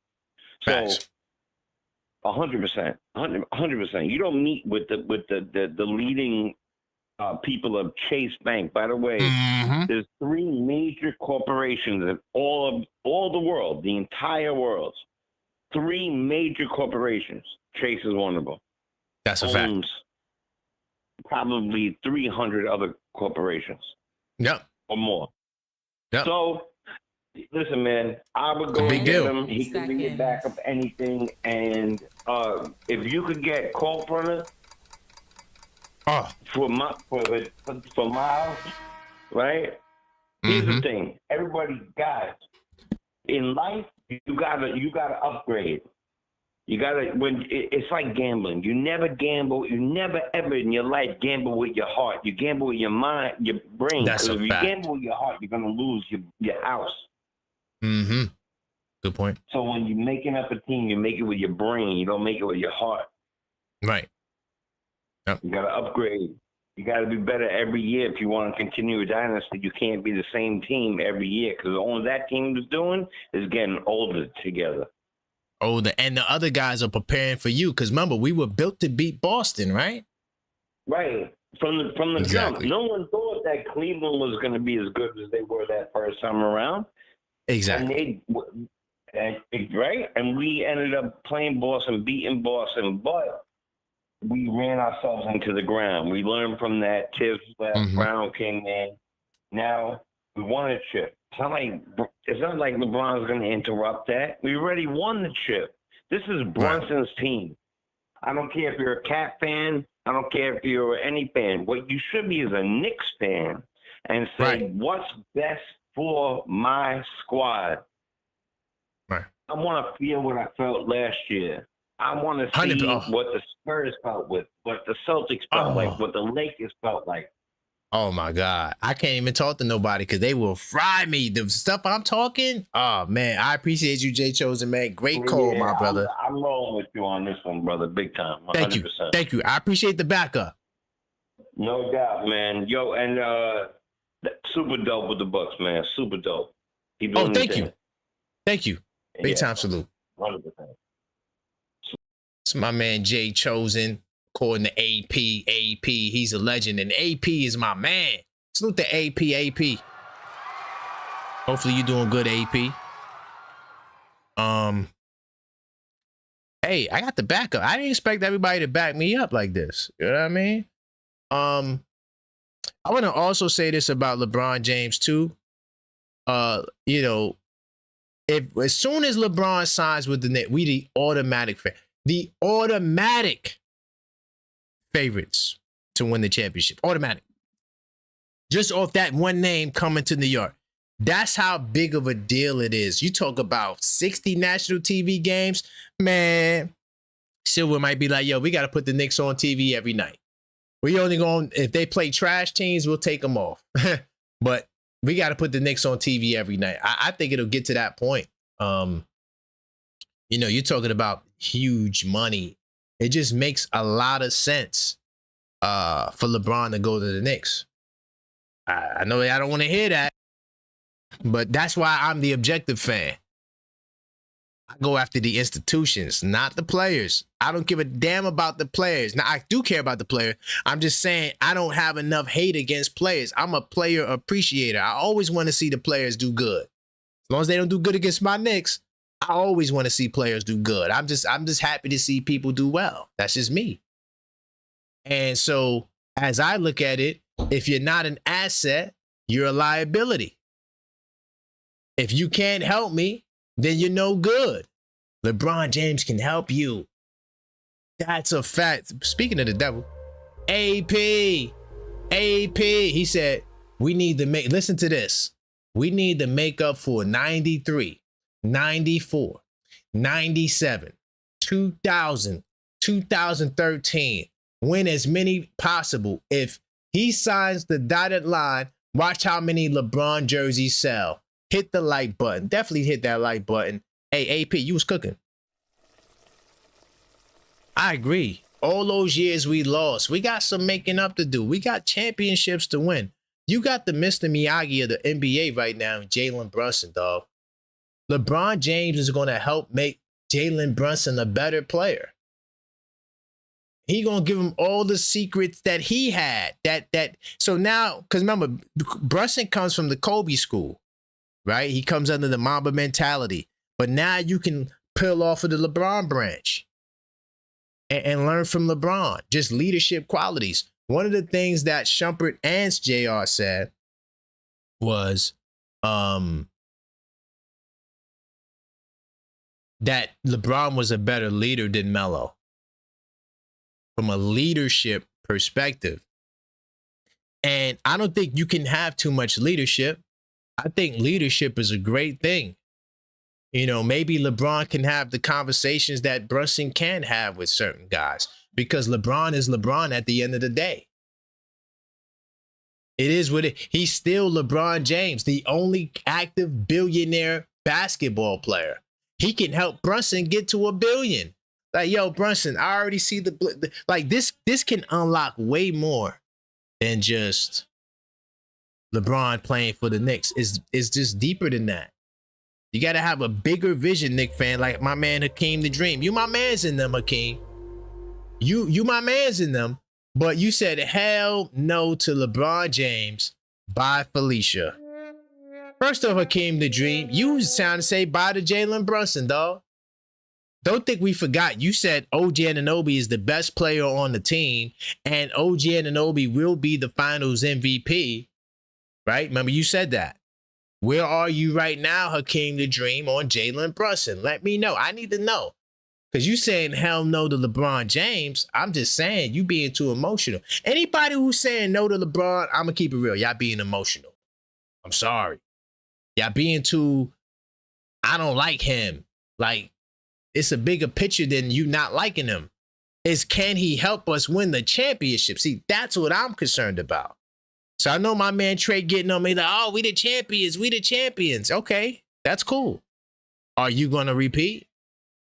So, 100%. 100%. You don't meet with the leading people of Chase Bank. By the way, there's 3 major corporations in all the world, the entire world. 3 major corporations. Chase is one of them. That's a fact. Probably 300 other corporations. Yep. Or more. Yep. So, listen, man, I would go and get him. He could be your backup anything. And if you could get Colt Runner for Miles, right? Here's the thing. Everybody, guys, in life, you gotta upgrade. You gotta it's like gambling. You never gamble. You never ever in your life gamble with your heart. You gamble with your mind, your brain. That's a if you fact. gamble with your heart, you're gonna lose your house. Good point. So when you're making up a team, you make it with your brain. You don't make it with your heart. Right. Yep. You gotta upgrade. You got to be better every year if you want to continue a dynasty. You can't be the same team every year because all that team is doing is getting older together. Older, and the other guys are preparing for you because remember, we were built to beat Boston, right? Right. From the Exactly. jump, no one thought that Cleveland was going to be as good as they were that first time around. Exactly. And we ended up playing Boston, beating Boston, but we ran ourselves into the ground. We learned from that. Tibbs left, Brown came in. Now we won a chip. It's not like LeBron's going to interrupt that. We already won the chip. This is Brunson's team. I don't care if you're a Cat fan. I don't care if you're any fan. What you should be is a Knicks fan and say, what's best for my squad? Right. I want to feel what I felt last year. I want to see what the Spurs felt with, what the Celtics felt like, what the Lakers felt like. Oh my God. I can't even talk to nobody because they will fry me. The stuff I'm talking. Oh man, I appreciate you, Jay Chosen, man. Great call, my brother. I'm rolling with you on this one, brother. Big time. 100%. Thank you. Thank you. I appreciate the backup. No doubt, man. Yo, and super dope with the Bucks, man. Super dope. Thank you. Thank you. Big time salute. 100%. It's my man Jay Chosen, according to AP. He's a legend, and AP is my man. Salute to AP. Hopefully you're doing good, AP. Hey, I got the backup. I didn't expect everybody to back me up like this. You know what I mean? I want to also say this about LeBron James too. You know, if as soon as LeBron signs with the Knicks, we the automatic favorites to win the championship. Automatic. Just off that one name coming to New York. That's how big of a deal it is. You talk about 60 national TV games, man. Silver might be like, yo, we got to put the Knicks on TV every night. We only going, if they play trash teams, we'll take them off. But we got to put the Knicks on TV every night. I think it'll get to that point. You know, you're talking about huge money. It just makes a lot of sense for LeBron to go to the Knicks. I know I don't want to hear that, but that's why I'm the objective fan. I go after the institutions, not the players. I don't give a damn about the players. Now, I do care about the player. I'm just saying I don't have enough hate against players. I'm a player appreciator. I always want to see the players do good. As long as they don't do good against my Knicks, I always want to see players do good. I'm just happy to see people do well. That's just me. And so as I look at it, if you're not an asset, you're a liability. If you can't help me, then you're no good. LeBron James can help you. That's a fact. Speaking of the devil, AP, he said, we need to listen to this. We need to make up for 93, 94, 97, 2000, 2013. Win as many possible. If he signs the dotted line, watch how many LeBron jerseys sell. Hit the like button. Definitely hit that like button. Hey, AP, you was cooking. I agree. All those years we lost, we got some making up to do. We got championships to win. You got the Mr. Miyagi of the NBA right now, Jalen Brunson, dog. LeBron James is going to help make Jalen Brunson a better player. He gonna give him all the secrets that he had. So now, because remember, Brunson comes from the Kobe school, right? He comes under the Mamba mentality. But now you can peel off of the LeBron branch and learn from LeBron, just leadership qualities. One of the things that Shumpert and JR said was that LeBron was a better leader than Melo. From a leadership perspective. And I don't think you can have too much leadership. I think leadership is a great thing. You know, maybe LeBron can have the conversations that Brunson can have with certain guys because LeBron is LeBron at the end of the day. It is what he's still LeBron James, the only active billionaire basketball player. He can help Brunson get to $1 billion. Like, yo, Brunson, I already see like this can unlock way more than just LeBron playing for the Knicks. It's just deeper than that. You got to have a bigger vision, Knick fan, like my man Hakeem the Dream. You my man's in them, Hakeem. You my man's in them. But you said hell no to LeBron James. Bye, Felicia. First off, Hakeem the Dream, you sound to say bye to Jalen Brunson, dog. Don't think we forgot. You said OG Anunoby is the best player on the team, and OG Anunoby will be the finals MVP, right? Remember, you said that. Where are you right now, Hakeem the Dream, on Jalen Brunson? Let me know. I need to know. Because you saying hell no to LeBron James. I'm just saying you being too emotional. Anybody who's saying no to LeBron, I'm going to keep it real. Y'all being emotional. I'm sorry. Y'all being too, I don't like him. Like, it's a bigger picture than you not liking him. Is can he help us win the championship? See, that's what I'm concerned about. So I know my man Trey getting on me like, oh, we the champions. We the champions. Okay, that's cool. Are you going to repeat?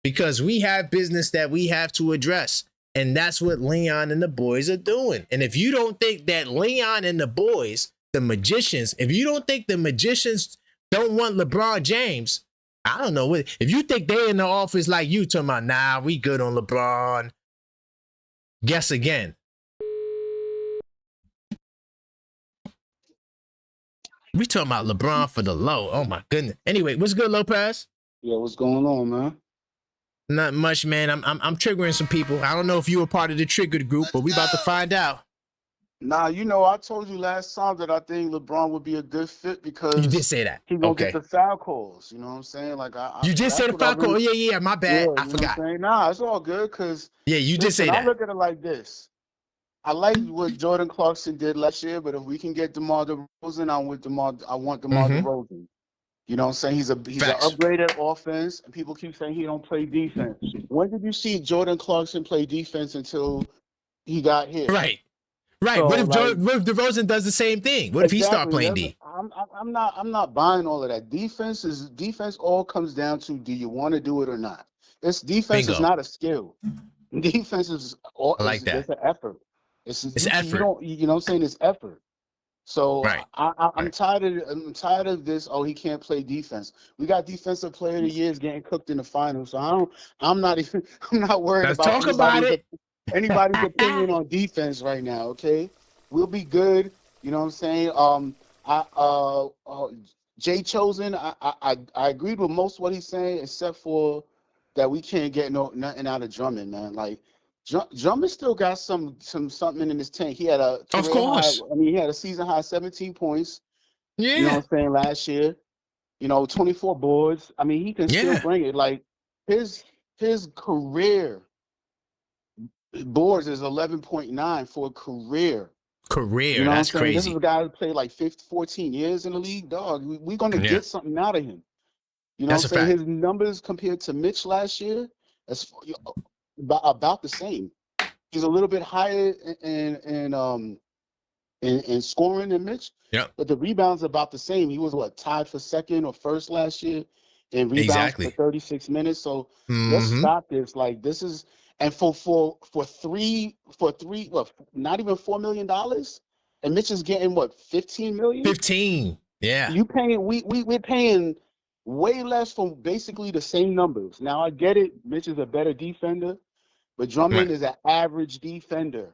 Because we have business that we have to address. And that's what Leon and the boys are doing. And if you don't think that Leon and the boys, the magicians, if you don't think the magicians don't want LeBron James, I don't know. If you think they're in the office like you talking about, nah, we good on LeBron. Guess again. We talking about LeBron for the low. Oh my goodness. Anyway, what's good, Lopez? Yeah, what's going on, man? Not much, man. I'm triggering some people. I don't know if you were part of the triggered group, but we about to find out. Nah, you know, I told you last time that I think LeBron would be a good fit because You did say that. he gonna Okay. get the foul calls. You know what I'm saying? Like You did say the foul call. Oh, yeah. My bad. Yeah, I forgot. Nah, it's all good because Yeah, you did say I that. look at it like this. I like what Jordan Clarkson did last year, but if we can get DeMar DeRozan, I want DeMar DeRozan. You know what I'm saying? He's an upgraded offense, and people keep saying he don't play defense. When did you see Jordan Clarkson play defense until he got here? Right. So, what if like, what if DeRozan does the same thing? What if he start playing D? I'm not buying all of that. Defense all comes down to, do you want to do it or not? This defense is not a skill. Defense is all I like that. It's an effort. It's effort. You know what I'm saying? It's effort. So Right. I'm tired of this. Oh, he can't play defense. We got defensive player of the years getting cooked in the finals. So I'm not worried Let's about talk about it. anybody's opinion on defense right now. Okay, we'll be good. You know what I'm saying? Jay Chosen, I agreed with most of what he's saying, except for that we can't get nothing out of Drummond, man. Like Drummond still got something in his tank. He had a he had a season high 17 points. Yeah. You know what I'm saying, last year. 24 boards. I mean, he can still bring it. Like his career boards is 11.9 for a career. You know That's crazy. This is a guy who played like 14 years in the league, dog. We're going to get something out of him. You know what I'm saying? His numbers compared to Mitch last year, that's about the same. He's a little bit higher in scoring than Mitch. Yeah. But the rebounds are about the same. He was tied for second or first last year in rebounds for 36 minutes. So let's stop this. Like this is for not even $4 million, and Mitch is getting what, 15 million? 15. Yeah. You paying we're paying way less for basically the same numbers. Now I get it. Mitch is a better defender, but Drummond is an average defender.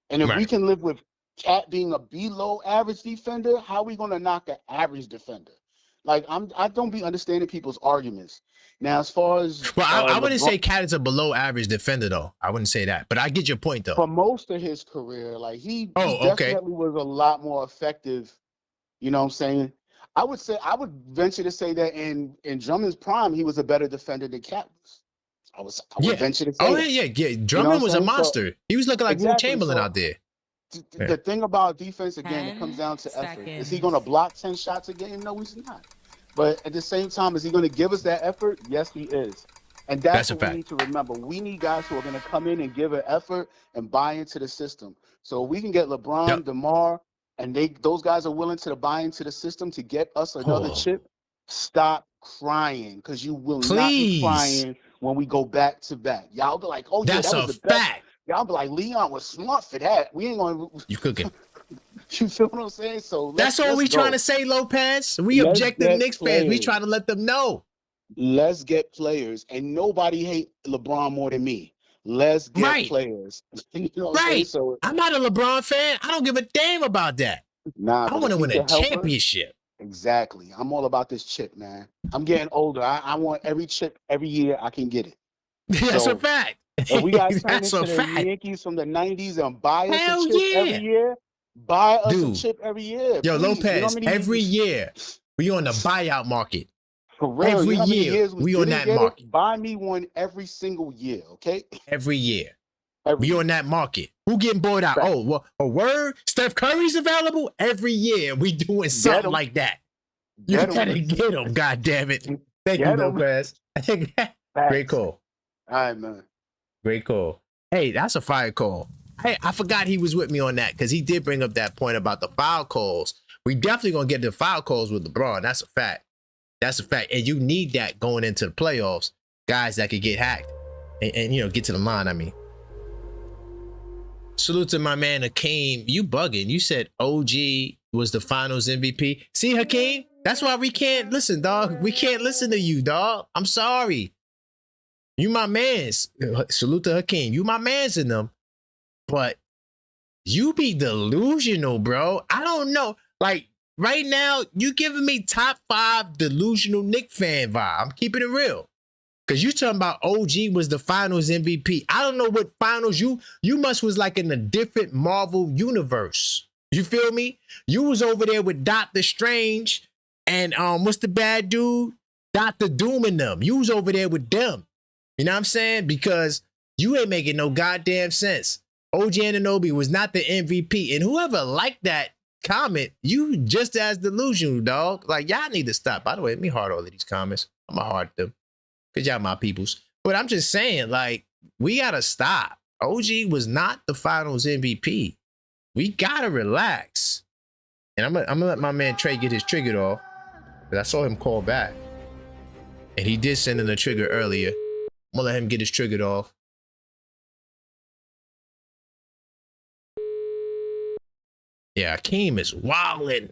And if we can live with Cat being a below average defender, how are we gonna knock an average defender? Like I don't be understanding people's arguments. Now, as far as I wouldn't say Cat is a below average defender though. I wouldn't say that, but I get your point though. For most of his career, like he definitely was a lot more effective. You know what I'm saying? I would venture to say that in Drummond's prime, he was a better defender than Cat was. I would venture to say yeah. Drummond was a monster. He was looking like Will Chamberlain out there. The thing about defense, again, it comes down to effort. Is he going to block 10 shots a game? No, he's not. But at the same time, is he going to give us that effort? Yes, he is. And that's what we need to remember. We need guys who are going to come in and give an effort and buy into the system. So we can get LeBron, DeMar, and those guys are willing to buy into the system to get us another chip. Stop crying, because you will not be crying when we go back to back. Y'all be like, oh, yeah, that was the best. Y'all be like, Leon was smart for that. We ain't going to. You cooking. You feel what I'm saying? So that's all we trying to say, Lopez. We let's objective Knicks fans. We trying to let them know. Let's get players, and nobody hate LeBron more than me. Let's get players. You know what I'm saying? So I'm not a LeBron fan. I don't give a damn about that. I want to win a championship. Exactly. I'm all about this chip, man. I'm getting older. I want every chip every year I can get it. That's a fact. If we got to turn into the Yankees from the 90s and buy us a chip every year, buy us a chip every year. Yo, please. Lopez, every year we on the buyout market. For real, every year we on that market. Buy me one every single year, okay? Every year. We on that market. Who getting bought out? Oh, well, a word? Steph Curry's available? Every year we doing something like that. You gotta get him, God damn it. Thank you, Lopez. Great call. All right, man. Great call. Hey, that's a fire call. Hey, I forgot he was with me on that because he did bring up that point about the foul calls. We definitely gonna get the foul calls with LeBron. That's a fact. That's a fact. And you need that going into the playoffs. Guys that could get hacked and you know, get to the line, I mean. Salute to my man Hakeem. You bugging. You said OG was the finals MVP. See, Hakeem? That's why we can't listen, dog. We can't listen to you, dog. I'm sorry. You my mans. Salute to Hakeem. You my mans in them. But you be delusional, bro. I don't know. Like, right now, you giving me top 5 delusional Knicks fan vibe. I'm keeping it real. Because you talking about OG was the finals MVP. I don't know what finals you must was like in a different Marvel universe. You feel me? You was over there with Doctor Strange and what's the bad dude? Dr. Doom and them. You was over there with them. You know what I'm saying? Because you ain't making no goddamn sense. OG Anunoby was not the MVP. And whoever liked that comment, you just as delusional, dog. Like, y'all need to stop. By the way, let me heart all of these comments. I'm going to heart them. Because y'all my peoples. But I'm just saying, like, we got to stop. OG was not the finals MVP. We got to relax. And I'm gonna let my man Trey get his trigger off. Because I saw him call back. And he did send in a trigger earlier. I'm going to let him get his trigger off. Yeah, Akeem is wildin'.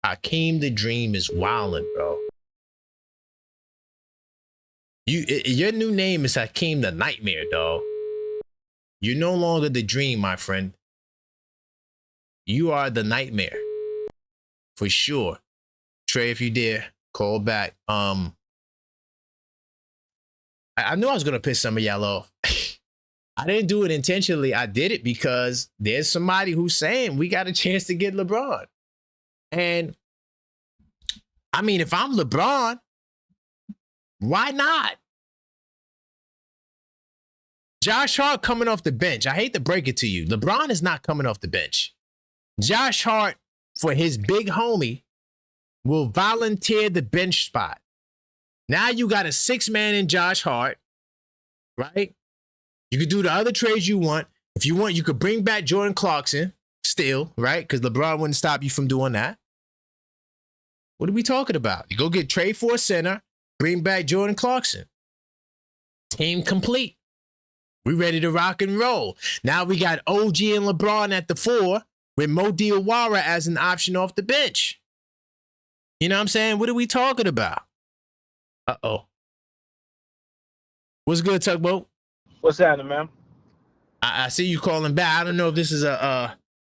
Akeem the Dream is wildin', bro. Your new name is Hakeem the Nightmare, dog. You're no longer the Dream, my friend. You are the Nightmare. For sure. Trey, if you dare, call back. I knew I was gonna piss some of y'all off. I didn't do it intentionally. I did it because there's somebody who's saying we got a chance to get LeBron. And I mean, if I'm LeBron, why not? Josh Hart coming off the bench. I hate to break it to you. LeBron is not coming off the bench. Josh Hart, for his big homie, will volunteer the bench spot. Now you got a 6-man in Josh Hart, right? You could do the other trades you want. If you want, you could bring back Jordan Clarkson still, right? Because LeBron wouldn't stop you from doing that. What are we talking about? You go get trade for a center, bring back Jordan Clarkson. Team complete. We ready to rock and roll. Now we got OG and LeBron at the 4 with Mo Diawara as an option off the bench. You know what I'm saying? What are we talking about? Uh-oh. What's good, Tugboat? What's happening, man? I see you calling back. I don't know if this is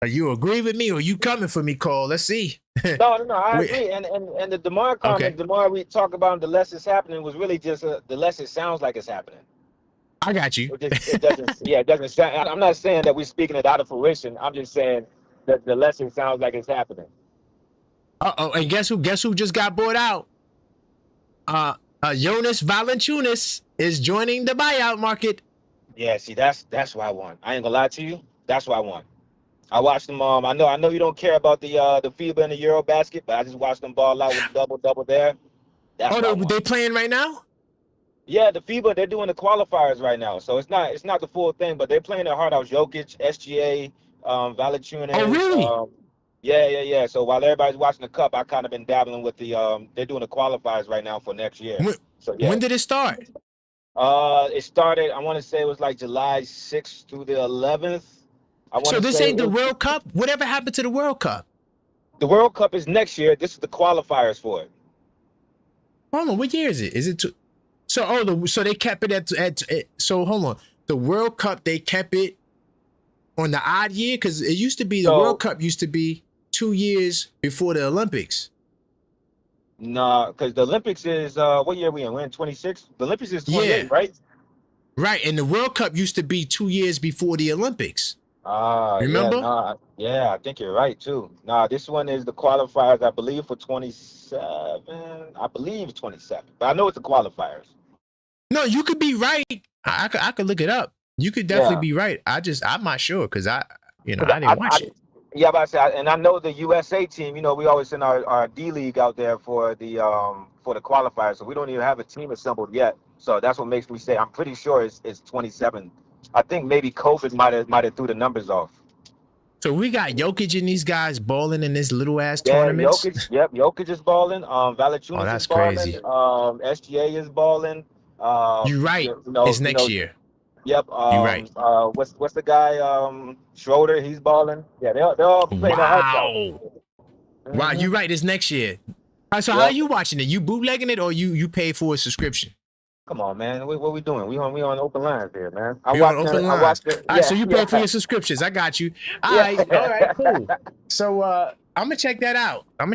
you agree with me or you coming for me, Cole. Let's see. No, I agree. And the DeMar comment, the more we talk about the less it's happening, was really just the less it sounds like it's happening. I got you. It doesn't sound. I'm not saying that we're speaking it out of fruition. I'm just saying that the less it sounds like it's happening. Uh-oh, and guess who just got bought out? Jonas Valanciunas is joining the buyout market. Yeah, see, that's what I want. I ain't gonna lie to you. That's what I want. I watched them. I know you don't care about the FIBA and the Euro basket, but I just watched them ball out with double there. That's they playing right now? Yeah, the FIBA, they're doing the qualifiers right now, so it's not the full thing, but they're playing their heart out. Jokic, SGA, Valanciunas. Oh, really? Yeah. So while everybody's watching the Cup, I kind of been dabbling with they're doing the qualifiers right now for next year. When did it start? It started, I want to say it was like July 6th through the 11th. I want So to this say ain't the World Cup? Whatever happened to the World Cup? the World Cup is next year. This is the qualifiers for it. Hold on, what year is it? Is it so they kept it at so hold on. The World Cup, they kept it on the odd year? Because it used to be the World Cup used to be 2 years before the Olympics. Nah, because the Olympics is what year we in? We're in 26. The Olympics is 28, right? Right, and the World Cup used to be 2 years before the Olympics. Remember? Yeah, I think you're right too. This one is the qualifiers, I believe, for 27. I believe 27, but I know it's the qualifiers. No, you could be right. I could look it up. You could definitely be right. I'm not sure because I didn't watch it. Yeah, but I said, and I know the USA team. We always send our D League out there for the qualifiers, so we don't even have a team assembled yet. So that's what makes me say I'm pretty sure it's 27. I think maybe COVID might have threw the numbers off. So we got Jokic and these guys balling in this little ass tournaments. Jokic is balling. Valanciunas is balling. Crazy. SGA is balling. You're right. It's next year. Yep. You're right. What's the guy? Schroeder. He's balling. Yeah, they're all playing their hearts out. Wow, you're right. It's next year. So how are you watching it? You bootlegging it or you pay for a subscription? Come on, man. What we doing? We on open lines here, man. I watched it. All right, so you pay for your subscriptions. I got you. All right, cool. So I'm gonna check that out. They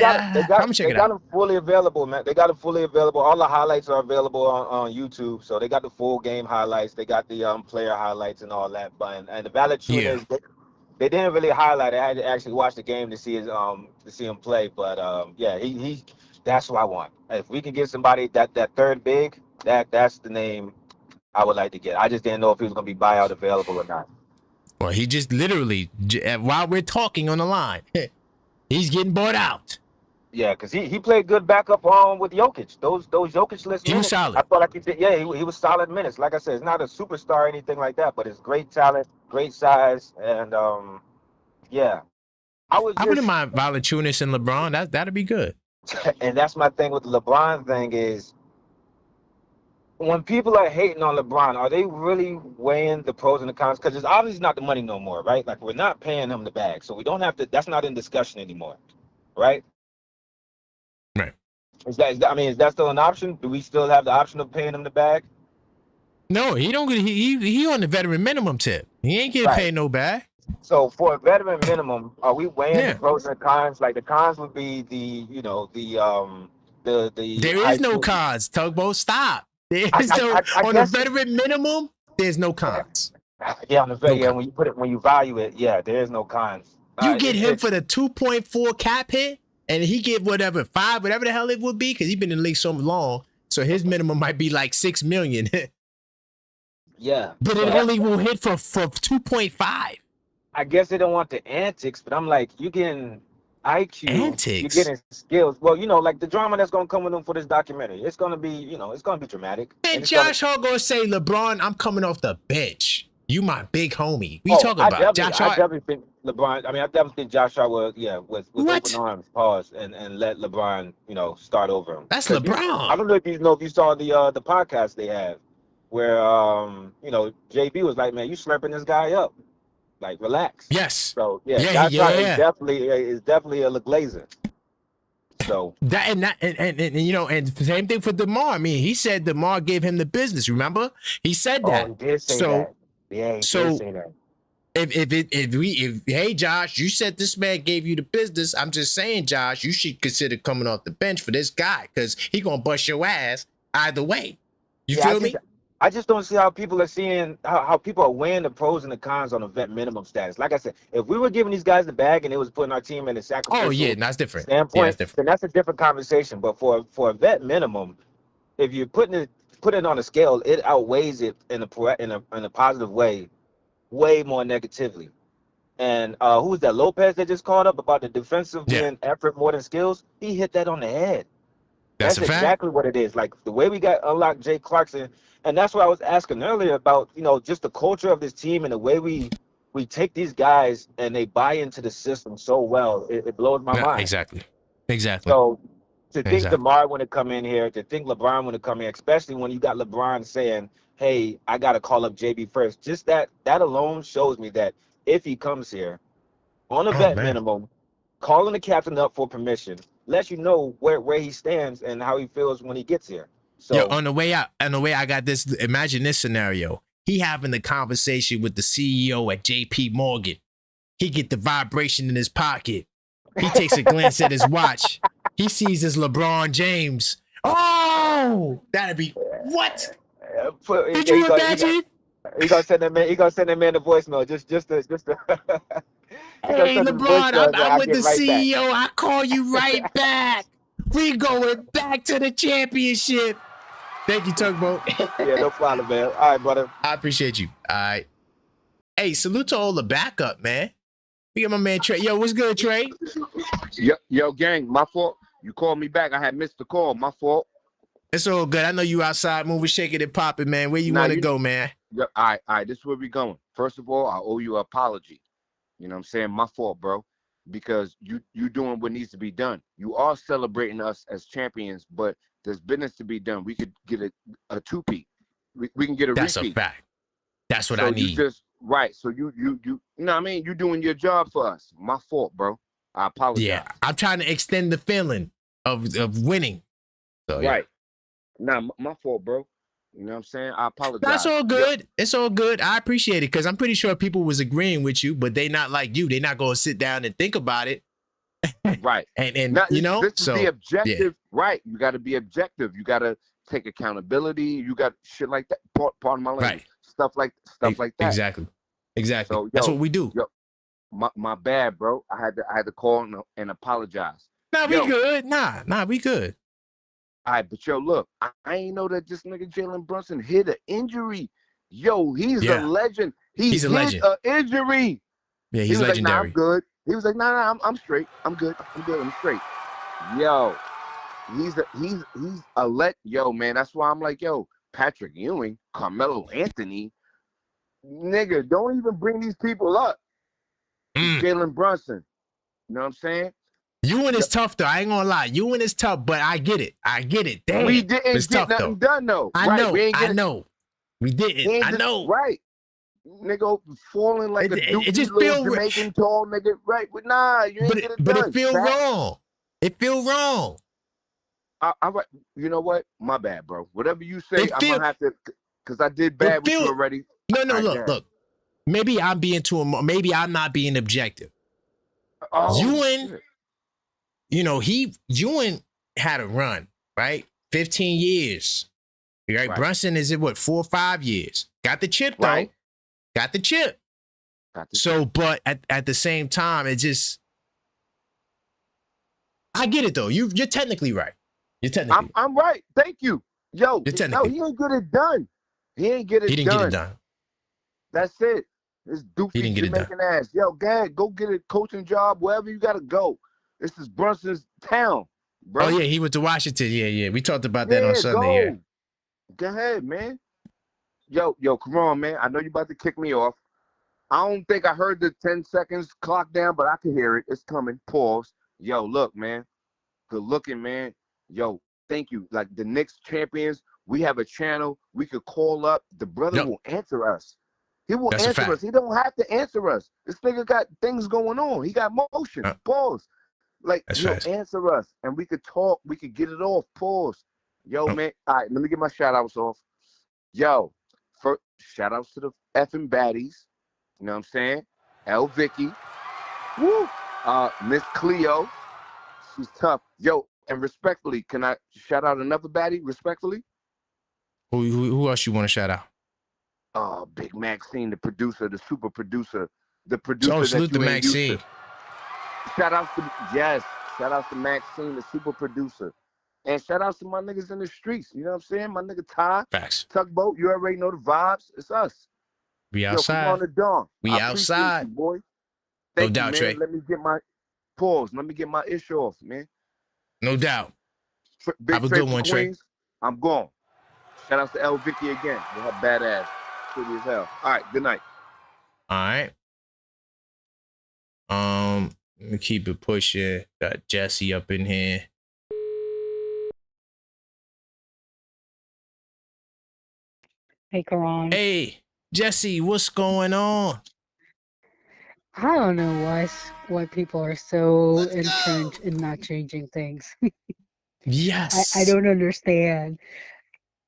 got them fully available, man. They got them fully available. All the highlights are available on YouTube. So they got the full game highlights. They got the player highlights and all that. But and the Valanciunas, they didn't really highlight it. I had to actually watch the game to see him play. But he that's what I want. If we can get somebody that third big, that's the name I would like to get. I just didn't know if he was gonna be buyout available or not. Well, he just literally while we're talking on the line, he's getting bought out. Yeah, because he played good backup with Jokic. Those Jokic list. He was solid. I thought he was solid minutes. Like I said, it's not a superstar or anything like that, but it's great talent, great size, and I wouldn't mind Valanciunas and LeBron. That'd be good. And that's my thing with the LeBron thing is when people are hating on LeBron, are they really weighing the pros and the cons? Because it's obviously not the money no more, right? Like we're not paying him the bag, so we don't have to. That's not in discussion anymore, right? Right. Is that still an option? Do we still have the option of paying him the bag? No, he don't. He on the veteran minimum tip. He ain't getting paid no bag. So for a veteran minimum, are we weighing the pros and cons? Like the cons would be the There is no cons, Tugboat. Stop. On a veteran minimum, there's no cons. Yeah, on the veteran, when you value it, there is no cons. You get him for the 2.4 cap hit, and he get whatever 5, whatever the hell it would be, because he's been in the league so long. So his minimum might be like $6 million. Yeah, but it only will hit for 2.5. I guess they don't want the antics, but I'm like, you getting IQ, antics. You're getting skills. Well, like the drama that's gonna come with them for this documentary. It's gonna be, it's gonna be dramatic. And Josh Hart gonna say, LeBron, I'm coming off the bench. You my big homie. What you talking about? Josh Hart? I definitely think LeBron. I definitely think Josh Hart will, with open arms, pause, and let LeBron, start over him. That's LeBron. I don't know if you saw the podcast they have, where JB was like, man, you slurping this guy up. Like relax. Yes. So Josh Hart is definitely a Glazer. So and same thing for DeMar. He said DeMar gave him the business. Remember, he said that. He did say that. Yeah, he did say that. If hey Josh, you said this man gave you the business. I'm just saying, Josh, you should consider coming off the bench for this guy because he gonna bust your ass either way. You feel me? I just don't see how people are seeing how people are weighing the pros and the cons on a vet minimum status. Like I said, if we were giving these guys the bag and it was putting our team in a sacrificial that's different. Standpoint, then that's a different conversation. But for a vet minimum, if you're putting it on a scale, it outweighs it in a positive way, way more negatively. And who was that? Lopez that just called up about the defensive being effort more than skills. He hit that on the head. That's exactly what it is. Like the way we got unlocked Jay Clarkson. And that's what I was asking earlier about, just the culture of this team and the way we take these guys and they buy into the system so well. It blows my mind. Exactly. So To think DeMar want to come in here, to think LeBron want to come in, especially when you got LeBron saying, "Hey, I got to call up JB first." Just that alone shows me that if he comes here on a vet minimum, calling the captain up for permission, lets you know where he stands and how he feels when he gets here. So yo, on the way out, I got this. Imagine this scenario: he having the conversation with the CEO at JP Morgan. He get the vibration in his pocket. He takes a glance at his watch. He sees his LeBron James. Oh, that'd be what? Did you imagine? He gonna send that man. He gonna send that man the voicemail. Just to. Hey, LeBron, I'm with the CEO. I call you right back. We going back to the championship. Thank you, Tugboat. Yeah, no problem, man. All right, brother. I appreciate you. All right. Hey, salute to all the backup, man. We got my man Trey. Yo, what's good, Trey? Yo, gang, my fault. You called me back. I had missed the call. My fault. It's all good. I know you outside moving, shaking and popping, man. Where you want to go, man? All right. This is where we going. First of all, I owe you an apology. You know what I'm saying? My fault, bro. Because you doing what needs to be done. You are celebrating us as champions, but there's business to be done. We could get a two-peat. We can get a repeat. That's a fact. That's what I need. Right. So you know what I mean? You doing your job for us. My fault, bro. I apologize. Yeah. I'm trying to extend the feeling of winning. So, right. Nah, my fault, bro. You know what I'm saying? I apologize. That's all good. It's all good. I appreciate it because I'm pretty sure people was agreeing with you, but they not like you. They not going to sit down and think about it. Right. and you know, this is the objective. Yeah. Right. You got to be objective. You got to take accountability. You got shit like that. Pardon my language. Right. Stuff like that. Exactly. So, that's what we do. My bad, bro. I had to call and apologize. Nah, we good. Nah, we good. All right, but look, I ain't know that this nigga Jalen Brunson hit an injury. Yo, he's a legend. He's a legend. An injury. Yeah, he's legendary. Like, nah, I'm good. He was like, nah, I'm straight. I'm good. I'm straight. Yo, he's a yo, man. That's why I'm like, yo, Patrick Ewing, Carmelo Anthony, nigga, don't even bring these people up. Jalen Brunson. You know what I'm saying? Ewing is tough, though. I ain't gonna lie. Ewing is tough, but I get it. Damn. We didn't get nothing done, though. I know. We didn't. I know. Right. Nigga falling like it just feel Jamaican tall nigga. Right. But nah, you ain't get it but done. It feel wrong. It feel wrong. You know what? My bad, bro. Whatever you say, I'm gonna have to, because I did bad with you already. No, look. Maybe I'm being maybe I'm not being objective. Ewing, shit. You know, Ewing had a run, right? 15 years. Right? Brunson is it 4 or 5 years? Got the chip though. Right. Got the chip. But at the same time, it just, I get it though. You're technically right. I'm right. Thank you. Yo, he ain't get it done. He didn't get it done. That's it. This doofy Jamaican ass. Yo, go get a coaching job wherever you gotta go. This is Brunson's town, bro. Oh yeah, he went to Washington. Yeah. We talked about that on Sunday. Yeah. Go ahead, man. Yo, come on, man. I know you about to kick me off. I don't think I heard the 10 seconds clock down, but I can hear it. It's coming. Pause. Yo, look, man. Good looking, man. Yo, thank you. Like the Knicks champions, we have a channel. We could call up. The brother will answer us. He will answer us. He don't have to answer us. This nigga got things going on. He got motion. Pause. Like, answer us. And we could talk. We could get it off. Pause. Yo, man. All right, let me get my shout-outs off. Yo, first, shout-outs to the effing baddies. You know what I'm saying? L. Vicky. Woo. Miss Cleo. She's tough. Yo, and respectfully, can I shout out another baddie respectfully? Who else you want to shout out? Big Maxine, the producer, the super producer, the producer. Oh, salute to Maxine. Shout out to Maxine, the super producer. And shout out to my niggas in the streets. You know what I'm saying? My nigga Ty. Facts. Tugboat, you already know the vibes. It's us. We outside. Come on the dawn. We outside. You, boy. No doubt, Trey. Let me get my pause. Let me get my ish off, man. No doubt. Have a good one, Trey. I'm gone. Shout out to L. Vicky again. With her badass. Pretty as hell. All right. Good night. All right. Let me keep it pushing. Got Jesse up in here. Hey, Karan. Hey, Jesse, what's going on? I don't know why people are so Let's entrenched go. in not changing things. I Yes. don't understand.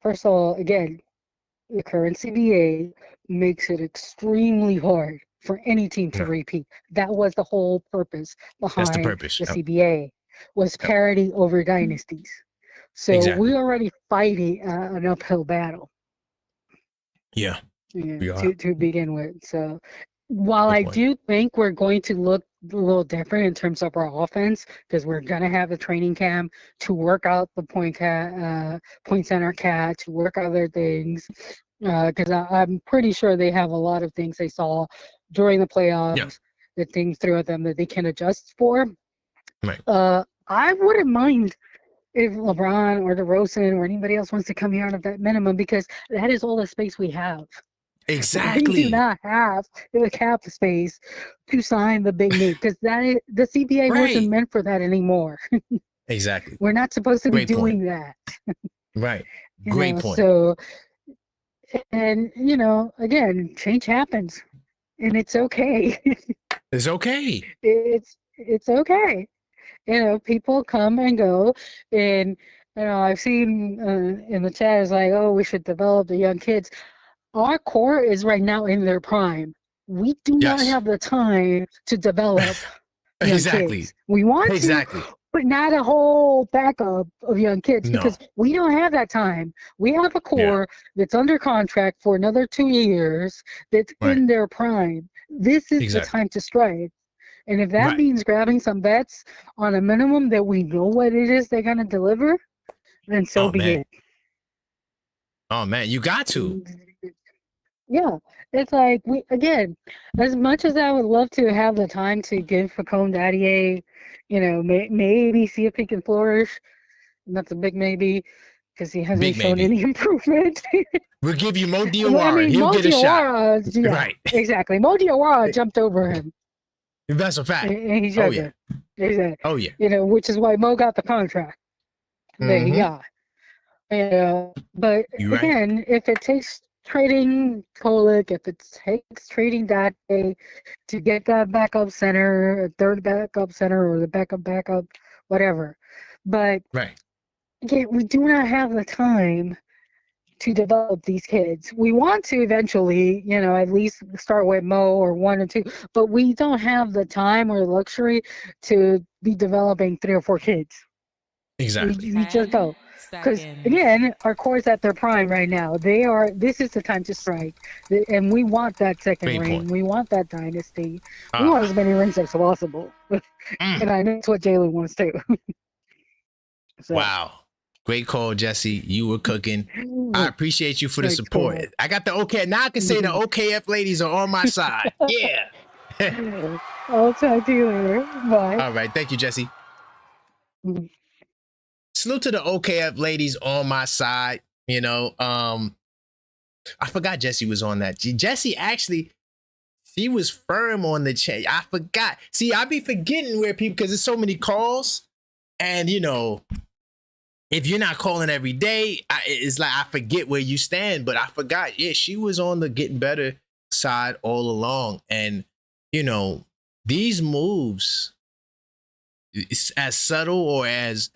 First of all, again, the current CBA makes it extremely hard for any team to No, repeat. That was the whole purpose that's the behind purpose. the Yep. CBA, was Yep. parity over dynasties. So Exactly. we're already fighting an uphill battle. Yeah, Yeah, we are. to begin with. So while Good I point. do think we're going to look a little different in terms of our offense, because we're gonna have a training camp to work out the point center cat, to work other things, because I'm pretty sure they have a lot of things they saw during the Yeah. playoffs, the things through at them that they can adjust for. Right. I wouldn't mind if LeBron or DeRozan or anybody else wants to come here out of that minimum, because that is all the space we have. We do Exactly. not have the cap space to sign the big name, because the CBA wasn't Right. meant for that anymore. Exactly. We're not supposed to be Great point. doing that, Right. Great point. So, and again, change happens, and it's okay. It's okay. It's okay. People come and go, and I've seen in the chat is like, oh, we should develop the young kids. Our core is right now in their prime. We do not Yes. have the time to develop young Exactly. kids. We want to, Exactly. but not a whole backup of young kids, No. because we don't have that time. We have a Yeah. core that's under contract for another 2 years, that's Right. in their prime. This is the Exactly. time to strike. And if that Right. means grabbing some bets on a minimum that we know what it is they're going to deliver, then so Oh be man. it. Oh man, you got to. Yeah, it's like as much as I would love to have the time to give Facone Daddy maybe see if he can flourish. And that's a big maybe, because he hasn't Big shown maybe. any improvement. We'll give you Mo I Diawara. mean, He'll Mo get a shot. Diawara, yeah, Right. exactly. Mo Diawara jumped over him, That's a fact. and he's Oh younger. yeah. Oh yeah. Which is why Mo got the contract that he Mm-hmm. got. But You right. again, if it takes trading Kolick, if it takes trading that day to get that backup center, a third backup center, or the backup, whatever. But Right. again, we do not have the time to develop these kids. We want to eventually, at least start with Mo or 1 or 2, but we don't have the time or luxury to be developing 3 or 4 kids. Exactly. We just don't. Because again, our core is at their prime right now. This is the time to strike. And we want that second Great ring. point. We want that dynasty. We want as many rings as possible. And I know that's what Jalen wants too. So. Wow. Great call, Jesse. You were cooking. I appreciate you for the support. Cool. I got the okay. Now I can say the OKF ladies are on my side. Yeah. I'll talk to you later. Bye. All right. Thank you, Jesse. Mhm. Salute to the OKF ladies on my side. I forgot Jesse was on that. Jesse actually, she was firm on the chain. I forgot. See, I be forgetting where people, because there's so many calls, and if you're not calling every day, it's like I forget where you stand. But I forgot. Yeah, she was on the getting better side all along, and these moves, it's as subtle or as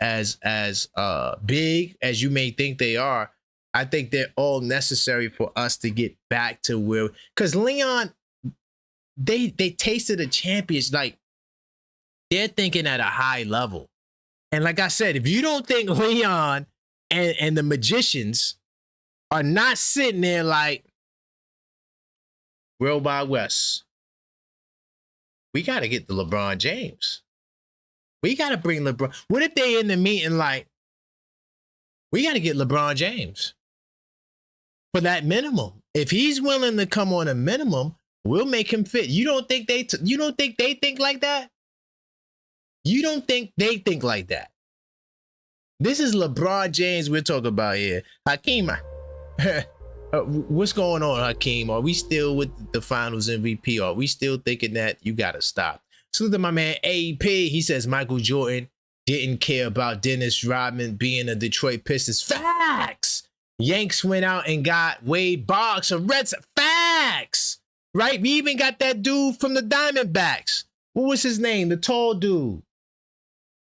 big as you may think they are, I think they're all necessary for us to get back to where, because Leon, they tasted a champions, like they're thinking at a high level. And like I said, if you don't think Leon and the magicians are not sitting there like World Wide West, we got to get the LeBron James. We got to bring LeBron. What if they in the meeting like, we got to get LeBron James for that minimum? If he's willing to come on a minimum, we'll make him fit. You don't think they think like that? You don't think they think like that? This is LeBron James we're talking about here. Hakeem, what's going on, Hakeem? Are we still with the finals MVP? Are we still thinking that you got to stop? Salute to my man AP. He says Michael Jordan didn't care about Dennis Rodman being a Detroit Pistons. Facts. Yanks went out and got Wade Boggs of Reds. Facts, right? We even got that dude from the Diamondbacks. What was his name? The tall dude.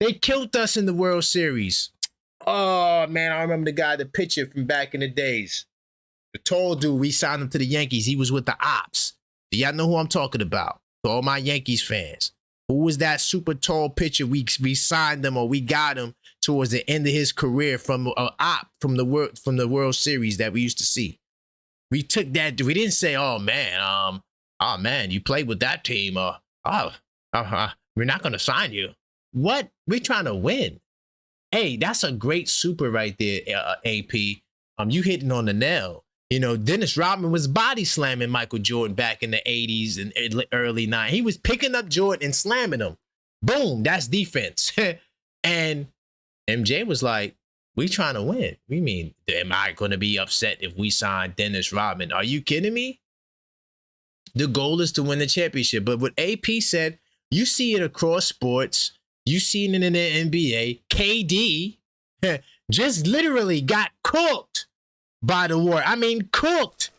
They killed us in the World Series. Oh, man, I remember the guy, the pitcher from back in the days. The tall dude, we signed him to the Yankees. He was with the Ops. Do y'all know who I'm talking about? To all my Yankees fans. Who was that super tall pitcher? We signed him, or we got him towards the end of his career from Op from the World Series that we used to see. We took that. We didn't say, "Oh man, you played with that team. We're not gonna sign you." What? We're trying to win. Hey, that's a great super right there, AP. You hitting on the nail. You know, Dennis Rodman was body slamming Michael Jordan back in the 80s and early 90s. He was picking up Jordan and slamming him. Boom, that's defense. And MJ was like, we trying to win. We mean, am I going to be upset if we sign Dennis Rodman? Are you kidding me? The goal is to win the championship. But what AP said, you see it across sports. You see it in the NBA. KD just literally got cooked by the war. I mean, cooked.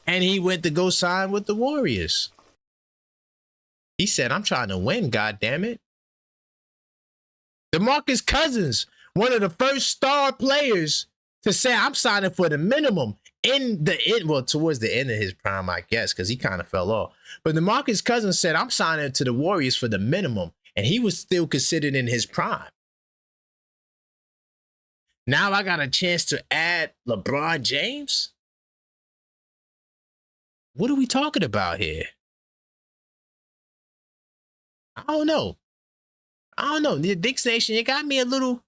And he went to go sign with the Warriors. He said, I'm trying to win, goddammit. DeMarcus Cousins, one of the first star players to say, I'm signing for the minimum towards the end of his prime, I guess, because he kind of fell off. But DeMarcus Cousins said, I'm signing to the Warriors for the minimum. And he was still considered in his prime. Now I got a chance to add LeBron James? What are we talking about here? I don't know. The Knicks Nation, it got me a little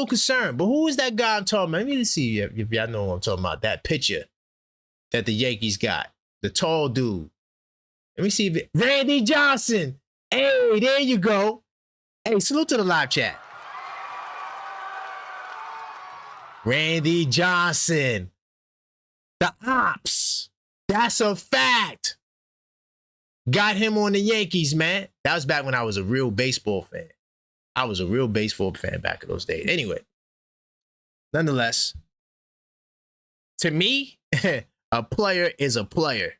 concerned. But who is that guy I'm talking about? Let me see if y'all know what I'm talking about. That picture that the Yankees got. The tall dude. Let me see if Randy Johnson. Hey, there you go. Hey, salute to the live chat. Randy Johnson. The Ops. That's a fact. Got him on the Yankees, man. That was back when I was a real baseball fan. I was a real baseball fan back in those days. Anyway, nonetheless, to me, a player is a player.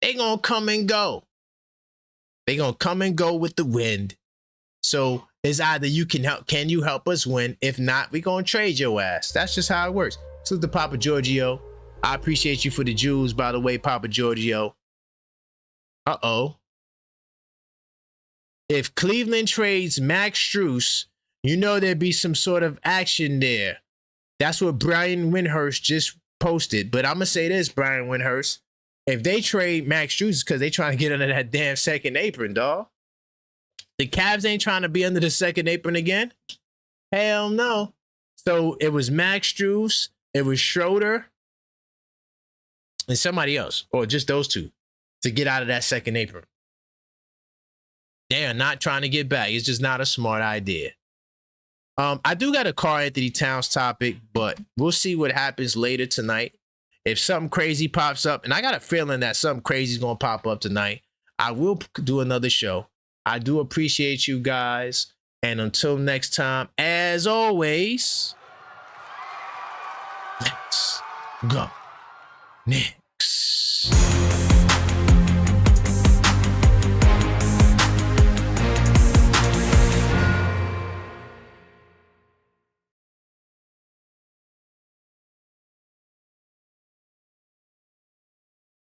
They gonna come and go. They gonna come and go with the wind. So it's either can you help us win? If not, we gonna trade your ass. That's just how it works. Salute to Papa Giorgio. I appreciate you for the jewels, by the way, Papa Giorgio. Uh-oh. If Cleveland trades Max Strus, you know there'd be some sort of action there. That's what Brian Windhurst just posted. But I'm going to say this, Brian Windhurst. If they trade Max Strus, it's because they trying to get under that damn second apron, dawg. The Cavs ain't trying to be under the second apron again. Hell no. So it was Max Strus, it was Schroeder, and somebody else, or just those two, to get out of that second apron. They are not trying to get back. It's just not a smart idea. I do got a Karl-Anthony Towns topic, but we'll see what happens later tonight. If something crazy pops up, and I got a feeling that something crazy is going to pop up tonight, I will do another show. I do appreciate you guys. And until next time, as always, let's go Knicks.